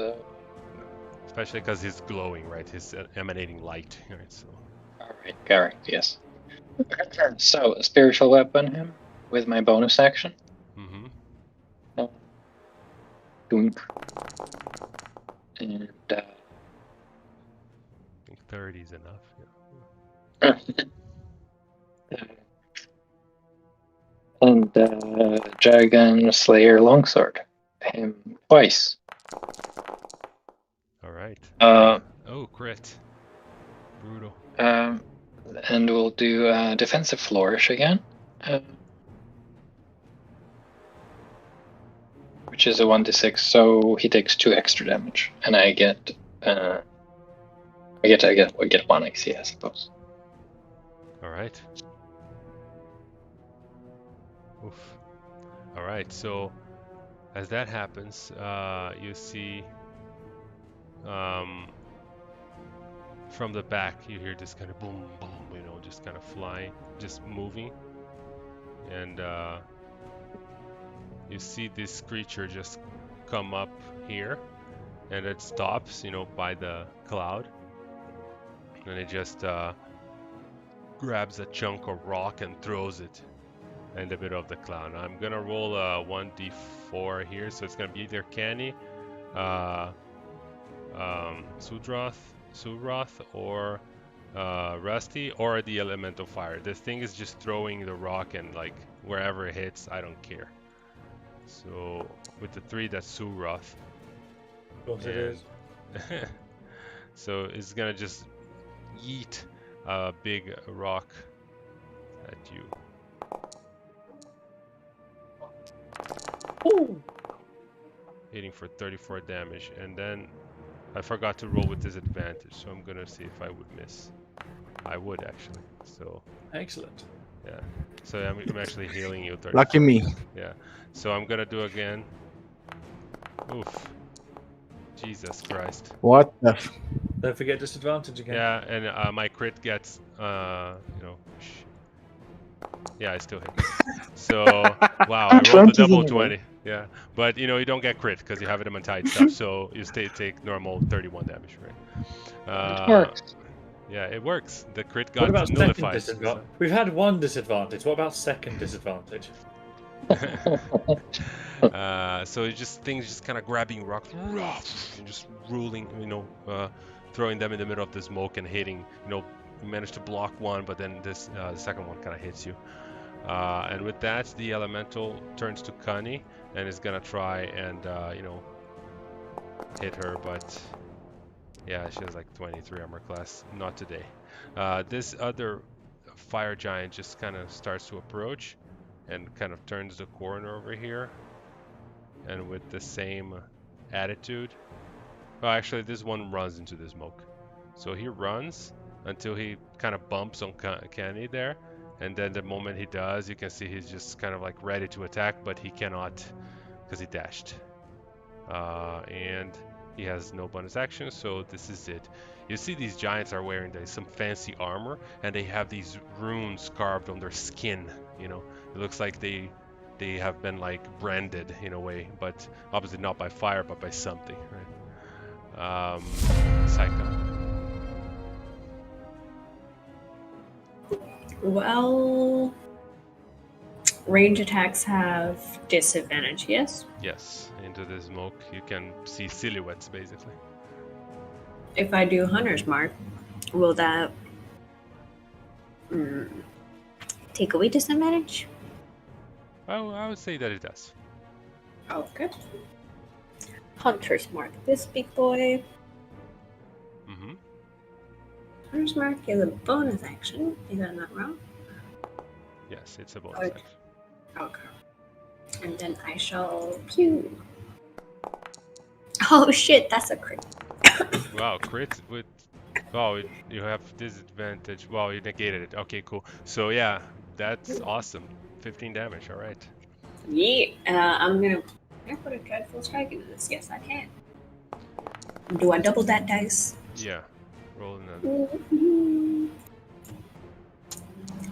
Especially because he's glowing, right? He's emanating light, right? So. All right. Correct. Yes. So, a spiritual weapon him with my bonus action. Mm-hmm. Doink. And I think 30 is enough. Yeah. and Dragon Slayer Longsword him twice. All right. Oh, crit. Brutal. And we'll do defensive flourish again, which is a 1d6. So he takes 2 extra damage, and I get one XP, I suppose. All right. Oof. All right. So as that happens, you see from the back, you hear this kind of boom, boom, just kind of flying, just moving, and you see this creature just come up here, and it stops, by the cloud, and it just grabs a chunk of rock and throws it in the middle of the cloud. I'm gonna roll a 1d4 here, so it's gonna be either Canny, Sudroth, or Rusty, or the elemental fire. This thing is just throwing the rock, and like wherever it hits, I don't care. So with the 3, that's Sudroth. Of course it is. So it's gonna just yeet a big rock at you. Ooh. Hitting for 34 damage, and then I forgot to roll with disadvantage, so I'm gonna see if I would miss. I would actually. So Excellent. yeah. So I'm actually healing you. 34. Lucky me. Yeah. So I'm gonna do again. Oof. Jesus Christ. What the? Don't forget disadvantage again. Yeah, and my crit gets, yeah, I still hit. So, wow, I rolled a double 20. Yeah, but you don't get crit because you have adamantite stuff, so you take normal 31 damage, right? It works. Yeah, it works. The crit What got about second nullified. disadvantage? We've had one disadvantage. What about second disadvantage? So it's just things just kind of grabbing rocks and just ruling, throwing them in the middle of the smoke and hitting. You manage to block one, but then this the second one kind of hits you. And with that, the elemental turns to Kani and is gonna try and hit her, but yeah, she has like 23 armor class. Not today. This other fire giant just kind of starts to approach and kind of turns the corner over here, and with the same attitude. Well, actually, this one runs into the smoke. So he runs until he kind of bumps on Kenny there, and then the moment he does, you can see he's just kind of like ready to attack, but he cannot because he dashed. And he has no bonus action, so this is it. You see these giants are wearing some fancy armor, and they have these runes carved on their skin. You know, it looks like they have been like branded in a way, but obviously not by fire, but by something, right? Psycho. Well, range attacks have disadvantage, yes? Yes, into the smoke, you can see silhouettes basically. If I do Hunter's Mark, will that take away disadvantage? I would say that it does. Okay. Hunter's Mark. This big boy. Mm-hmm. Hunter's Mark is a bonus action. Is that not wrong? Yes, it's a bonus Okay. action. Okay. And then I shall pew. Oh shit, that's a crit. Wow, crit with... Oh, you have disadvantage. Wow, you negated it. Okay, cool. So yeah, that's awesome. 15 damage, alright. Yeah, I'm gonna... Can I put a dreadful strike into this? Yes, I can. Do I double that dice? Yeah, roll another.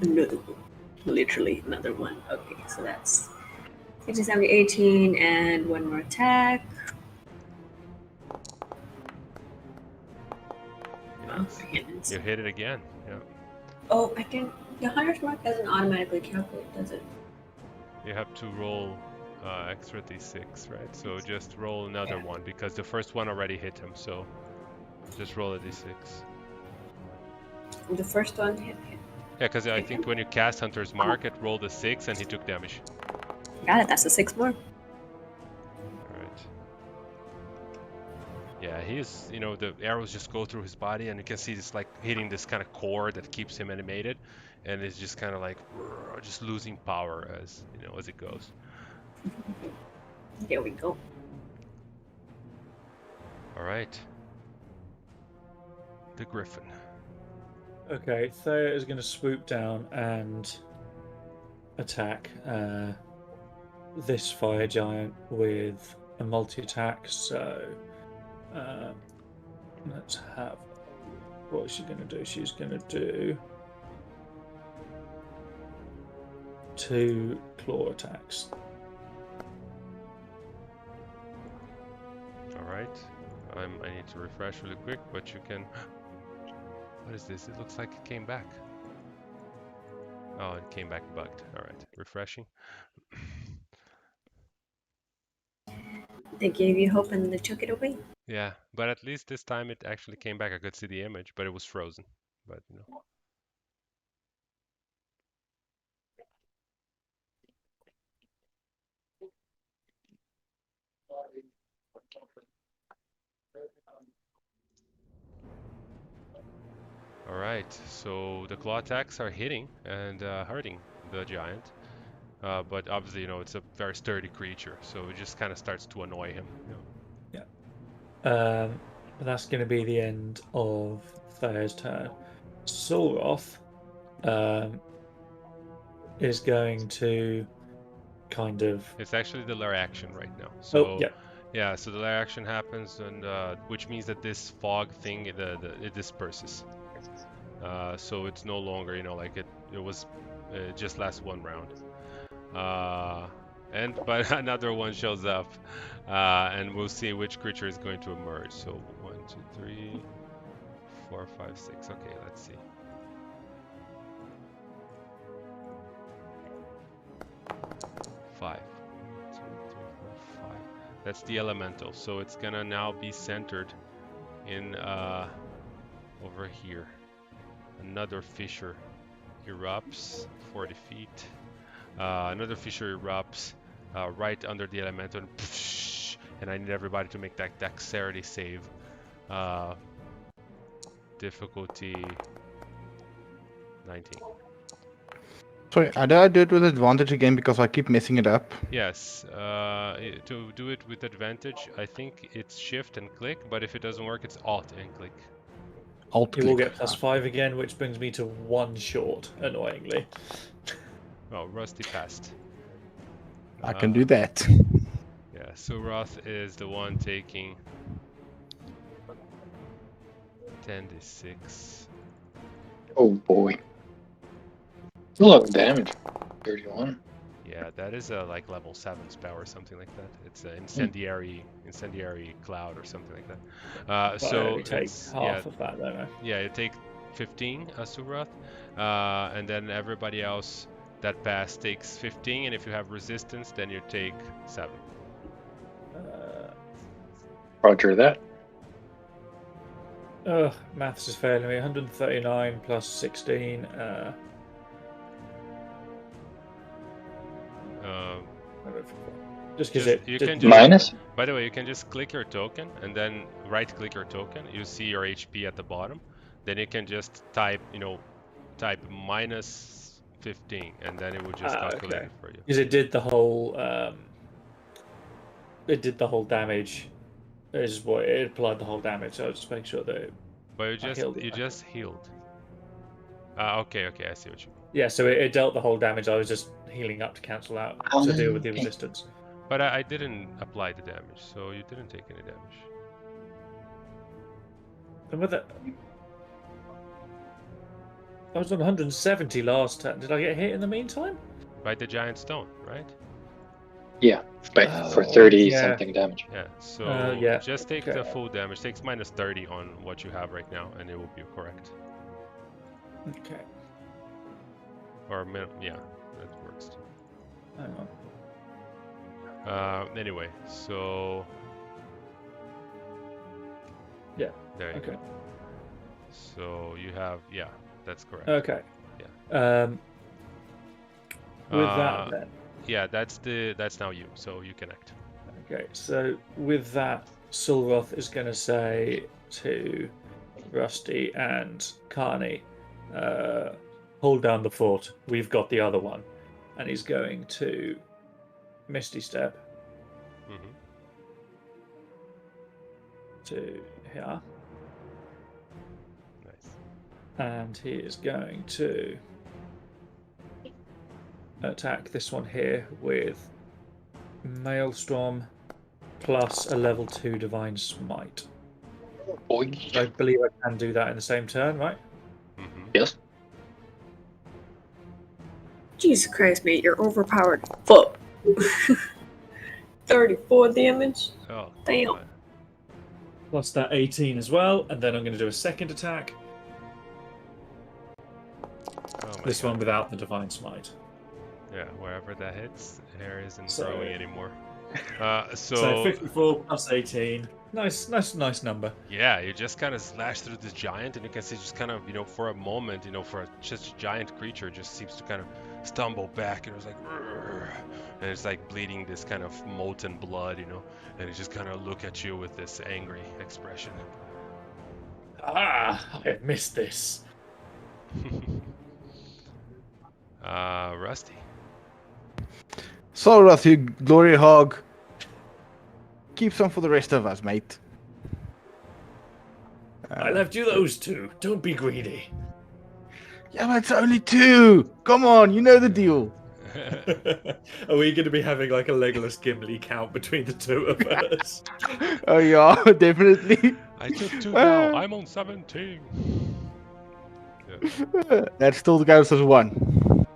No. Literally another one. Okay, so that's 60, 70, 18, and one more attack. Oh, Yes. You hit it again. Yeah. Oh, I can. The Hunter's Mark doesn't automatically calculate, does it? You have to roll extra d6, right? So just roll another one because the first one already hit him. So just roll a d6. The first one hit him. Yeah, because I think when you cast Hunter's Mark, it rolled a 6 and he took damage. Got it. That's a 6 more. Alright. Yeah, he's, the arrows just go through his body and you can see it's like hitting this kind of core that keeps him animated, and it's just kind of like just losing power as it goes. There we go. Alright. The Griffin. Okay, Thea is going to swoop down and attack this fire giant with a multi-attack. So let's have... What is she going to do? She's going to do 2 claw attacks. Alright. I need to refresh really quick, but you can... What is this? It looks like it came back. Oh, it came back bugged. Alright, refreshing. They gave you hope and they took it away. Yeah, but at least this time it actually came back. I could see the image, but it was frozen. But Alright, so the claw attacks are hitting and hurting the giant. But obviously, it's a very sturdy creature, so it just kind of starts to annoy him. Yeah. But that's going to be the end of Thea's turn. Solroth is going to kind of... It's actually the lair action right now. So yeah. Yeah, so the lair action happens, and which means that this fog thing it disperses. So it's no longer, like it was just last one round. But another one shows up, and we'll see which creature is going to emerge. So 1, 2, 3, 4, 5, 6. Okay, let's see. Five. 1, 2, 3, 4, 5. That's the elemental. So it's gonna now be centered in over here. Another fissure erupts 40 feet. Another fissure erupts right under the elemental, and I need everybody to make that dexterity save. Difficulty 19. Sorry, how do I do it with advantage again because I keep messing it up? Yes, to do it with advantage, I think it's shift and click, but if it doesn't work, it's alt and click. Alt You will click. get +5 again, which brings me to 1 short, annoyingly. Oh, Rusty passed. I can do that. Yeah, Suroth is the one taking 10d6. Oh boy. A lot of damage. 31. Yeah, that is a like level 7 spell or something like that. It's an incendiary cloud or something like that. But I So only take it's half of that, don't I? yeah, you take 15 Suroth, and then everybody else that passed takes 15, and if you have resistance, then you take 7. Roger that. Maths is failing me. 139 plus 16. Just because it. You just- can just, Minus? by the way, you can just click your token and then right-click your token. You see your HP at the bottom. Then you can just type, type minus 15, and then it will just calculate okay. it for you. Because it did the whole. It did the whole damage. Is what it applied the whole damage. So I'll just make sure that. But you healed it. just healed. Okay, I see what you mean. Yeah, so it dealt the whole damage. I was just healing up to cancel out to deal with the Okay. resistance. But I didn't apply the damage, so you didn't take any damage. And with that, I was on 170 last turn. Did I get hit in the meantime? By the giant stone, right? Yeah, but for Oh, 30 yeah. something damage. Yeah, so yeah, just take okay. the full damage. Takes minus 30 on what you have right now, and it will be correct. Okay. Or, yeah, that works too. Hang on. Anyway, so... Yeah, There you okay. go. So you have, yeah, that's correct. Okay. Yeah. With that then. Yeah, that's now you, so you can act. Okay, so with that, Sulroth is going to say to Rusty and Carney, hold down the fort. We've got the other one. And he's going to Misty Step Mm-hmm. to here. Nice. And he is going to attack this one here with Maelstrom plus a level 2 Divine Smite. Boy. I believe I can do that in the same turn, right? Mm-hmm. Yes. Jesus Christ, mate, you're overpowered. Fuck. 34 damage. Oh, Damn. God. Plus that 18 as well, and then I'm going to do a second attack. Oh my This God. one without the Divine Smite. Yeah, wherever that hits, hair isn't So- growing anymore. So 54 plus 18. Nice number. Yeah, you just kind of slash through this giant, and you can see just kind of, for a moment, for just a giant creature, just seems to kind of stumble back, and it was like, "Rrr," and it's like bleeding this kind of molten blood, and it just kind of look at you with this angry expression. I have missed this. Rusty. Sulroth, you glory hog. Keep some for the rest of us, mate. I left you those two. Don't be greedy. Yeah, but it's only 2. Come on, you know the deal. Are we going to be having like a Legolas Gimli count between the two of us? Oh yeah, definitely. I took 2 now. I'm on 17. Yeah. That still counts as 1.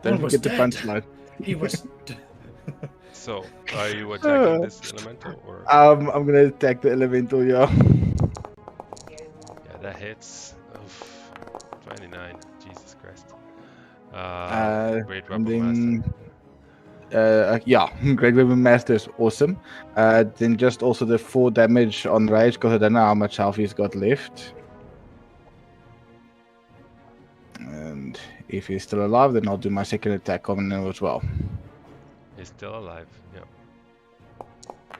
Don't was forget the dead. punchline. He was. So, are you attacking this elemental, or? I'm gonna attack the elemental, yeah. Yeah, that hits. Oof. 29. Jesus Christ. Great And Weapon Master. then, yeah, Great Weapon Master is awesome. Then just also the 4 damage on rage, because I don't know how much health he's got left. And If he's still alive, then I'll do my second attack on him as well. He's still alive. Yeah.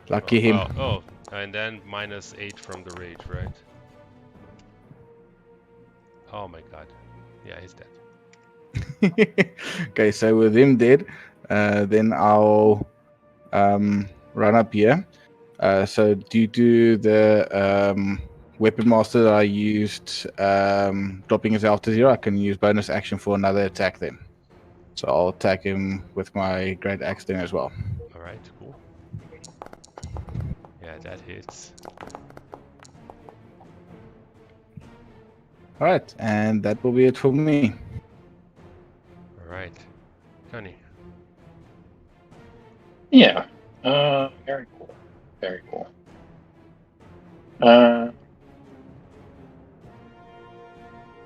Lucky him. Oh, and then -8 from the rage, right? Oh my god. Yeah, he's dead. Okay, so with him dead, then I'll run up here. So due to the weapon master that I used dropping his health to 0, I can use bonus action for another attack then. So I'll attack him with my great axe then as well. All right, cool. Yeah, that hits. All right, and that will be it for me. All right, Connie. Yeah. Very cool. Very cool.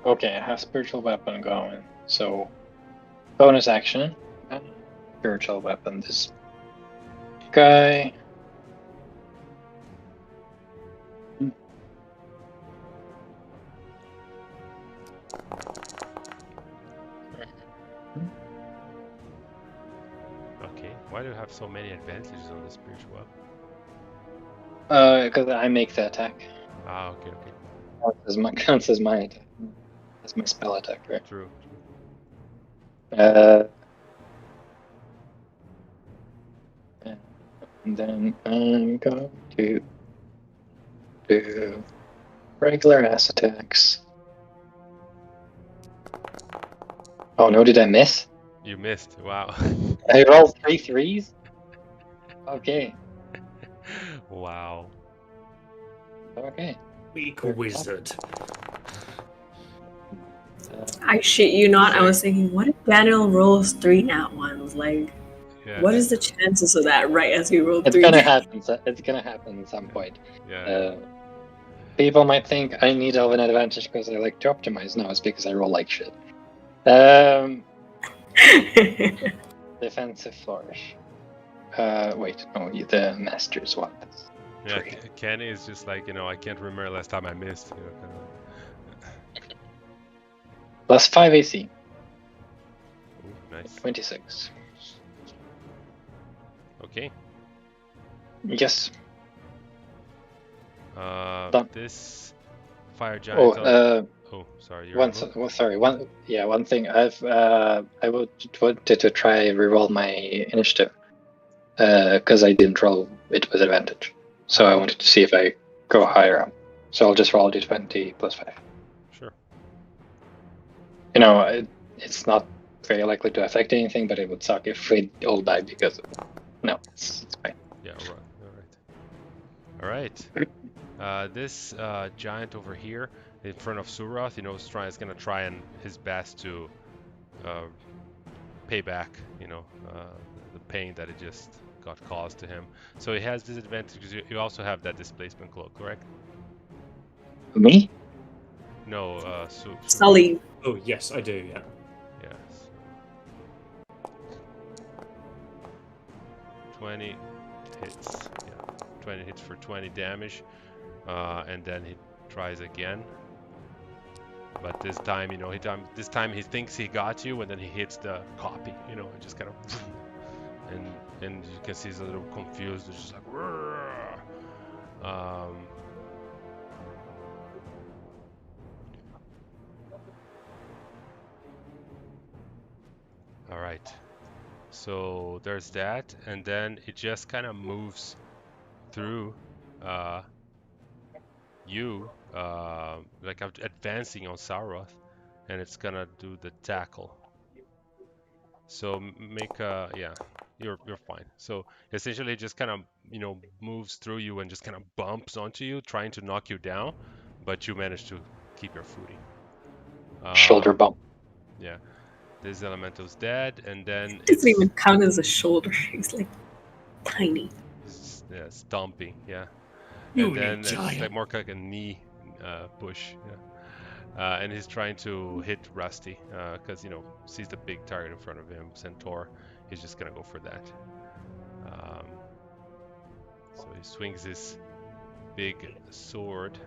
Okay, I have spiritual weapon going. So, bonus action. Spiritual weapon. This guy. Okay, why do you have so many advantages on the spiritual weapon? Because I make the attack. Ah, okay. Counts as my attack. That's my spell attack, right? True. And then I'm going to do regular ass attacks. Oh no, did I miss? You missed. Wow. I rolled 3 3s? Okay. Wow. Okay. Weak wizard. I shit you not. I was thinking, what if Daniel rolls 3 nat ones? Like, Yeah. what is the chances of that right as he rolled It's 3? gonna happen. It's gonna happen at some point. Yeah. People might think I need to have an advantage because I like to optimize. No, it's because I roll like shit. Defensive flourish. Wait, no, the master's one. Yeah, Kenny is just like, I can't remember last time I missed. Kind of. Plus 5 AC. Ooh, nice. 26. Okay. Yes. Done. This fire giant. Oh, sorry. You're one thing. I wanted to try reroll my initiative because I didn't roll it with advantage. So I wanted to see if I go higher up. So I'll just roll d20 plus 5. Sure. It's not very likely to affect anything, but it would suck if we all died because of it. No, it's fine. Yeah, all right. This giant over here in front of Suroth, is gonna try and his best to pay back, the pain that it just got caused to him. So he has disadvantage because you also have that displacement cloak, correct? Me? No, Sully. Oh, yes, I do, yeah. Yes. 20 hits. Yeah, 20 hits for 20 damage. And then he tries again. But this time, this time he thinks he got you, and then he hits the copy, and just kind of, and you can see he's a little confused. It's just like, all right. So there's that, and then it just kind of moves through you, like advancing on Sauroth, and it's gonna do the tackle. So make you're fine. So essentially, it just kind of moves through you and just kind of bumps onto you, trying to knock you down, but you manage to keep your footing. Shoulder bump. Yeah, this elemental's dead, and then It doesn't even count as a shoulder. It's like tiny. It's stomping, yeah. You And then need it's like giant. more like a knee push, yeah. And he's trying to hit Rusty because sees the big target in front of him, Centaur. He's just gonna go for that. So he swings his big sword.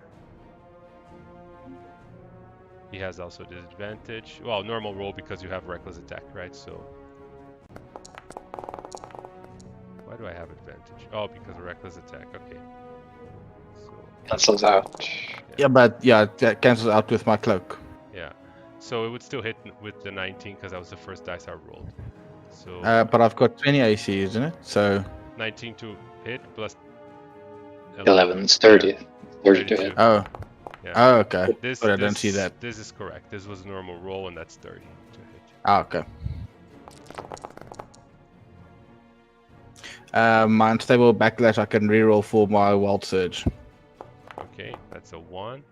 He has also disadvantage. Well, normal roll because you have reckless attack, right? So why do I have advantage? Oh, because of reckless attack. Okay. So Cancels out. Yeah, but yeah, that cancels out with my cloak. yeah. So it would still hit with the 19 because that was the first dice I rolled. So But I've got 20 AC, isn't it? So 19 to hit plus 11. It's 30. Yeah. 30 to 32. hit. oh, Yeah. oh, okay. This, But I this, don't see that. This is correct. This was a normal roll, and that's 30 to hit. Ah, okay. My unstable backlash, I can reroll for my wild surge. Okay, that's a 1,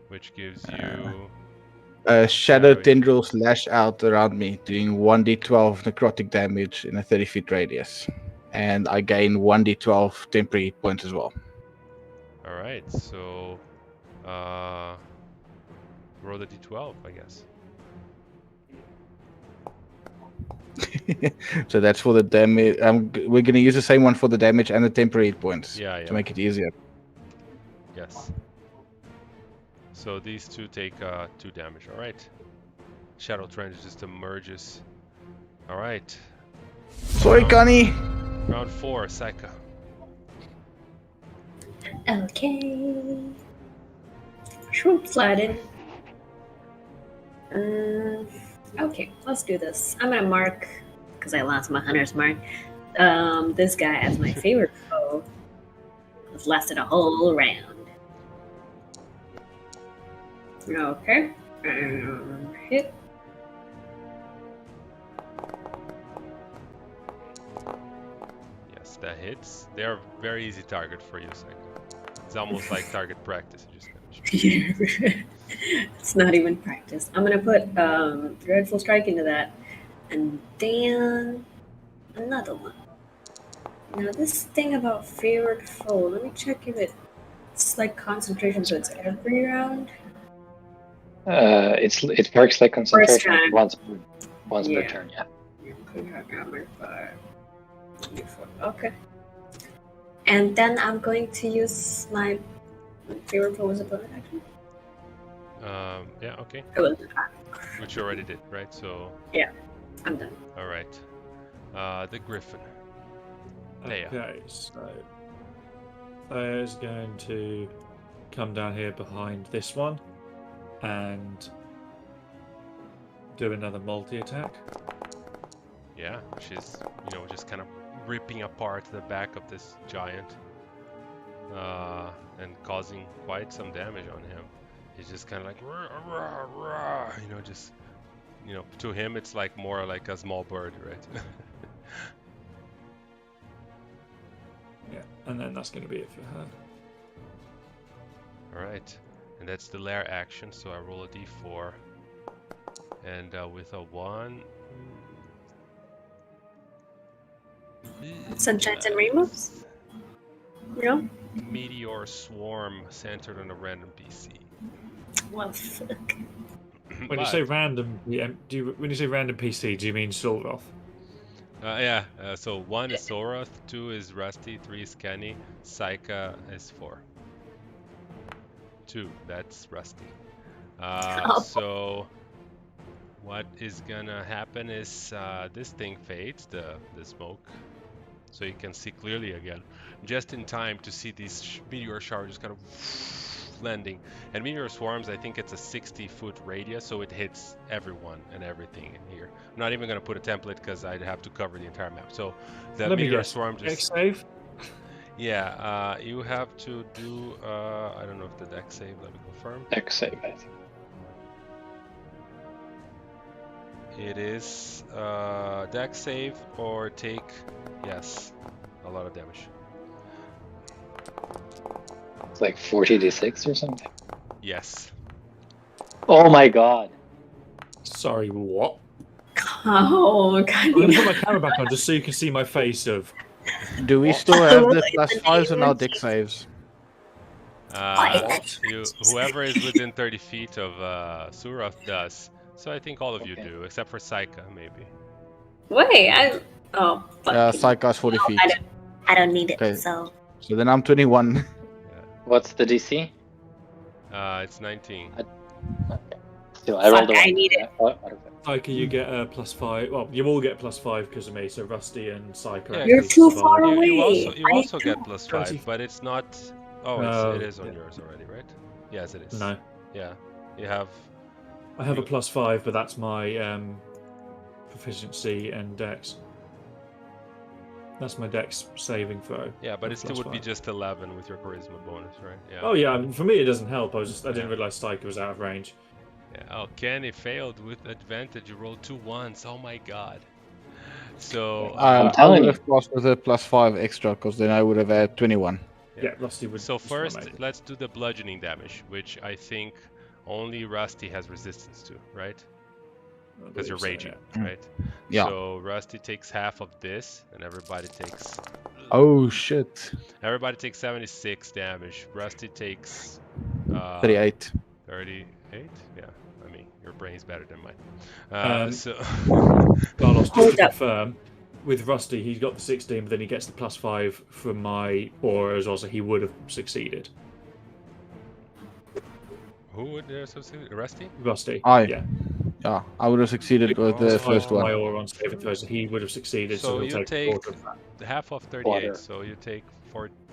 which gives you Shadow Shadowy. tendrils lash out around me, doing 1d12 necrotic damage in a 30-foot radius. And I gain 1d12 temporary hit points as well. All right. So roll the d12, I guess. So that's for the damage. We're going to use the same one for the damage and the temporary hit points Yeah, yeah. to make it easier. Yes. So these two take 2 damage. All right. Shadow Trench just emerges. All right. Sorry, Connie. Round 4, Saika. Okay. Shroom sliding. Okay, let's do this. I'm gonna mark, because I lost my hunter's mark, this guy as my favorite foe. It's lasted a whole round. Okay. Hit. Yes, that hits. They are very easy target for you, Saika. It's almost like target practice. You just gotta shoot. It's not even practice. I'm gonna put Dreadful Strike into that, and then another one. Now this thing about favorite foe. Let me check if it's like concentration, so it's every round. It works like concentration time. once per Yeah. turn. Yeah. Okay. And then I'm going to use my favorite foe as a bonus action. Yeah, okay. Oh, Which you already did, right? So, I'm done. all right. The Griffin. Leia. Okay, so Leia's going to come down here behind this one and do another multi-attack. Yeah, she's, just kind of ripping apart the back of this giant and causing quite some damage on him. He's just kind of like, rah, rah, rah, just, to him it's like more like a small bird, right? Yeah, and then that's going to be it for her. All right, and that's the lair action. So I roll a d4, and with a 1. Sunshines and rainbows? No? Meteor swarm centered on a random PC. Well, fuck. When you say random, when you say random PC, do you mean Solroth? Yeah, so 1 is Soroth, 2 is Rusty, 3 is Kenny, Saika is 4. 2, that's Rusty. So what is gonna happen is this thing fades, the smoke, so you can see clearly again, just in time to see these meteor showers just kind of landing. And meteor swarms, I think it's a 60-foot radius, so it hits everyone and everything in here. I'm not even going to put a template because I'd have to cover the entire map. So the meteor swarm just... Dex save? Yeah, you have to do... I don't know if the dex save, let me confirm. Dex save, I think. It is dex save or take, yes, a lot of damage. It's like 40d6 or something. Yes. Oh my god. Sorry, what? Oh, God. I'm going to put my camera back on just so you can see my face of... Do we still have the +5s on our deck saves? Whoever is within 30 feet of Surath does. So I think all of you Okay. do, except for Saika, maybe. Wait, oh, fuck. Psycho's 40 feet. I don't need it, Okay. so... So then I'm 21. What's the DC? It's 19. Okay. Still, I rolled a Fuck, I 1. need it. Out of it. Psyche, you get a +5. Well, you all get +5 because of me. So Rusty and Psyche. Yeah, You're too survive. far away. You I also need get to. +5, 20. but it's not. Oh, it is on yeah. yours already, right? Yes, it is. No, Yeah, you have. I have a +5, but that's my proficiency and dex. That's my dex saving throw. Yeah, but it still would be +5. just 11 with your charisma bonus, right? Yeah. Oh yeah, I mean, for me it doesn't help. I didn't Yeah. realize Psyche was out of range. Yeah. Oh, Kenny failed with advantage. You rolled 2 1s. Oh my god. So. I'm I telling would you. have passed with a +5 extra because then I would have had 21. Yeah, Rusty would. So just first, make it. let's do the bludgeoning damage, which I think only Rusty has resistance to, right? I Because you're believe so, raging, yeah. right? Yeah. So Rusty takes half of this, and everybody takes. Oh shit. Everybody takes 76 damage. Rusty takes 38. 38. Yeah, I mean your brain's better than mine. So Carlos, just Hold to up. confirm, with Rusty, he's got the 16, but then he gets the +5 from my aura as well, so he would have succeeded. who would succeed? Rusty? Rusty. Yeah, I would have succeeded with the Oh. first My one. aura on saving throws, so he would have succeeded. So So he'll you take take- a quarter of that. Half of 38, Quarter. so you take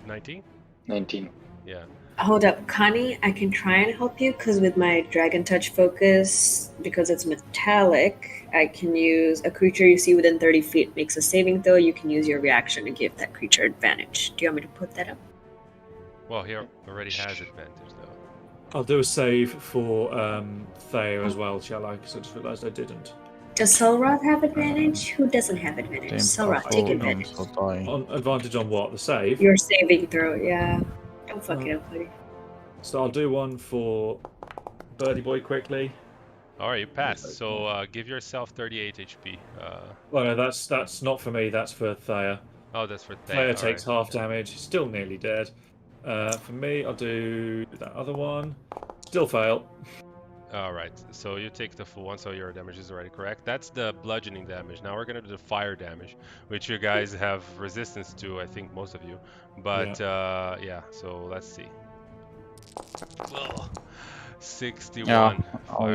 19. 19. Yeah. Hold up, Connie. I can try and help you because with my Dragon Touch focus, because it's metallic, I can use a creature you see within 30 feet makes a saving throw. You can use your reaction to give that creature advantage. Do you want me to put that up? Well, he already has advantage though. I'll do a save for Thea as well, shall I? Because I just realised I didn't. Does Solroth have advantage? Who doesn't have advantage? Then Solroth, plus take 4 advantage. means I'll die. On advantage on what? The save. Your saving throw, yeah. Don't fuck it up, buddy. So I'll do one for Birdie Boy quickly. All right, you passed. So give yourself 38 HP. Well, no, that's not for me. That's for Thea. Oh, that's for Thea Thea. takes half damage. Still nearly dead. For me, I'll do that other one. Still fail. All right, so you take the full one, so your damage is already correct. That's the bludgeoning damage. Now we're gonna do the fire damage, which you guys have resistance to, I think most of you. But yeah, so let's see. Ugh. 61. Yeah, fire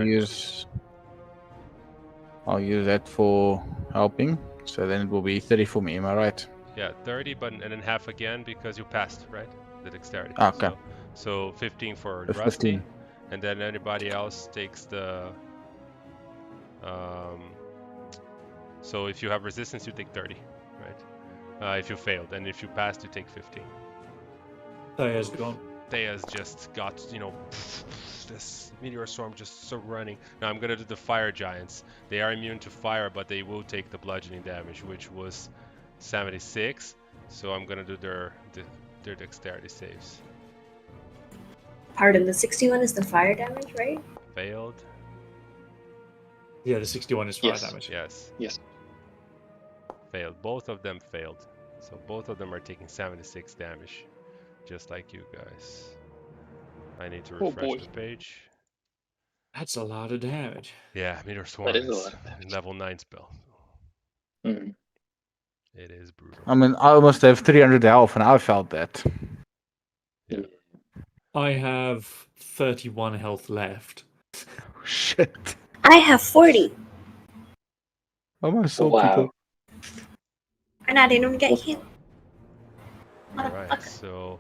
I'll use that for helping. So then it will be 30 for me, am I right? Yeah, 30, but and then half again because you passed, right? The dexterity. Okay. So 15 for That's Rusty, 15. and then anybody else takes the. So if you have resistance, you take 30, right? If you failed, and if you passed, you take 15. Thea's gone. Thea's just got, this meteor storm just so running. Now I'm gonna do the fire giants. They are immune to fire, but they will take the bludgeoning damage, which was 76. So I'm gonna do their dexterity saves. Pardon, the 61 is the fire damage, right? Failed. Yeah, the 61 is fire Yes. damage. Yes. Yes. Failed. Both of them failed. So both of them are taking 76 damage, just like you guys. I need to Oh, refresh boy. the page. That's a lot of damage. Yeah, meteor storm is a lot of damage. level 9 spell. Mm. It is brutal. I mean, I almost have 300 health and I felt that. Yeah. I have 31 health left. Shit. I have 40, Almost saw Wow. people. and I didn't even get hit. Alright, Motherfucker. so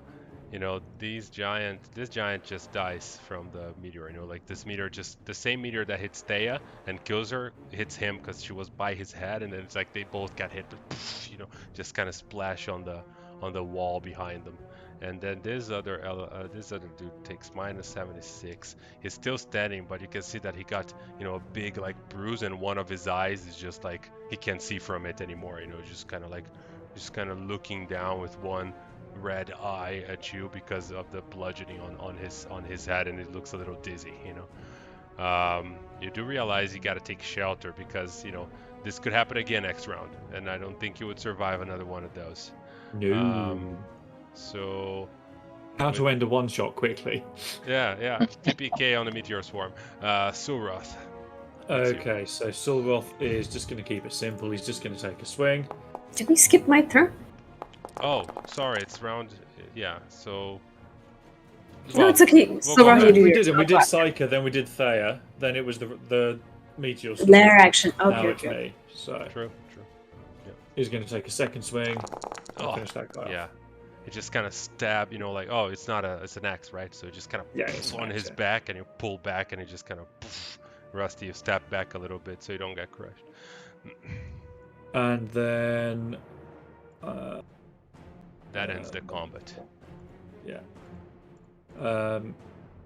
this giant just dies from the meteor. Like this meteor, just the same meteor that hits Thea and kills her hits him because she was by his head, and then it's like they both got hit, but just kind of splash on the wall behind them. And then this other dude takes -76. He's still standing, but you can see that he got a big like bruise, and one of his eyes is just like he can't see from it anymore. Just kind of looking down with one red eye at you because of the bludgeoning on his head, and it looks a little dizzy. You do realize you got to take shelter because this could happen again next round, and I don't think you would survive another one of those. No. So How to end a one shot quickly. yeah, TPK on the meteor swarm. Sulroth. Okay, so Sulroth is just going to keep it simple. He's just going to take a swing. Did we skip my turn? Oh, sorry, it's round. Yeah, so No, it's okay. we'll So go wrong back. you do we yours. did it. We did Psyker, then we did Thea, then it was the meteor storm. Lair action. Now Okay, it's okay. me. So True. he's going to take a second swing. I'll Oh, finish that guy off. yeah. It just kind of stab, like, oh, it's an axe, right? So it just kind of Yeah, it's an on axe, his yeah. back, and you pull back, and it just kind of Rusty, you step back a little bit so you don't get crushed. And then That ends the combat. yeah.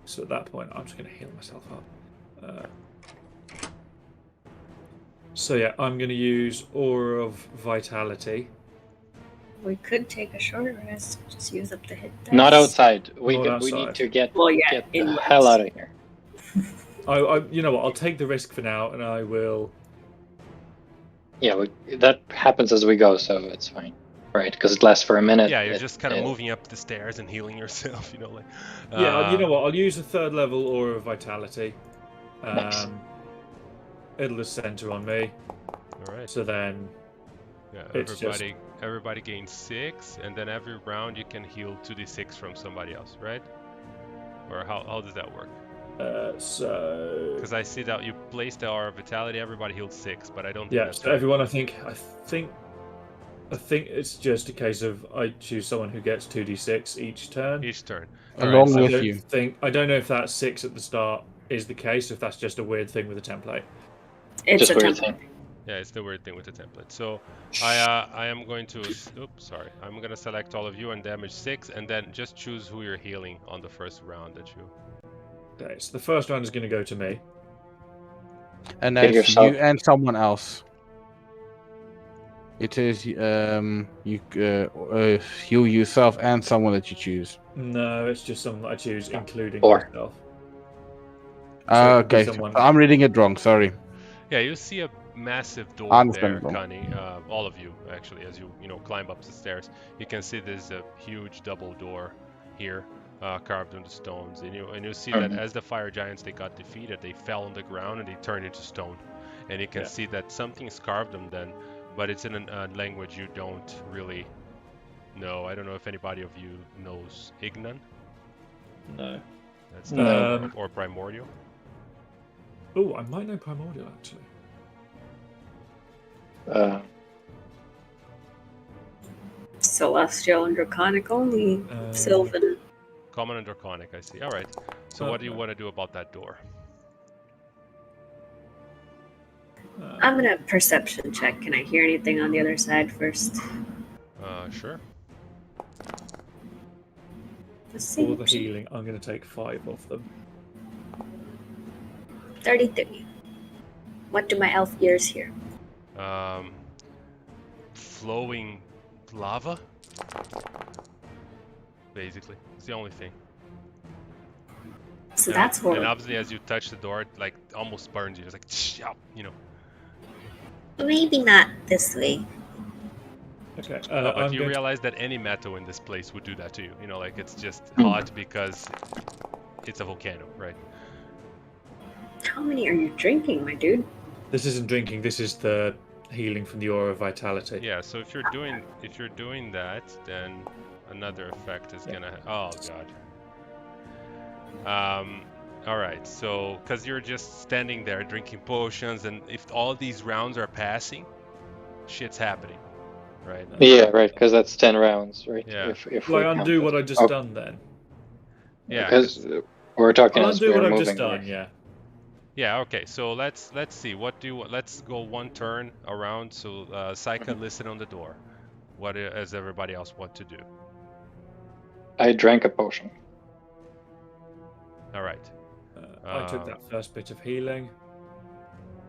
So at that point, I'm just going to heal myself up. So yeah, I'm going to use Aura of Vitality. We could take a short rest. Just use up the hit dice. Not outside. We Not need outside. to get Well, yeah, get the inwards. hell out of here. You know what? I'll take the risk for now, and I will. Yeah, that happens as we go, so it's fine, right? Because it lasts for a minute. Yeah, you're just kind of moving up the stairs and healing yourself, like. Yeah, you know what? I'll use a third level Aura of Vitality. Nice. It'll just center on me. All right. So then, Yeah, it's everybody gains 6, and then every round you can heal 2d6 from somebody else, right? Or how does that work? So. Because I see that you place the Aura of Vitality, everybody heals 6, but I don't think Yeah, that's so right. everyone, I think it's just a case of I choose someone who gets 2d6 each turn. Each turn. Along Alright, with you. I don't know if that 6 at the start is the case, if that's just a weird thing with the template. It's Just a weird template. thing. Yeah, it's the weird thing with the template. So I am going to, oops, sorry. I'm going to select all of you and damage 6, and then just choose who you're healing on the first round that you... Okay, so the first round is going to go to me. And Hit that's yourself. you and someone else. It is you heal yourself and someone that you choose. No, it's just someone that I choose, including Or. myself. So it could be Okay, someone- I'm reading it wrong. Sorry. Yeah, you see a massive door there, Understandable. Connie. All of you, actually, as you climb up the stairs. You can see there's a huge double door here, carved into stones. And you see that as the fire giants, they got defeated, they fell on the ground and they turned into stone. And you can see that something's carved them then, but it's in a language you don't really know. I don't know if anybody of you knows Ignan. No. That's No. or Primordial. Oh, I might know Primordial, actually. Celestial and Draconic only. Sylvan. Common and Draconic, I see. All right. So what do you want to do about that door? I'm gonna perception check. Can I hear anything on the other side first? Sure. For the healing, I'm going to take 5 of them. 33. What do my elf ears hear? Flowing lava? Basically. It's the only thing. So that's horrible. And obviously as you touch the door, it like almost burns you. It's like, Maybe not this way. Okay. but you realize that any metal in this place would do that to you. Like it's just hot because it's a volcano, right? How many are you drinking, my dude? This isn't drinking. This is the healing from the Aura of Vitality. Yeah. So if you're doing that, then another effect is gonna. Oh god. All right. So because you're just standing there drinking potions, and if all these rounds are passing, shit's happening. Right. Yeah, right. Because that's 10 rounds, right? Yeah. If Will I count undo it. what I just done then? Yeah. Because we're talking I'll as undo we're what I've moving. just done. right? Yeah. Yeah, okay, so let's see. Let's go one turn around. So Saika, listen on the door. What does everybody else want to do? I drank a potion. All right. I took that first bit of healing.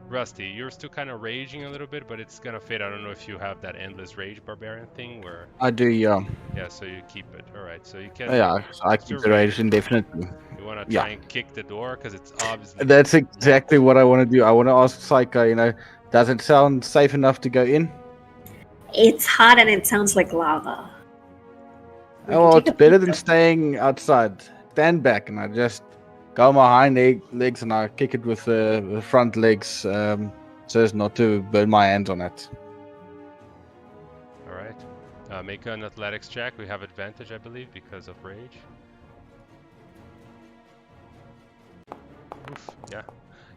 Rusty, you're still kind of raging a little bit, but it's gonna fade. I don't know if you have that endless rage barbarian thing where... I do, yeah. Yeah, so you keep it. All right, so you can... Yeah, I keep the rage indefinitely. You want to try and kick the door? Because it's obviously... That's exactly what I want to do. I want to ask Psycho, does it sound safe enough to go in? It's hot and it sounds like lava. Oh, well, it's better than staying outside. Stand back, and I just go on my hind legs and I kick it with the front legs so as not to burn my hands on it. All right. Make an athletics check. We have advantage, I believe, because of rage.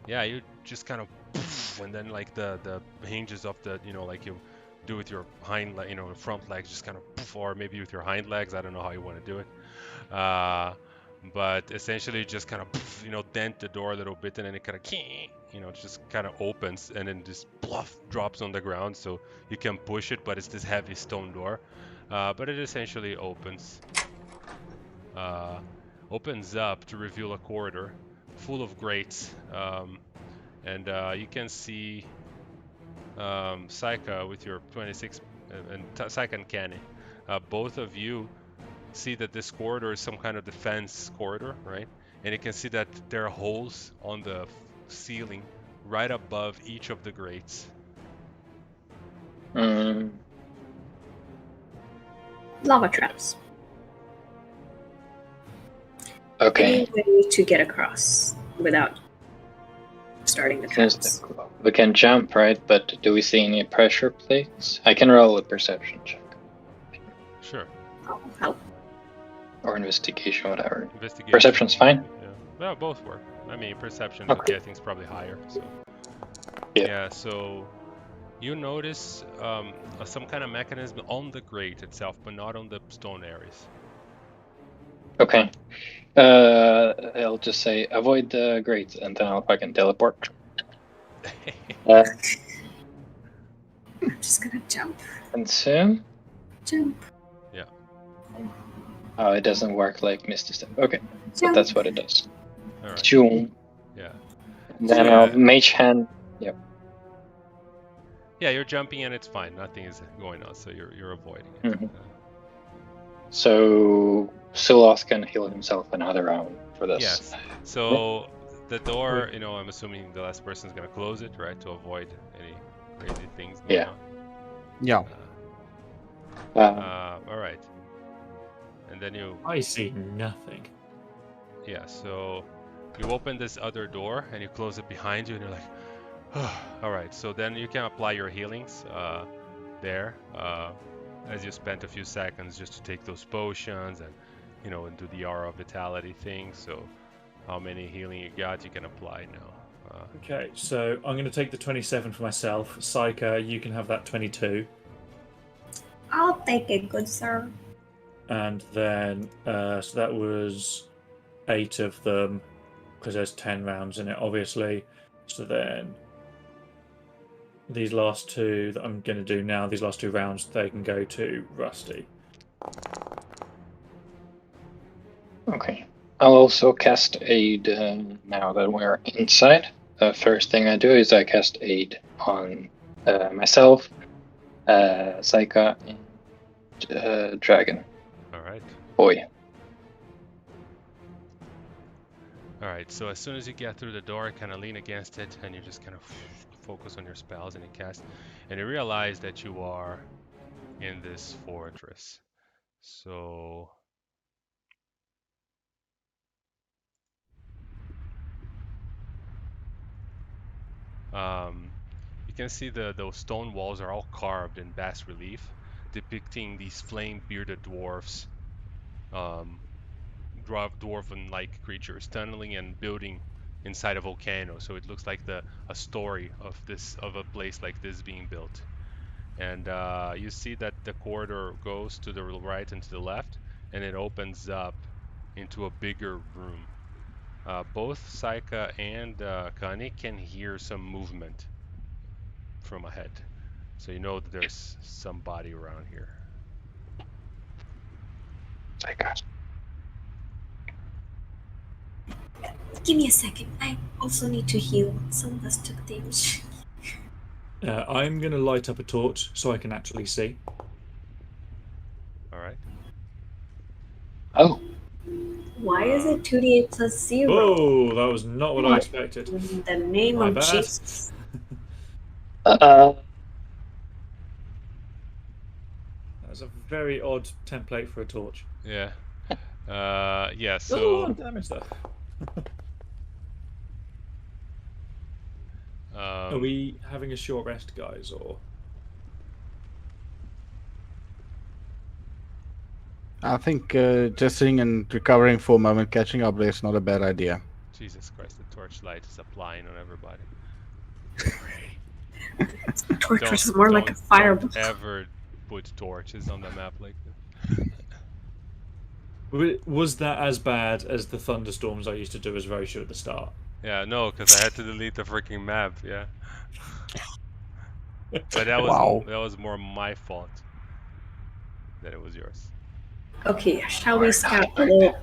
Yeah, you just kind of, and then like the hinges of the, like you do with your front legs, just kind of, or maybe with your hind legs. I don't know how you want to do it. But essentially just kind of, dent the door a little bit, and then it kind of, just kind of opens, and then just drops on the ground, so you can push it, but it's this heavy stone door. But it essentially opens up to reveal a corridor full of grates. And you can see Saika with your 26 and Saika and Kenny. Both of you see that this corridor is some kind of defense corridor, right? And you can see that there are holes on the ceiling right above each of the grates. Lava traps. Okay. Any way to get across without starting the traps? We can jump, right? But do we see any pressure plates? I can roll a perception check. Sure. I'll help. Or investigation, whatever. Investigation. Perception's fine? Yeah. Well, both work. I mean, perception, Okay. I think, is probably higher. So. Yeah. So you notice some kind of mechanism on the grate itself, but not on the stone areas. Okay. I'll just say avoid the grates, and then I'll fucking teleport. I'm just gonna jump. Consume? Jump. Yeah. Oh, it doesn't work like Misty Step. Okay, but Jump. that's what it does. All right. Zoom. Yeah. Then Yeah. I'll Mage Hand. Yeah, you're jumping and it's fine. Nothing is going on, so you're avoiding it. Mhm. So Sulos can heal himself another round for this. Yes. So the door, I'm assuming the last person is gonna close it, right, to avoid any crazy things going Yeah. on. Yeah. All right. And then I see nothing. yeah. So you open this other door and you close it behind you, and you're like, all right. So then you can apply your healings there, as you spent a few seconds just to take those potions and and do the aura of vitality thing. So how many healing you got, you can apply now. Okay, so I'm going to take the 27 for myself. Saika, you can have that 22. I'll take it, good sir. And then, so that was 8 of them, because there's 10 rounds in it, obviously. So then, these last two that I'm going to do now, these last 2 rounds, they can go to Rusty. Okay. I'll also cast Aid now that we're inside. The first thing I do is I cast Aid on myself, Saika, and Dragon. All right. Boy. All right. So as soon as you get through the door, kind of lean against it, and you just kind of focus on your spells and you cast, and you realize that you are in this fortress. So you can see those stone walls are all carved in bas relief, depicting these flame-bearded dwarfs, dwarven-like creatures tunneling and building inside a volcano. So it looks like a story of a place like this being built. And you see that the corridor goes to the right and to the left, and it opens up into a bigger room. Both Saika and Kani can hear some movement from ahead, so you know that there's somebody around here. Saika. Give me a second. I also need to heal. Some of us took damage. I'm going to light up a torch so I can actually see. All right. Oh. Why is it 2d8 plus 0? Oh, that was not what I expected. In the name My of bad. Jesus. That's a very odd template for a torch. Yeah. Yeah. Does a lot So. of damage though. Are we having a short rest, guys, or? I think just sitting and recovering for a moment, catching up there is not a bad idea. Jesus Christ, the torchlight is applying on everybody. Torch is more like a fireball. Don't ever put torches on the map like this. Was that as bad as the thunderstorms I used to do as Rosha at the start? Yeah, no, because I had to delete the freaking map. Yeah, but that was more my fault than it was yours. Okay, shall we scout a little?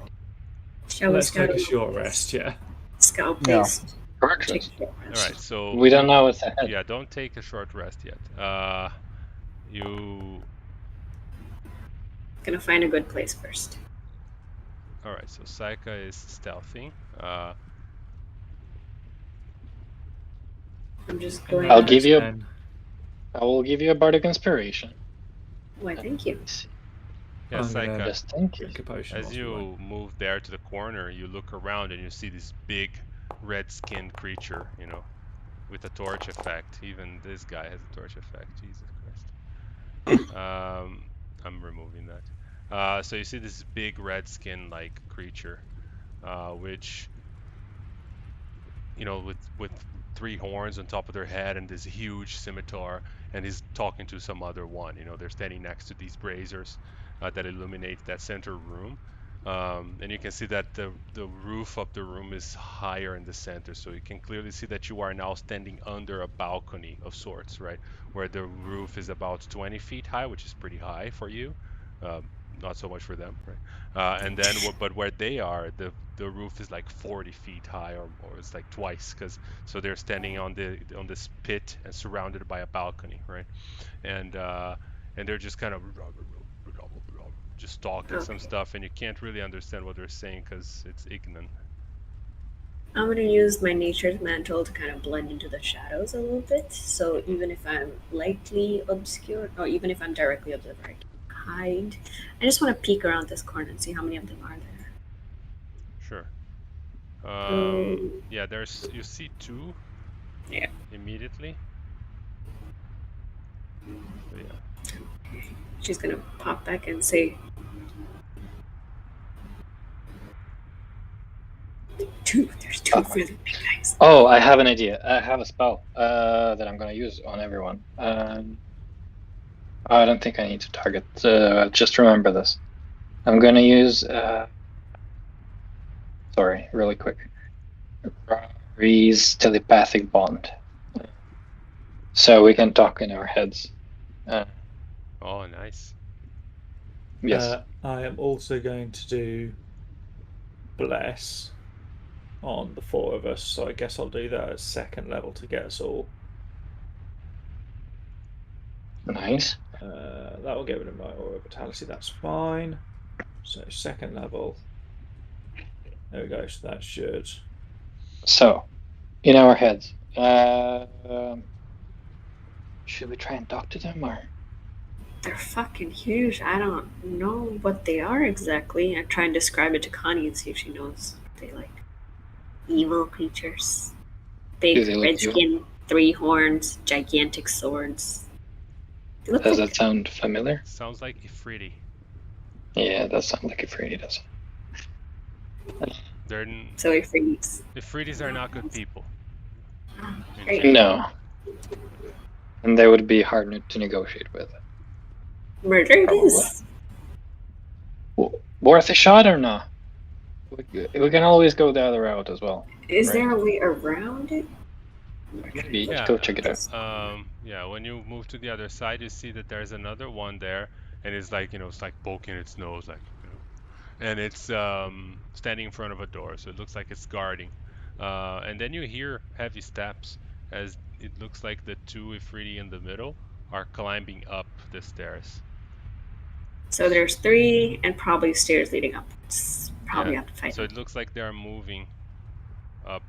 Let's take a short rest, yeah. Scout Yeah. based. Corrections. All right, so We don't know what's ahead. yeah, don't take a short rest yet. You Gonna find a good place first. all right? So Saika is stealthing. I'm just going. I'll give you. Then I will give you a bardic inspiration. Why, thank you. Yeah, I'm gonna Saika. Just thank you. drink a potion As whilst we wait. you move there to the corner, you look around and you see this big red-skinned creature, you know, with a torch effect. Even this guy has a torch effect. Jesus Christ. I'm removing that. So you see this big red-skin-like creature, which, you know, with 3 horns on top of their head and this huge scimitar, and he's talking to some other one. You know, they're standing next to these braziers that illuminate that center room. And you can see that the roof of the room is higher in the center, so you can clearly see that you are now standing under a balcony of sorts, right? Where the roof is about 20 feet high, which is pretty high for you. Not so much for them, right? And then, but where they are, the roof is like 40 feet high, or it's like twice, so they're standing on this pit and surrounded by a balcony, right? And they're just kind of just talking some stuff, and you can't really understand what they're saying because it's ignorant. I'm gonna use my nature's mantle to kind of blend into the shadows a little bit. So even if I'm lightly obscured, or even if I'm directly obscured, I can hide. I just want to peek around this corner and see how many of them are there. Sure. Yeah, you see 2. Yeah. Immediately. So, yeah. She's gonna pop back and say, 2. There's 2 really big guys. Oh, I have an idea. I have a spell that I'm gonna use on everyone. I don't think I need to target. Just remember this. I'm gonna use. Sorry, really quick. Rari's telepathic bond, so we can talk in our heads. Oh, nice. Yes. I am also going to do bless on the 4 of us, so I guess I'll do that at 2nd level to get us all. Nice. That will get rid of my aura of vitality. That's fine. So 2nd level. There we go. So that should. So, in our heads, should we try and talk to them, or? They're fucking huge. I don't know what they are exactly. I try and describe it to Connie and see if she knows what they like. Evil creatures. Big red skin, 3 horns, gigantic swords. Does that sound familiar? Sounds like Ifriti. Yeah, that sounds like Ifriti does. So Ifritis. Ifritis are not good people. No. And they would be hard to negotiate with. Murder it is. Worth a shot or not? We can always go the other route as well. Is there a way around it? Maybe. Yeah. Go check it out. Yeah, when you move to the other side, you see that there's another one there, and it's like, it's like poking its nose, like, and it's standing in front of a door, so it looks like it's guarding. And then you hear heavy steps, as it looks like the 2 Ifriti in the middle are climbing up the stairs. So there's 3 and probably stairs leading up. It's probably up to 5. So it looks like they're moving up,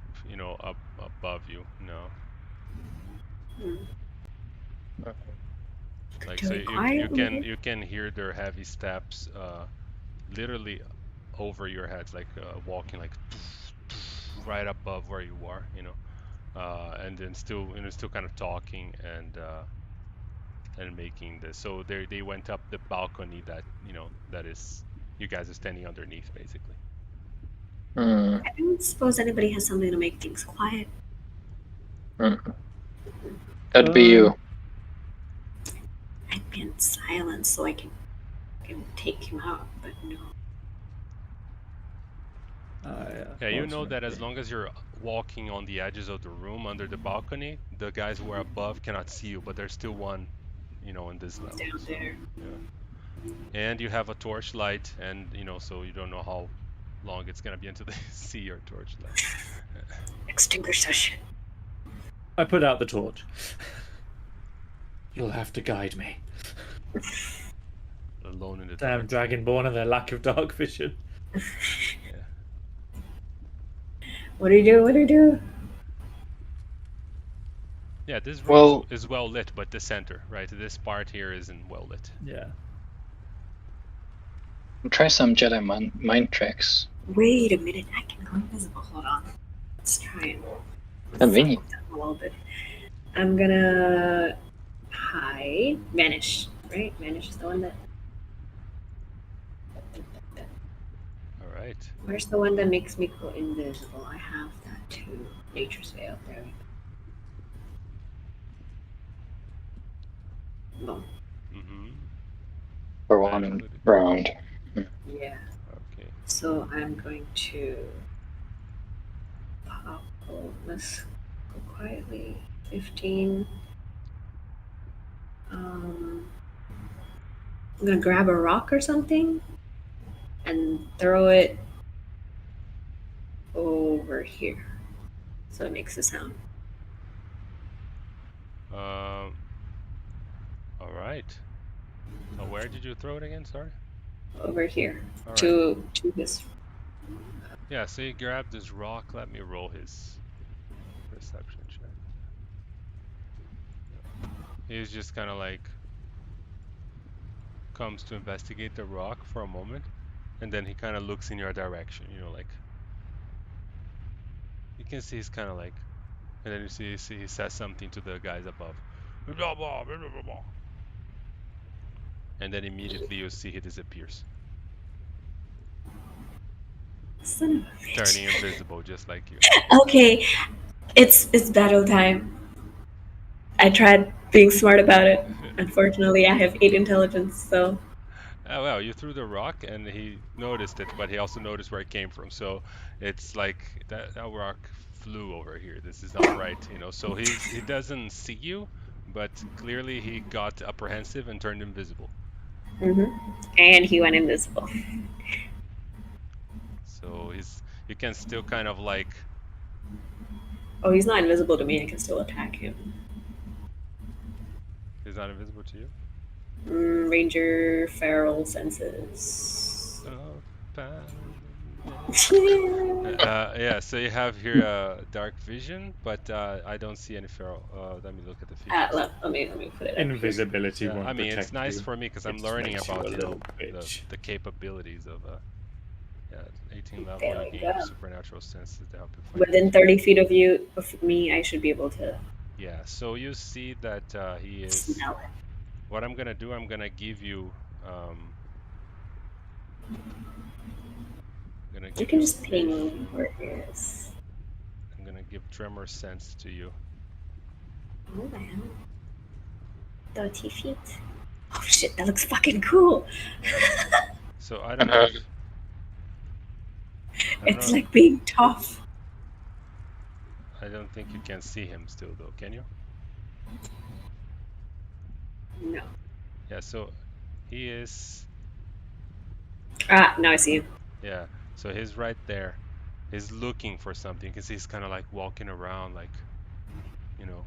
up above you. No. Like, so you can hear their heavy steps literally over your heads, like walking like right above where you are, and then still kind of talking and making this. So they went up the balcony that that is, you guys are standing underneath, basically. Hmm. I don't suppose anybody has something to make things quiet. That'd be you. I'd be in silence so I can take him out, but no. Yeah, you know that as long as you're walking on the edges of the room under the balcony, the guys who are above cannot see you, but there's still one, in this level. Down So, there. yeah. And you have a torchlight, and so you don't know how long it's gonna be until they see your torchlight. Extinguish that shit. I put out the torch. You'll have to guide me. Alone in the Damn dark. Dragonborn and their lack of dark vision. Yeah. What do you do? What do you do? Yeah, this room Well- is well lit, but the center, right? This part here isn't well lit. Yeah. Try some Jedi mind tricks. Wait a minute. I can go invisible. Hold on. Let's try it. Convenient. A little bit. I'm gonna hide. Vanish. Right? Vanish is the one that. All right. Where's the one that makes me go invisible? I have that too. Nature's Veil. There we go. Boom. Mm-hmm. For one round. Yeah. Okay. So I'm going to pop. Oh, let's go quietly. 15. I'm gonna grab a rock or something and throw it over here, so it makes a sound. All right. So where did you throw it again? Sorry. Over here All right. to this. Yeah. So you grab this rock. Let me roll his perception check. He's just kind of like comes to investigate the rock for a moment, and then he kind of looks in your direction. Like you can see he's kind of like, and then you see he says something to the guys above, and then immediately you see he disappears, Son of a bitch. turning invisible just like you. Okay, it's battle time. I tried being smart about it. Unfortunately, I have 8 intelligence, so. Oh, well, you threw the rock and he noticed it, but he also noticed where it came from. So it's like that rock flew over here. This is not right, So he doesn't see you, but clearly he got apprehensive and turned invisible. And he went invisible. So you can still kind of like. Oh, he's not invisible to me. I can still attack him. He's not invisible to you? Ranger feral senses. Yeah, so you have here dark vision, but I don't see any feral. Let me look at the features. Let me put it. Invisibility Yeah, won't I mean, protect it's nice you. for me because I'm It learning makes you about a little bitch. the capabilities of 18 level. There You we can go. use supernatural senses to help you find. Within 30 feet of me, I should be able to Yeah, so you see that he is. smell it. What I'm gonna do, I'm gonna give you. You can just ping where it is. I'm gonna give tremor sense to you. Oh the hell? 30 feet. Oh shit, that looks fucking cool. So I don't know. It's like being tough. I don't think you can see him still, though, can you? No. Yeah, so he is. Now I see him. Yeah, so he's right there. He's looking for something. You can see he's kind of like walking around, like,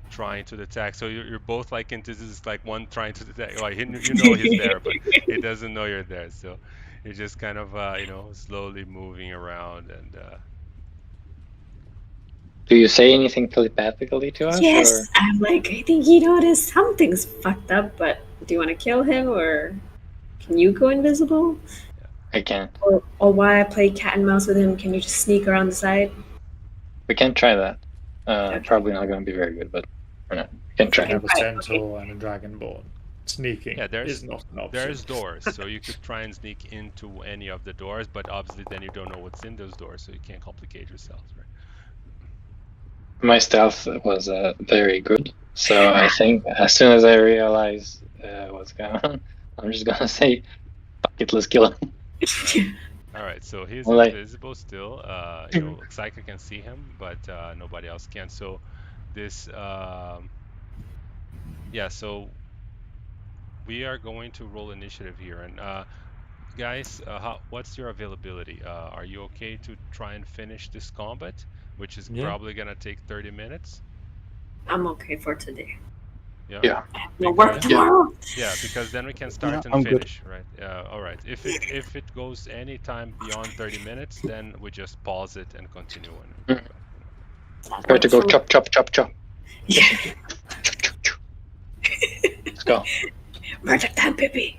trying to detect. So you're both like into this, like one trying to detect. Like, he's there, but he doesn't know you're there. So you're just kind of, slowly moving around and. Do you say anything telepathically to us? Yes, Or? I'm like, I think he noticed something's fucked up, but do you want to kill him or can you go invisible? I can't. Or while I play cat and mouse with him, can you just sneak around the side? We can try that. Okay. Probably not going to be very good, but we can I try. have a centaur and a dragonborn. Sneaking Yeah, is not an option. there's doors, so you could try and sneak into any of the doors, but obviously then you don't know what's in those doors, so you can't complicate yourself, right? My stealth was very good, so I think as soon as I realize what's going on, I'm just gonna say, "Fuck it, let's kill him." All right, so he's Like- invisible still. You know, Psycho can see him, but nobody else can. So this, yeah, so we are going to roll initiative here. And guys, what's your availability? Are you okay to try and finish this combat, which is Yeah. probably gonna take 30 minutes? I'm okay for today. Yeah. Yeah. No work Because- tomorrow. Yeah, because then we can start and I'm good. finish, right? All right. If it goes any time beyond 30 minutes, then we just pause it and continue when we come back. You know. Try to go chop, chop, chop, chop. Yeah. Chop, chop, chop. Let's go. Murder time, baby.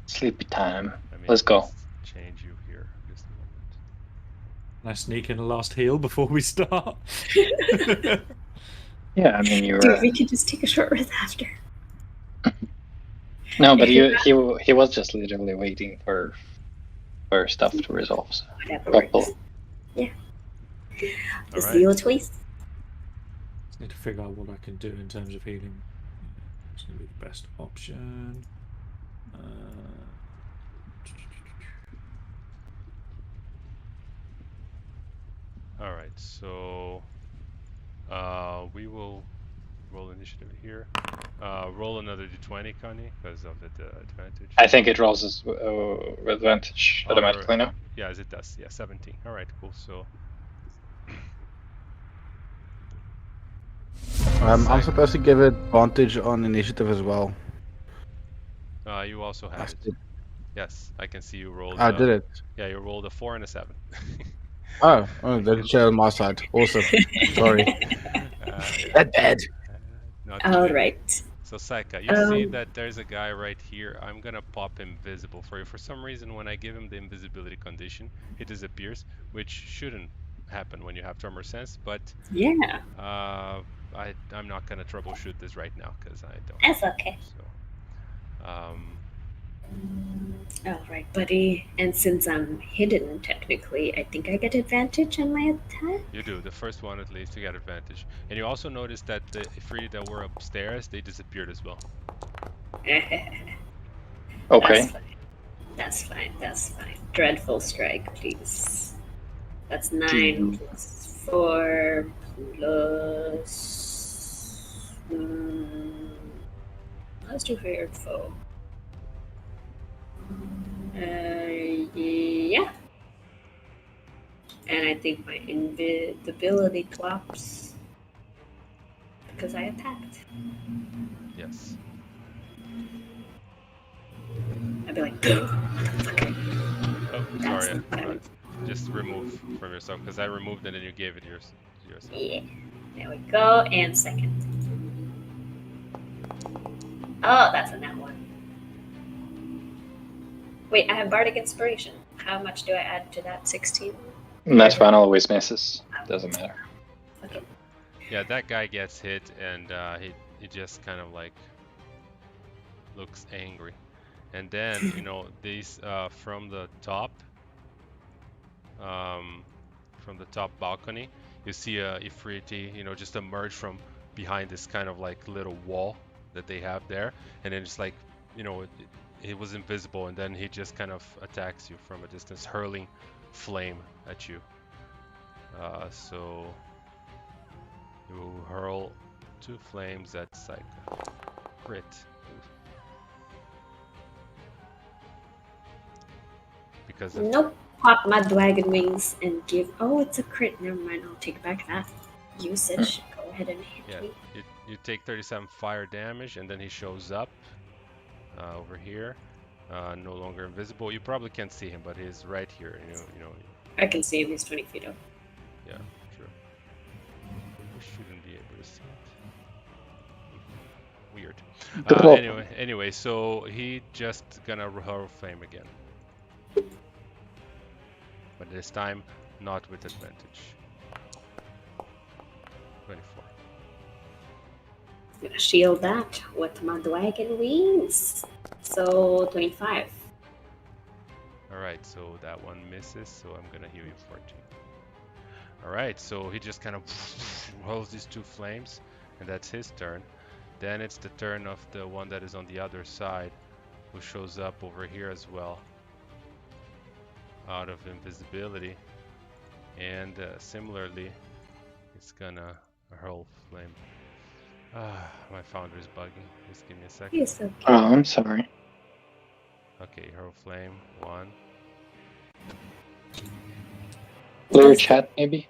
Sleepy time. Let me Let's go. just change you here just a moment. Can I sneak in a last heal before we start? Yeah, I mean you Dude, were. we could just take a short rest after. No, but he was just literally waiting for stuff to resolve. So. Whatever Couple. works. Yeah. All It's right. your choice. Just need to figure out what I can do in terms of healing. It's going to be the best option. All right. So we will roll initiative here. Roll another d20, Connie, because of the advantage. I think it rolls as with advantage automatically now. Yes, it does. Yeah, 17. All right, cool. So I'm supposed to give advantage on initiative as well. you also I have it. did. Yes, I can see you rolled. I did it. Yeah, you rolled a 4 and a 7. Oh, that share on my side. Awesome. Sorry. Yeah, Bad. not too All bad. right. So Saika, you see that there's a guy right here. I'm gonna pop him visible for you. For some reason, when I give him the invisibility condition, he disappears, which shouldn't happen when you have tremor sense. But Yeah, I'm not gonna troubleshoot this right now because I don't. that's okay. So, All right, buddy. And since I'm hidden, technically, I think I get advantage on my attack. you do the first one at least. You get advantage, and you also notice that the Ifrit that were upstairs, they disappeared as well. Okay. That's fine. That's fine. Dreadful strike, please. That's 9 Gee. plus 4 plus. Let's do fearful. Yeah. And I think my invisibility drops because I attacked. Yes. I'd be like, motherfucker. Oh, That's sorry. what I would- Just remove from yourself because I removed it and you gave it yourself. Yeah. There we go. And second. Oh, that's a nat one. Wait, I have Bardic Inspiration. How much do I add to that? 16? And that one always misses. Doesn't matter. Okay. Yeah, that guy gets hit and he just kind of like looks angry. And then, you know, these from the top balcony, you see a Ifriti, you know, just emerge from behind this kind of like little wall that they have there, and then it's like, you know, it was invisible, and then he just kind of attacks you from a distance, hurling flame at you. So you hurl 2 flames at Psycho. Crit. Because of Nope. Pop my dragon wings and give. Oh, it's a crit. Never mind. I'll take back that usage. Go ahead and hit yeah, me. you take 37 fire damage, and then he shows up over here, no longer invisible. You probably can't see him, but he's right here. You know. I can see him. He's 20 feet up. Yeah, true. We shouldn't be able to see it. Weird. Anyway, so he just gonna hurl flame again, but this time not with advantage. 24. gonna shield that with my dragon wings. So 25. Alright, so that one misses, so I'm gonna heal you 14. Alright, so he just kind of rolls these two flames, and that's his turn. Then it's the turn of the one that is on the other side, who shows up over here as well, out of invisibility. And similarly, it's gonna hurl flame. Ah, my founder's bugging. Just give me a second. He's okay. Oh, I'm sorry. Okay, hurl flame, 1. Clear chat, maybe?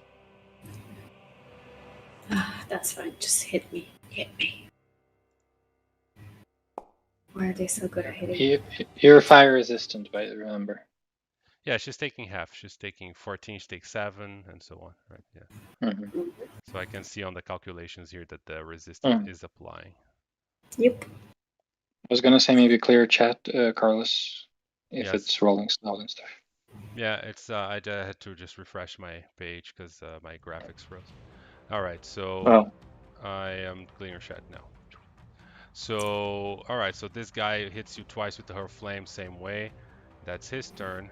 That's fine. Just hit me. Hit me. Why are they so good at hitting? You're fire resistant, but remember. Yeah, she's taking half. She's taking 14, she takes 7, and so on. Right? Yeah. Mhm. So I can see on the calculations here that the resistance Mm. is applying. Yep. I was gonna say maybe clear chat, Carlos, if Yes. it's rolling slow and stuff. Yeah, it's I had to just refresh my page because my graphics froze. All right, so Oh, I am clear chat now. So, all right, so this guy hits you twice with the hurl flame, same way. That's his turn.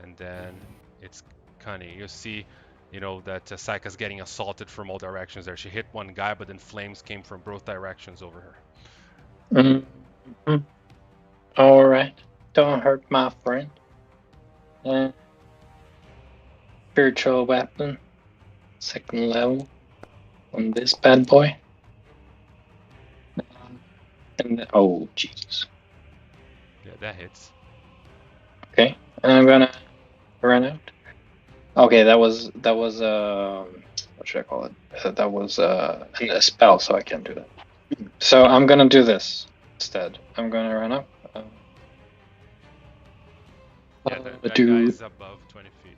And then it's Cunny. You see, that Saika's getting assaulted from all directions there. She hit one guy, but then flames came from both directions over her. Mm-hmm. All right. Don't hurt my friend. Spiritual weapon, 2nd level on this bad boy. And oh Jesus. Yeah, that hits. Okay, and I'm gonna run out. Okay, that was what should I call it? That was a spell, so I can't do that. So I'm gonna do this instead. I'm gonna run up. Yeah, that guy is above 20 feet.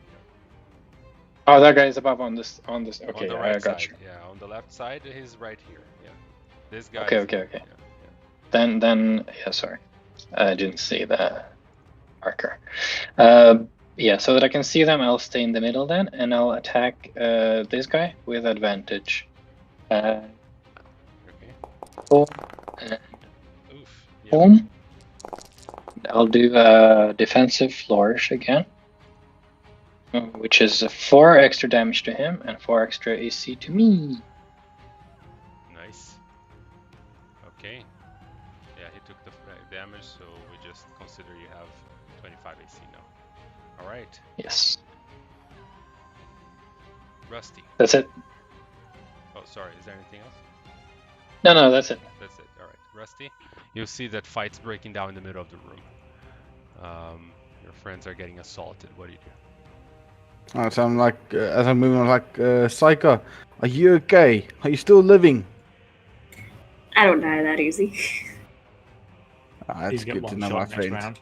Oh, that guy is above on this. Okay, on the right I got side. you. Yeah, on the left side, he's right here. Yeah, this guy. Okay, is okay, above. okay. Yeah. Then yeah, sorry, I didn't see the marker. Yeah, so that I can see them, I'll stay in the middle then, and I'll attack this guy with advantage. Okay. Boom, and Oof. Yeah. boom. I'll do a defensive flourish again, which is 4 extra damage to him and 4 extra AC to me. Nice. Okay. Yeah, he took the damage, so we just consider you have 25 AC now. All right. Yes. Rusty. That's it. Oh, sorry. Is there anything else? No, that's it. That's it. All right. Rusty, you see that fight's breaking down in the middle of the room. Your friends are getting assaulted. What do you do? Alright, so I'm like, as I'm moving, I'm like, Saika, are you okay? Are you still living? I don't die that easy. That's He's got good to one know, shot my next friend. round.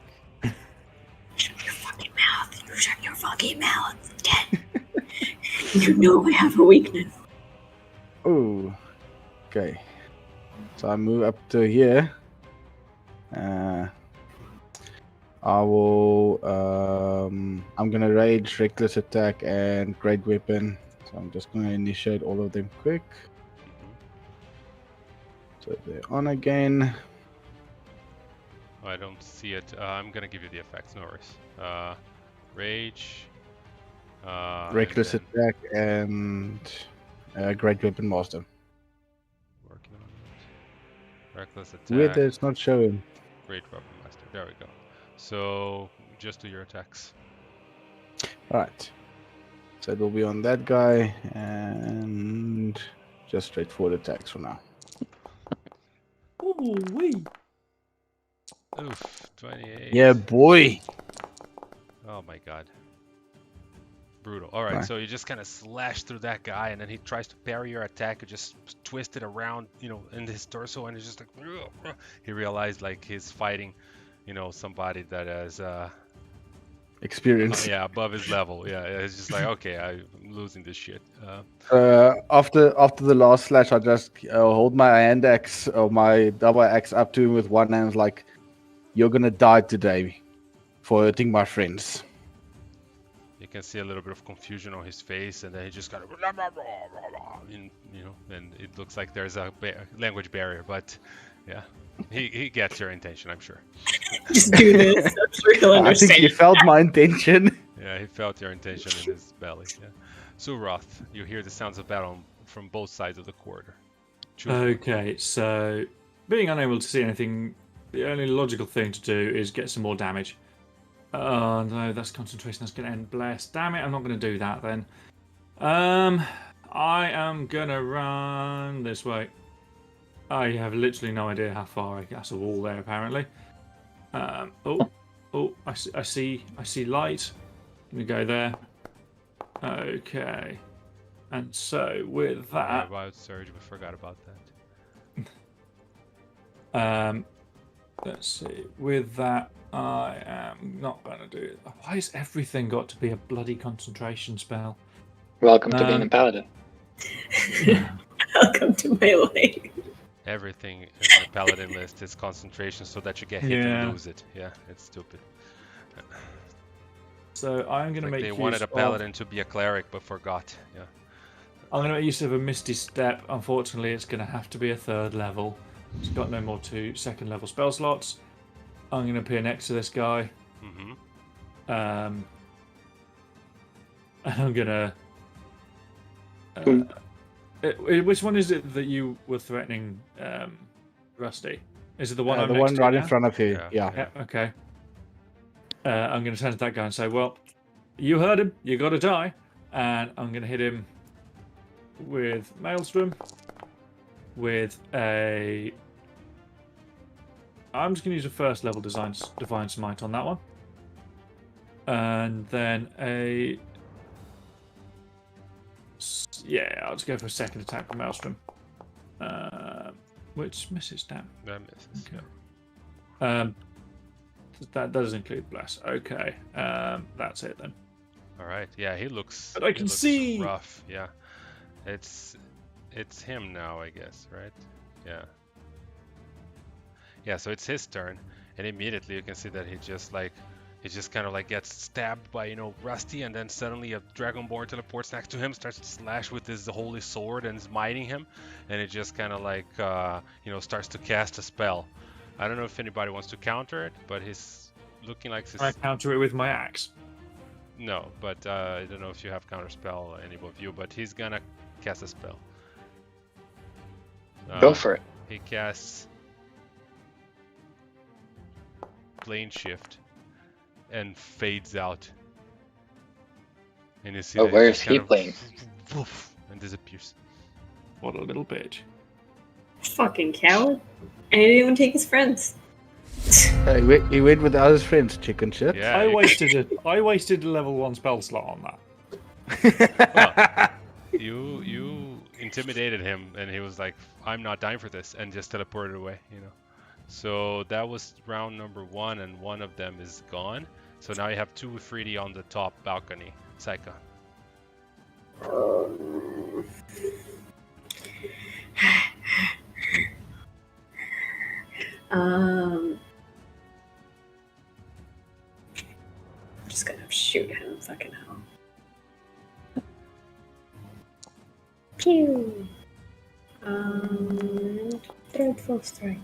Shut your fucking mouth. You shut your fucking mouth. You know I have a weakness. Oh, okay. So I move up to here. I will. I'm gonna rage, reckless attack, and great weapon. So I'm just gonna initiate all of them quick. So they're on again. Oh, I don't see it. I'm gonna give you the effects, no worries. Rage. Reckless and then attack and great weapon master. working on it. Reckless attack. Weird that it's not showing. Great weapon master. There we go. So just do your attacks. Alright. So it will be on that guy and just straightforward attacks for now. Ooh, wee. Oof, 28. Yeah, boy. Oh my god. Brutal. All right, so you just kind of slash through that guy, and then he tries to parry your attack. You just twist it around, in his torso, and it's just like he realized like he's fighting, somebody that has Experience. yeah, above his level. Yeah, it's just like okay, I'm losing this shit. After the last slash, I just hold my hand axe or my double axe up to him with one hand, like, "You're gonna die today for hurting my friends." You can see a little bit of confusion on his face, and then he just kind of, and it looks like there's a language barrier. But yeah, he gets your intention, I'm sure. Just do this. I'm sure he'll I think understand. he felt my intention. Yeah, he felt your intention in his belly. Yeah. Suroth, you hear the sounds of battle from both sides of the corridor. Choose one. Okay, so being unable to see anything, the only logical thing to do is get some more damage. Oh no, that's concentration. That's going to end blessed. Damn it, I'm not going to do that then. I am going to run this way. I have literally no idea how far. That's a wall there apparently. I see light. I'm going to go there. Okay. And so with that, About surge, we forgot about that. let's see. With that, I am not going to do it. Why has everything got to be a bloody concentration spell? Welcome to being a paladin. Welcome to my life. Everything in the paladin list is concentration, so that you get hit Yeah. and lose it. Yeah, it's stupid. So I'm going to Like make they use wanted a of. paladin to be a cleric, but forgot. Yeah. I'm going to make use of a Misty Step. Unfortunately, it's going to have to be a 3rd level. It's got no more 2 2nd level spell slots. I'm going to appear next to this guy. Mm-hmm. And I'm going to... which one is it that you were threatening, Rusty? Is it the one I'm The next one to right in now? front of you. Yeah. Yeah. Yeah, okay. I'm going to turn to that guy and say, well, you heard him. You got to die. And I'm going to hit him with Maelstrom. With a... I'm just going to use a 1st level Divine Smite on that one. And then a... Yeah, I'll just go for a 2nd attack with Maelstrom. Which misses, damn. That misses. Okay. Yeah. That does include Bless. Okay, that's it then. All right. Yeah, he looks. But I he can looks see! rough. Yeah. It's him now, I guess, right? Yeah. Yeah. So it's his turn, and immediately you can see that he just kind of like gets stabbed by Rusty, and then suddenly a Dragonborn teleports next to him, starts to slash with his holy sword and smiting him, and it just kind of like starts to cast a spell. I don't know if anybody wants to counter it, but he's looking like this. I counter it with my axe. No, but I don't know if you have counter spell, any of you, but he's gonna cast a spell. Go for it. He casts Plane Shift and fades out. And you see Oh, that where just is kind he of playing? woof, and disappears. What a little bitch. Fucking coward. And he didn't even take his friends. He went with his friends, chicken shit. Yeah, I wasted a level 1 spell slot on Well, that. you intimidated him, and he was like, "I'm not dying for this," and just teleported away. So that was round number 1, and one of them is gone. So now you have 2 3D on the top balcony. Saika. I'm just gonna shoot him. Fucking hell. Pew. Third full strike.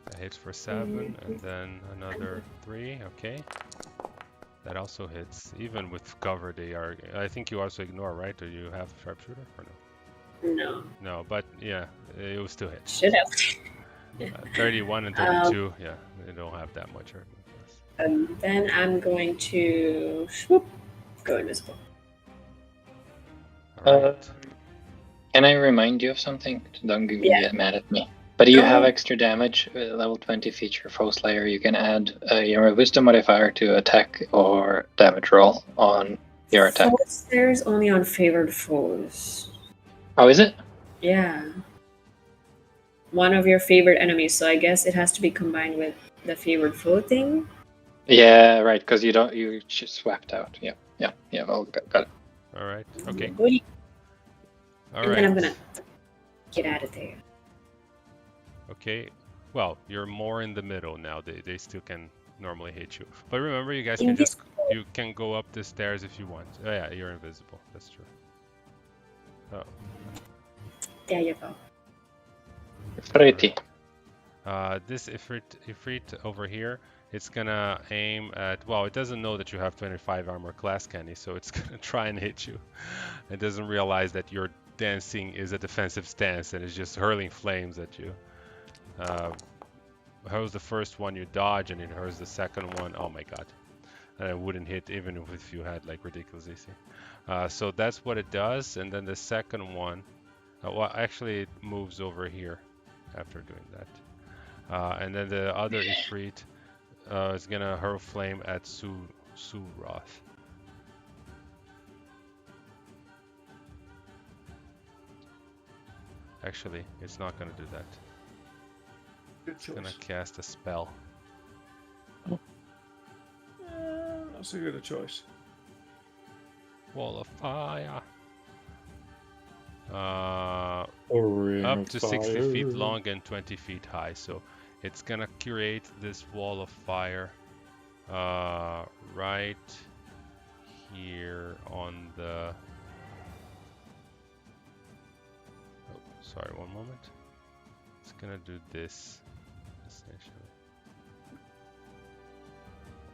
That hits for 7, and then another 3. Okay. That also hits. Even with cover, they are. I think you also ignore, right? Do you have sharpshooter or no? No. No, but yeah, it will still hit. Should have. 31 and 32. Yeah, they don't have that much hurt. Then I'm going to go invisible. Alright. Can I remind you of something? Don't get mad at me. But you have extra damage, level 20 feature, Foe Slayer. You can add your wisdom modifier to attack or damage roll on your attack. Foe Slayer's only on favored foes. Oh, is it? Yeah. One of your favorite enemies, so I guess it has to be combined with the favored foe thing. Yeah, right, because you just swapped out. Yeah. Oh, got it. Alright. Okay. Goody. And then I'm Alright. gonna get out of there. Okay. Well, you're more in the middle now. They still can normally hit you. But remember, you guys In can this just You can go up the stairs if you want. Oh yeah, you're invisible. That's true. Oh. There you go. Pretty. This Ifrit over here, it's gonna aim at. Well, it doesn't know that you have 25 armor class, Kenny, so it's gonna try and hit you. It doesn't realize that your dancing is a defensive stance and it's just hurling flames at you. Hurls the first one, you dodge, and it hurls the second one. Oh my god. And it wouldn't hit even if you had like ridiculous AC. So that's what it does, and then the second one, well, actually it moves over here after doing that. And then the other Ifrit is gonna hurl flame at Suroth. Actually, it's not gonna do that. It's gonna cast a spell. That's a good choice. Wall of fire. Or Up to 60 feet long and 20 feet high. So it's gonna create this wall of fire right here on the. Oh, sorry, one moment. It's gonna do this essentially.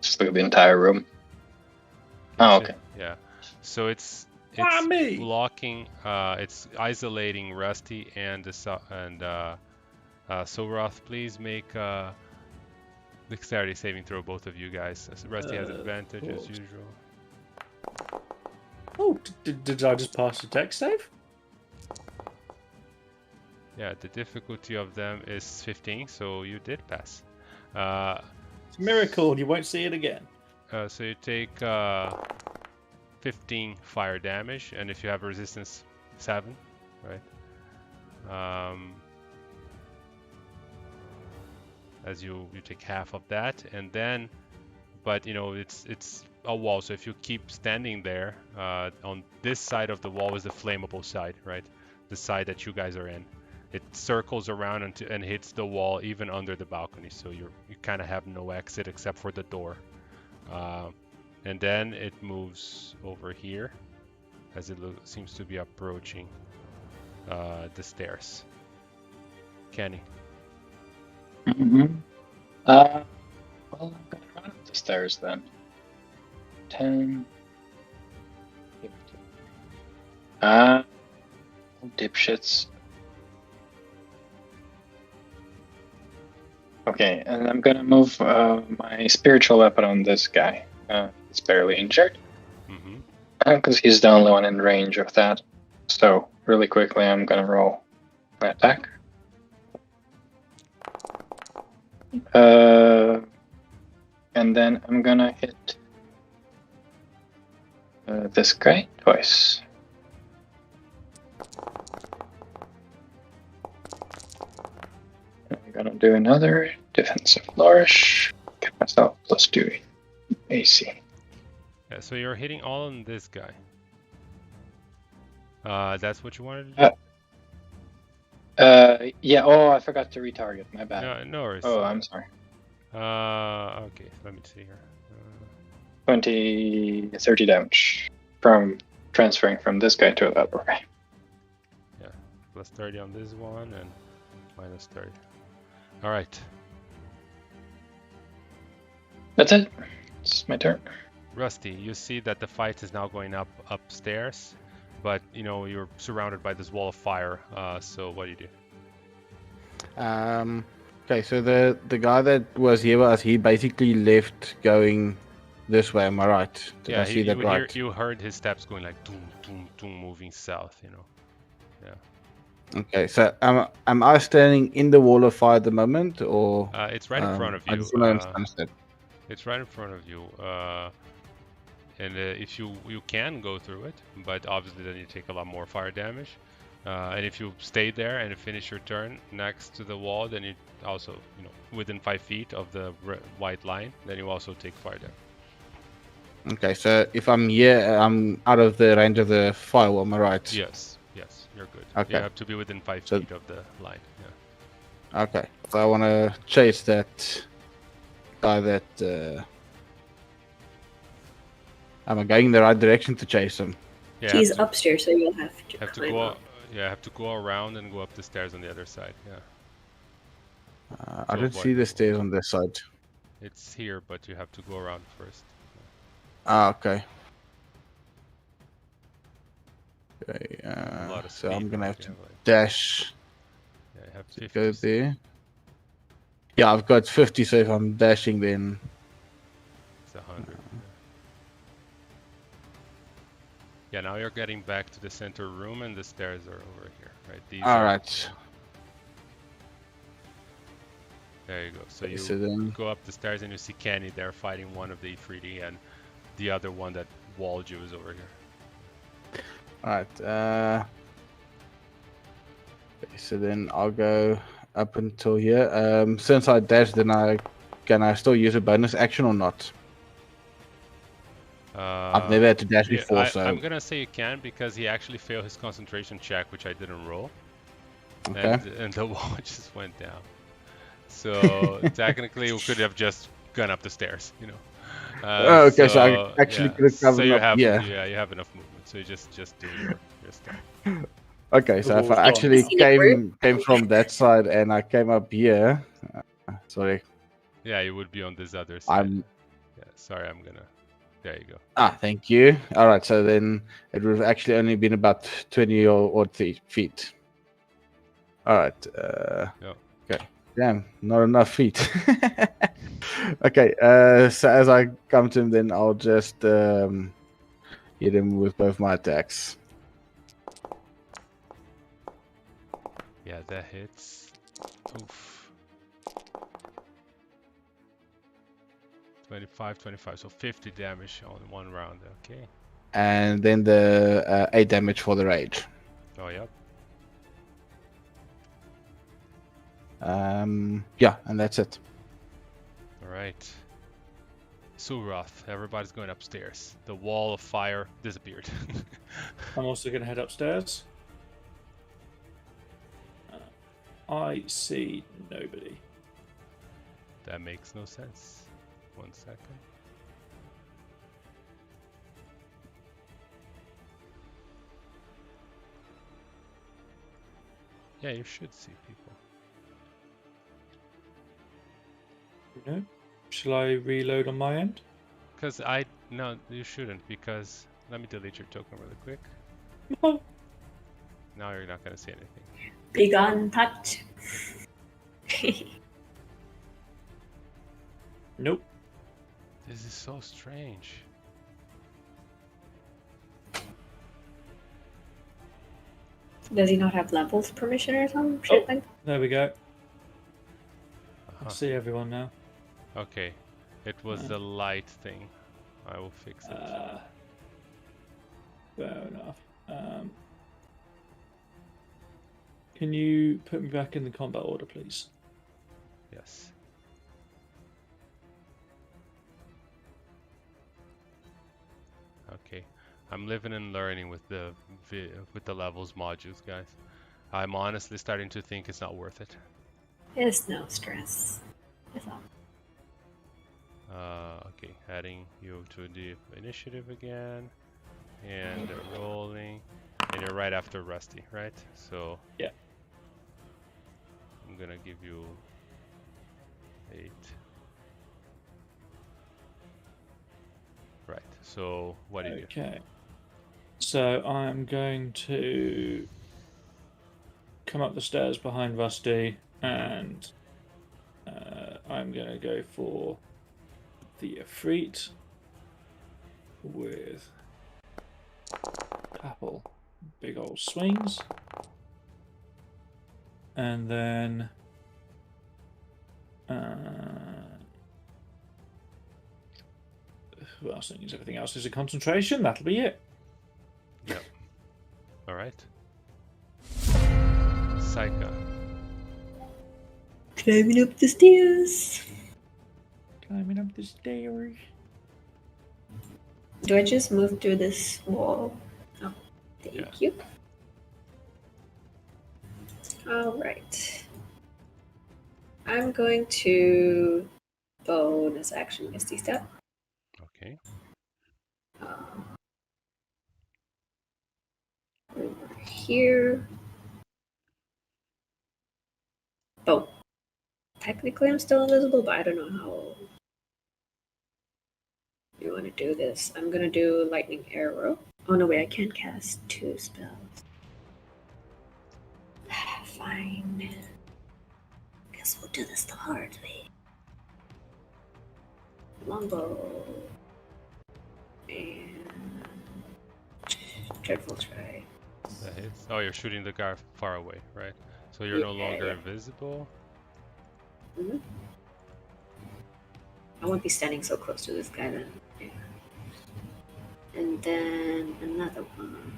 Just look at the entire room. Oh, okay. Yeah. So it's blocking. It's isolating Rusty and Soroth. Please make dexterity saving throw, both of you guys. Rusty has advantage as usual. Oh, did I just pass the dex save? Yeah, the difficulty of them is 15, so you did pass. It's a miracle. You won't see it again. So you take 15 fire damage, and if you have resistance 7, right? As you take half of that, and then, but you know it's a wall. So if you keep standing there, on this side of the wall is the flammable side, right? The side that you guys are in. It circles around and hits the wall even under the balcony. So you kind of have no exit except for the door. And then it moves over here as it seems to be approaching the stairs. Kenny. Mm-hmm. Well, I'm gonna run up the stairs then. 10. 15. Dipshits. Okay, and I'm gonna move my spiritual weapon on this guy. He's barely injured. Because he's the only one in range of that. So, really quickly, I'm gonna roll my attack. And then I'm gonna hit this guy twice. I'm gonna do another defensive flourish. Get myself +2 AC. Yeah, so you're hitting all on this guy. That's what you wanted to do? Yeah, oh, I forgot to retarget, my bad. No worries. Oh, I'm sorry. Okay, let me see here. 30 damage from transferring from this guy to that guy. Yeah, +30 on this one and -30. All right. That's it. It's my turn. Rusty, you see that the fight is now going upstairs, but you know you're surrounded by this wall of fire. So what do you do? Okay, so the guy that was here with us, he basically left going this way. Am I right? Did I see that right? You heard his steps going like doom, doom, doom, moving south. You know. Yeah. Okay, so am I standing in the wall of fire at the moment, or? It's right in front of you. I just want to understand. It's right in front of you. And if you can go through it, but obviously then you take a lot more fire damage. And if you stay there and finish your turn next to the wall, then you also, you know, within 5 feet of the white line, then you also take fire damage. Okay, so if I'm here, I'm out of the range of the fire. Am I right? Yes, you're good. Okay. You have to be within 5 feet of the line. Yeah. Okay, so I want to chase that guy that Am I going in the right direction to chase him? Yeah, He's upstairs, so you'll have to have to climb go. up. Yeah, have to go around and go up the stairs on the other side. Yeah. I To don't avoid see the the stairs on this side. It's here, but you have to go around first. Ah, okay. Okay, A lot of so speed, I'm gonna right? have You to have like, dash yeah, you have to 50. go there. Yeah, I've got 50, so if I'm dashing, then It's 100. Yeah, now you're getting back to the center room, and the stairs are over here, right? These all are. right. There you go. So Okay, you so then go up the stairs, and you see Kenny there fighting one of the 3D, and the other one that walled you is over here. all right. Okay, so then I'll go up until here. Since I dashed, then can I still use a bonus action or not? I've never had to dash Yeah, before, so I'm gonna say you can because he actually failed his concentration check, which I didn't roll, okay. and the wall just went down. So technically, we could have just gone up the stairs, you know. Oh, okay, so I actually could have So covered you up. have Yeah. you have enough movement. So you just do your stuff. Okay, so The if wall's I gone. actually See it came from that side and I came up here, sorry, Yeah, you would be on this other side. I'm. Yeah, sorry, I'm gonna. There you go. Thank you. All right, so then it would have actually only been about 20 or 30 feet. All right. Yeah. Okay. Damn, not enough feet. Okay. So as I come to him, then I'll just hit him with both my attacks. Yeah, that hits. Oof. 25, so 50 damage on one round. Okay. And then the 8 damage for the rage. Oh, yep. Yeah, and that's it. All right. Suroth, everybody's going upstairs. The wall of fire disappeared. I'm also going to head upstairs. I see nobody. That makes no sense. 1 second. Yeah, you should see people. No. Shall I reload on my end? Because no, you shouldn't, because let me delete your token really quick. No. Now you're not going to see anything. Big on touch. Nope. This is so strange. Does he not have levels permission or some shit like that? There we go. Uh-huh. I see everyone now. Okay, it was the light thing. I will fix it. Fair enough. Can you put me back in the combat order, please? Yes. Okay, I'm living and learning with the levels modules, guys. I'm honestly starting to think it's not worth it. It's no stress. It's all. Okay, adding you to the initiative again, and rolling, and you're right after Rusty, right? So yeah, I'm gonna give you 8. Right. So what do you do? Okay. So I'm going to come up the stairs behind Rusty, and I'm going to go for the Efreet with a couple big old swings, and then who else needs everything else is a concentration. That'll be it. Yep. All right. Psycho. Climbing up the stairs. Climbing up the stairs. Do I just move through this wall? Oh, thank you. Alright. I'm going to bonus action Misty Step. Okay. Over here. Oh, technically I'm still invisible, but I don't know how you want to do this. I'm gonna do lightning arrow. Oh no, wait, I can't cast 2 spells. Fine. Guess we'll do this the hard way. Longbow. And dreadful try. That hits. Oh, you're shooting the guy far away, right? So you're no longer invisible. Mm-hmm. I won't be standing so close to this guy then. Yeah. And then another one.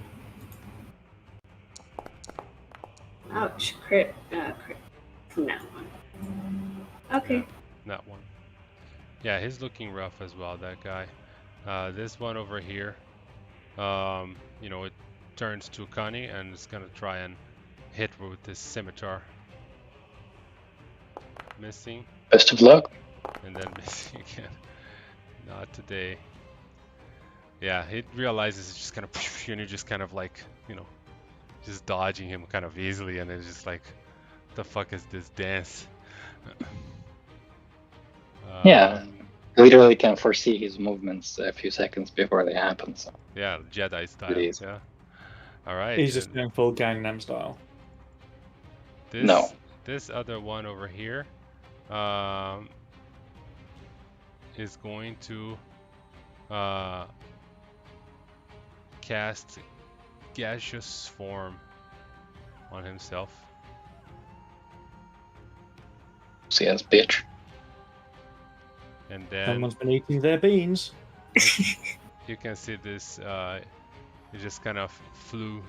Ouch, crit from that one. Okay. Yeah, that one. Yeah, he's looking rough as well, that guy. This one over here, you know, it turns to Connie and it's gonna try and hit with this scimitar. Missing, Best of luck. and then missing again. Not today. Yeah, he realizes it's just kind of, and you're just kind of like, you know, just dodging him kind of easily, and it's just like, what the fuck is this dance? Yeah, literally can foresee his movements a few seconds before they happen. So. Yeah, Jedi style. It is. Yeah. All right. He's just going full Gangnam style. This other one over here, is going to cast gaseous form on himself. See us, bitch. And then Someone's been eating their beans. you can see this, it just kind of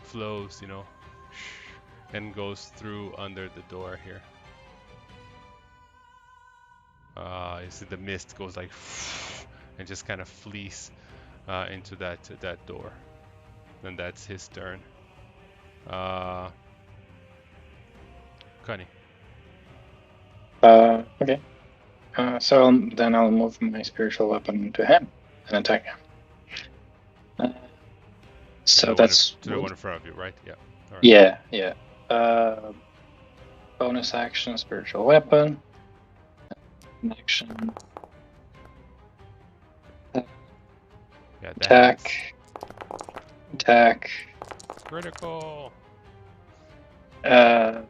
flows, you know, and goes through under the door here. You see the mist goes like, and just kind of flees into that door. And that's his turn. Connie. Okay. So then I'll move my spiritual weapon to him and attack him. So that's to the one in front of you, right? Yeah. All right. Yeah. Bonus action, spiritual weapon. Action. Yeah. Attack. Critical. I'm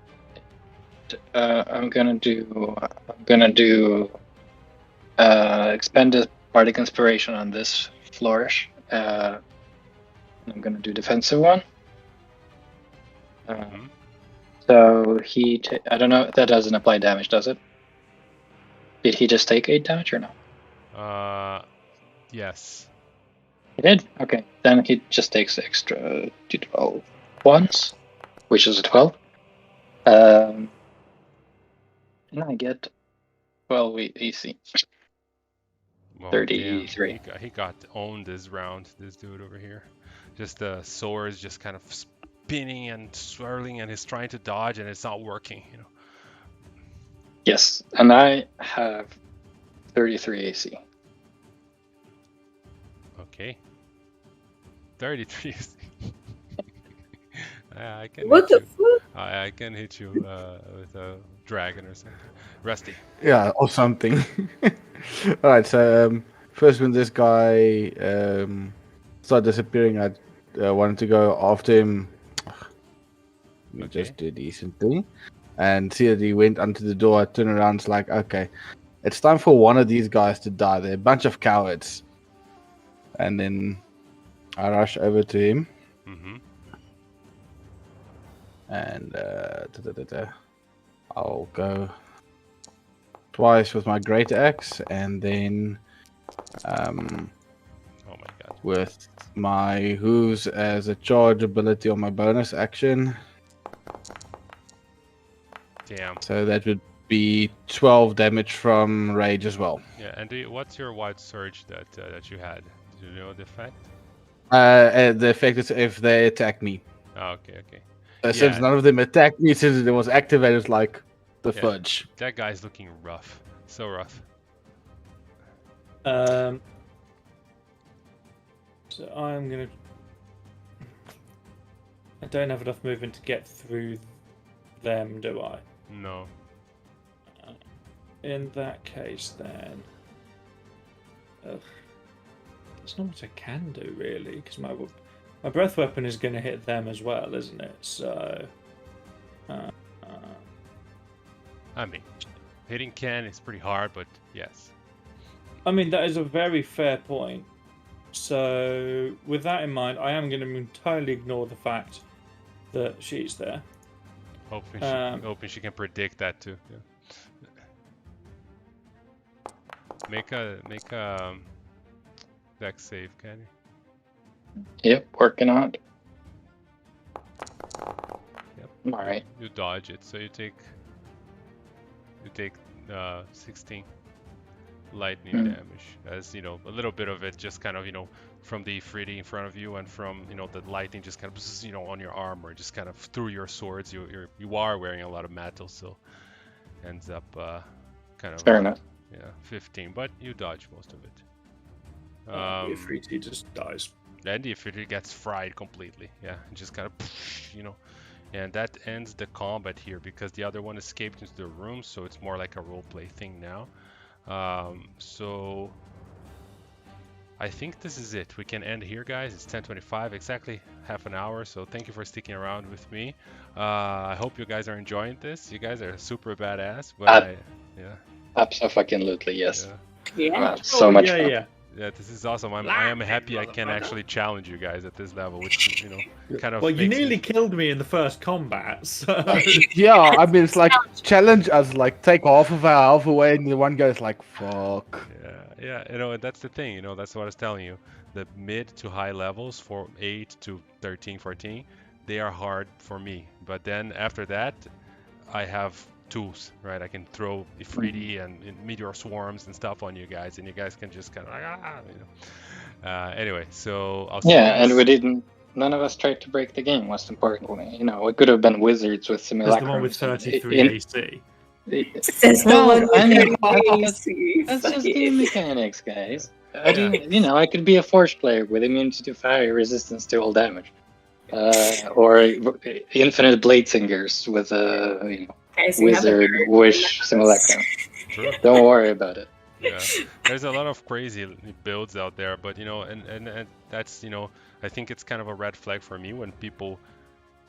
gonna do expend a bardic inspiration on this flourish. I'm gonna do defensive one. So I don't know, that doesn't apply damage, does it? Did he just take 8 damage or no? Yes. He did? Okay, then he just takes extra d12 once, which is a 12. And I get 12 AC. Well, 33. Damn. He got owned this round, this dude over here. Just the sword is just kind of spinning and swirling, and he's trying to dodge, and it's not working, you know. Yes, and I have 33 AC. Okay. 33 AC. I can What hit the you. fuck? I can hit you with a dragon or something. Rusty. Yeah, or something. All right, so first when this guy started disappearing, I wanted to go after him. We just do decently, and see that he went onto the door. I turn around, it's like, okay, it's time for one of these guys to die. They're a bunch of cowards. And then I rush over to him. Mm-hmm. And I'll go twice with my great axe, and then Oh my god. with my hooves as a charge ability on my bonus action. Damn. So that would be 12 damage from rage as well. Yeah, and what's your wild surge that you had? Do you know the effect? The effect is if they attack me. Oh, okay. Since none of them attacked me, since it was activated like the Yeah. fudge. That guy's looking rough. So rough. So I'm gonna. I don't have enough movement to get through them, do I? No. In that case, then. There's not much I can do, really, because my breath weapon is going to hit them as well, isn't it? So. I mean, hitting Ken is pretty hard, but yes. I mean, that is a very fair point. So, with that in mind, I am going to entirely ignore the fact that she's there. Hoping she can predict that too. Yeah. Make a dex save, can you? Yep, working on it. Yep. All right. You dodge it, so you take 16 lightning damage. As you know, a little bit of it just kind of, you know, from the Ifriti in front of you, and from, you know, the lightning just kind of, you know, on your armor, just kind of through your swords. You are wearing a lot of metal, so ends up kind of Fair enough. Yeah, 15, but you dodge most of it. The Ifriti just dies. And the Ifriti gets fried completely. Yeah, and just kind of, you know, and that ends the combat here because the other one escaped into the room, so it's more like a roleplay thing now. So I think this is it. We can end here, guys. It's 10:25, exactly half an hour. So thank you for sticking around with me. I hope you guys are enjoying this. You guys are super badass, but yeah. Absolutely, yes. Yeah. So much fun. Yeah, this is awesome. I am happy I can actually challenge you guys at this level, which, you know, kind of. Well, you nearly killed me in the first combat. So. Yeah, I mean, it's like challenge us, like take half of our health away, and the one goes like, "Fuck." Yeah, you know, that's the thing. You know, that's what I was telling you. The mid to high levels, for 8 to 13, 14, they are hard for me. But then after that, I have tools, right? I can throw Ifriti and meteor swarms and stuff on you guys, and you guys can just kind of like, you know. Anyway, so I'll see you guys. And we didn't. None of us tried to break the game. Most importantly, you know, it could have been wizards with simulacrums. There's the one with 33 AC. Says the one with That's just game mechanics, guys. I didn't, you know, I could be a force player with immunity to fire, resistance to all damage, or infinite blade singers with a, you know, wizard wish simulacrum. True. Don't worry about it. Yeah, there's a lot of crazy builds out there, but you know, and that's, you know, I think it's kind of a red flag for me when people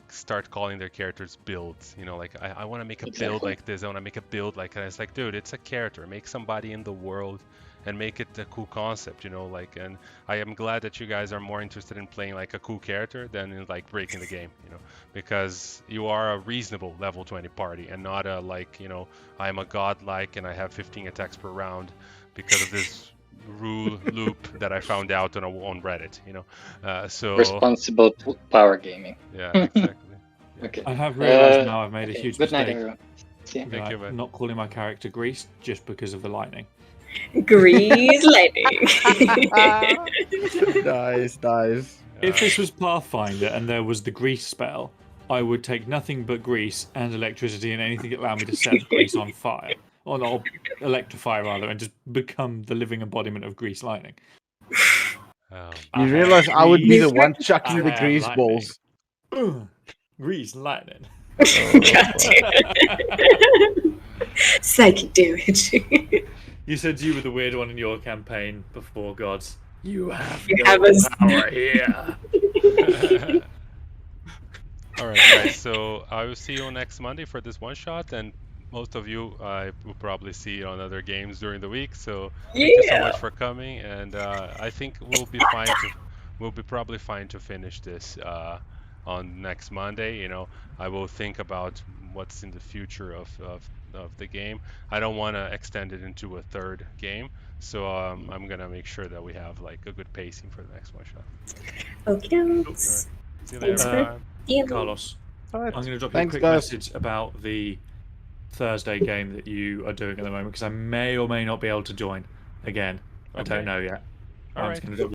start calling their characters builds. You know, like I want to make a build like this, I want to make a build like that. It's like, dude, it's a character. Make somebody in the world and make it a cool concept, you know, like. And I am glad that you guys are more interested in playing like a cool character than in like breaking the game, you know, because you are a reasonable level 20 party and not a, like, you know, I'm a godlike and I have 15 attacks per round because of this rule loop that I found out on Reddit, you know. So responsible power gaming. Yeah, exactly. Yeah. Okay. I have realized now I've made a huge Good night, mistake. everyone. See ya. Thank you, man. Not calling my character Grease just because of the lightning. Grease lightning. Nice. If this was Pathfinder and there was the grease spell, I would take nothing but grease and electricity and anything that allowed me to set grease on fire. Or not, electrify rather, and just become the living embodiment of grease lightning. You realize I would be the one chucking the grease balls. Grease lightning. Psychic damage. You said you were the weird one in your campaign before, gods. You have power here. Alright, guys, so I will see you next Monday for this one shot, and most of you I will probably see on other games during the week. So thank you so much for coming, and I think we'll be probably fine to finish this on next Monday. You know, I will think about what's in the future of the game. I don't want to extend it into a third game, so I'm gonna make sure that we have like a good pacing for the next one shot. Okay. Right. See you later. Carlos, I'm going to drop you a Thanks, quick guys. message about the Thursday game that you are doing at the moment, because I may or may not be able to join again. I don't know yet. I'm just going to drop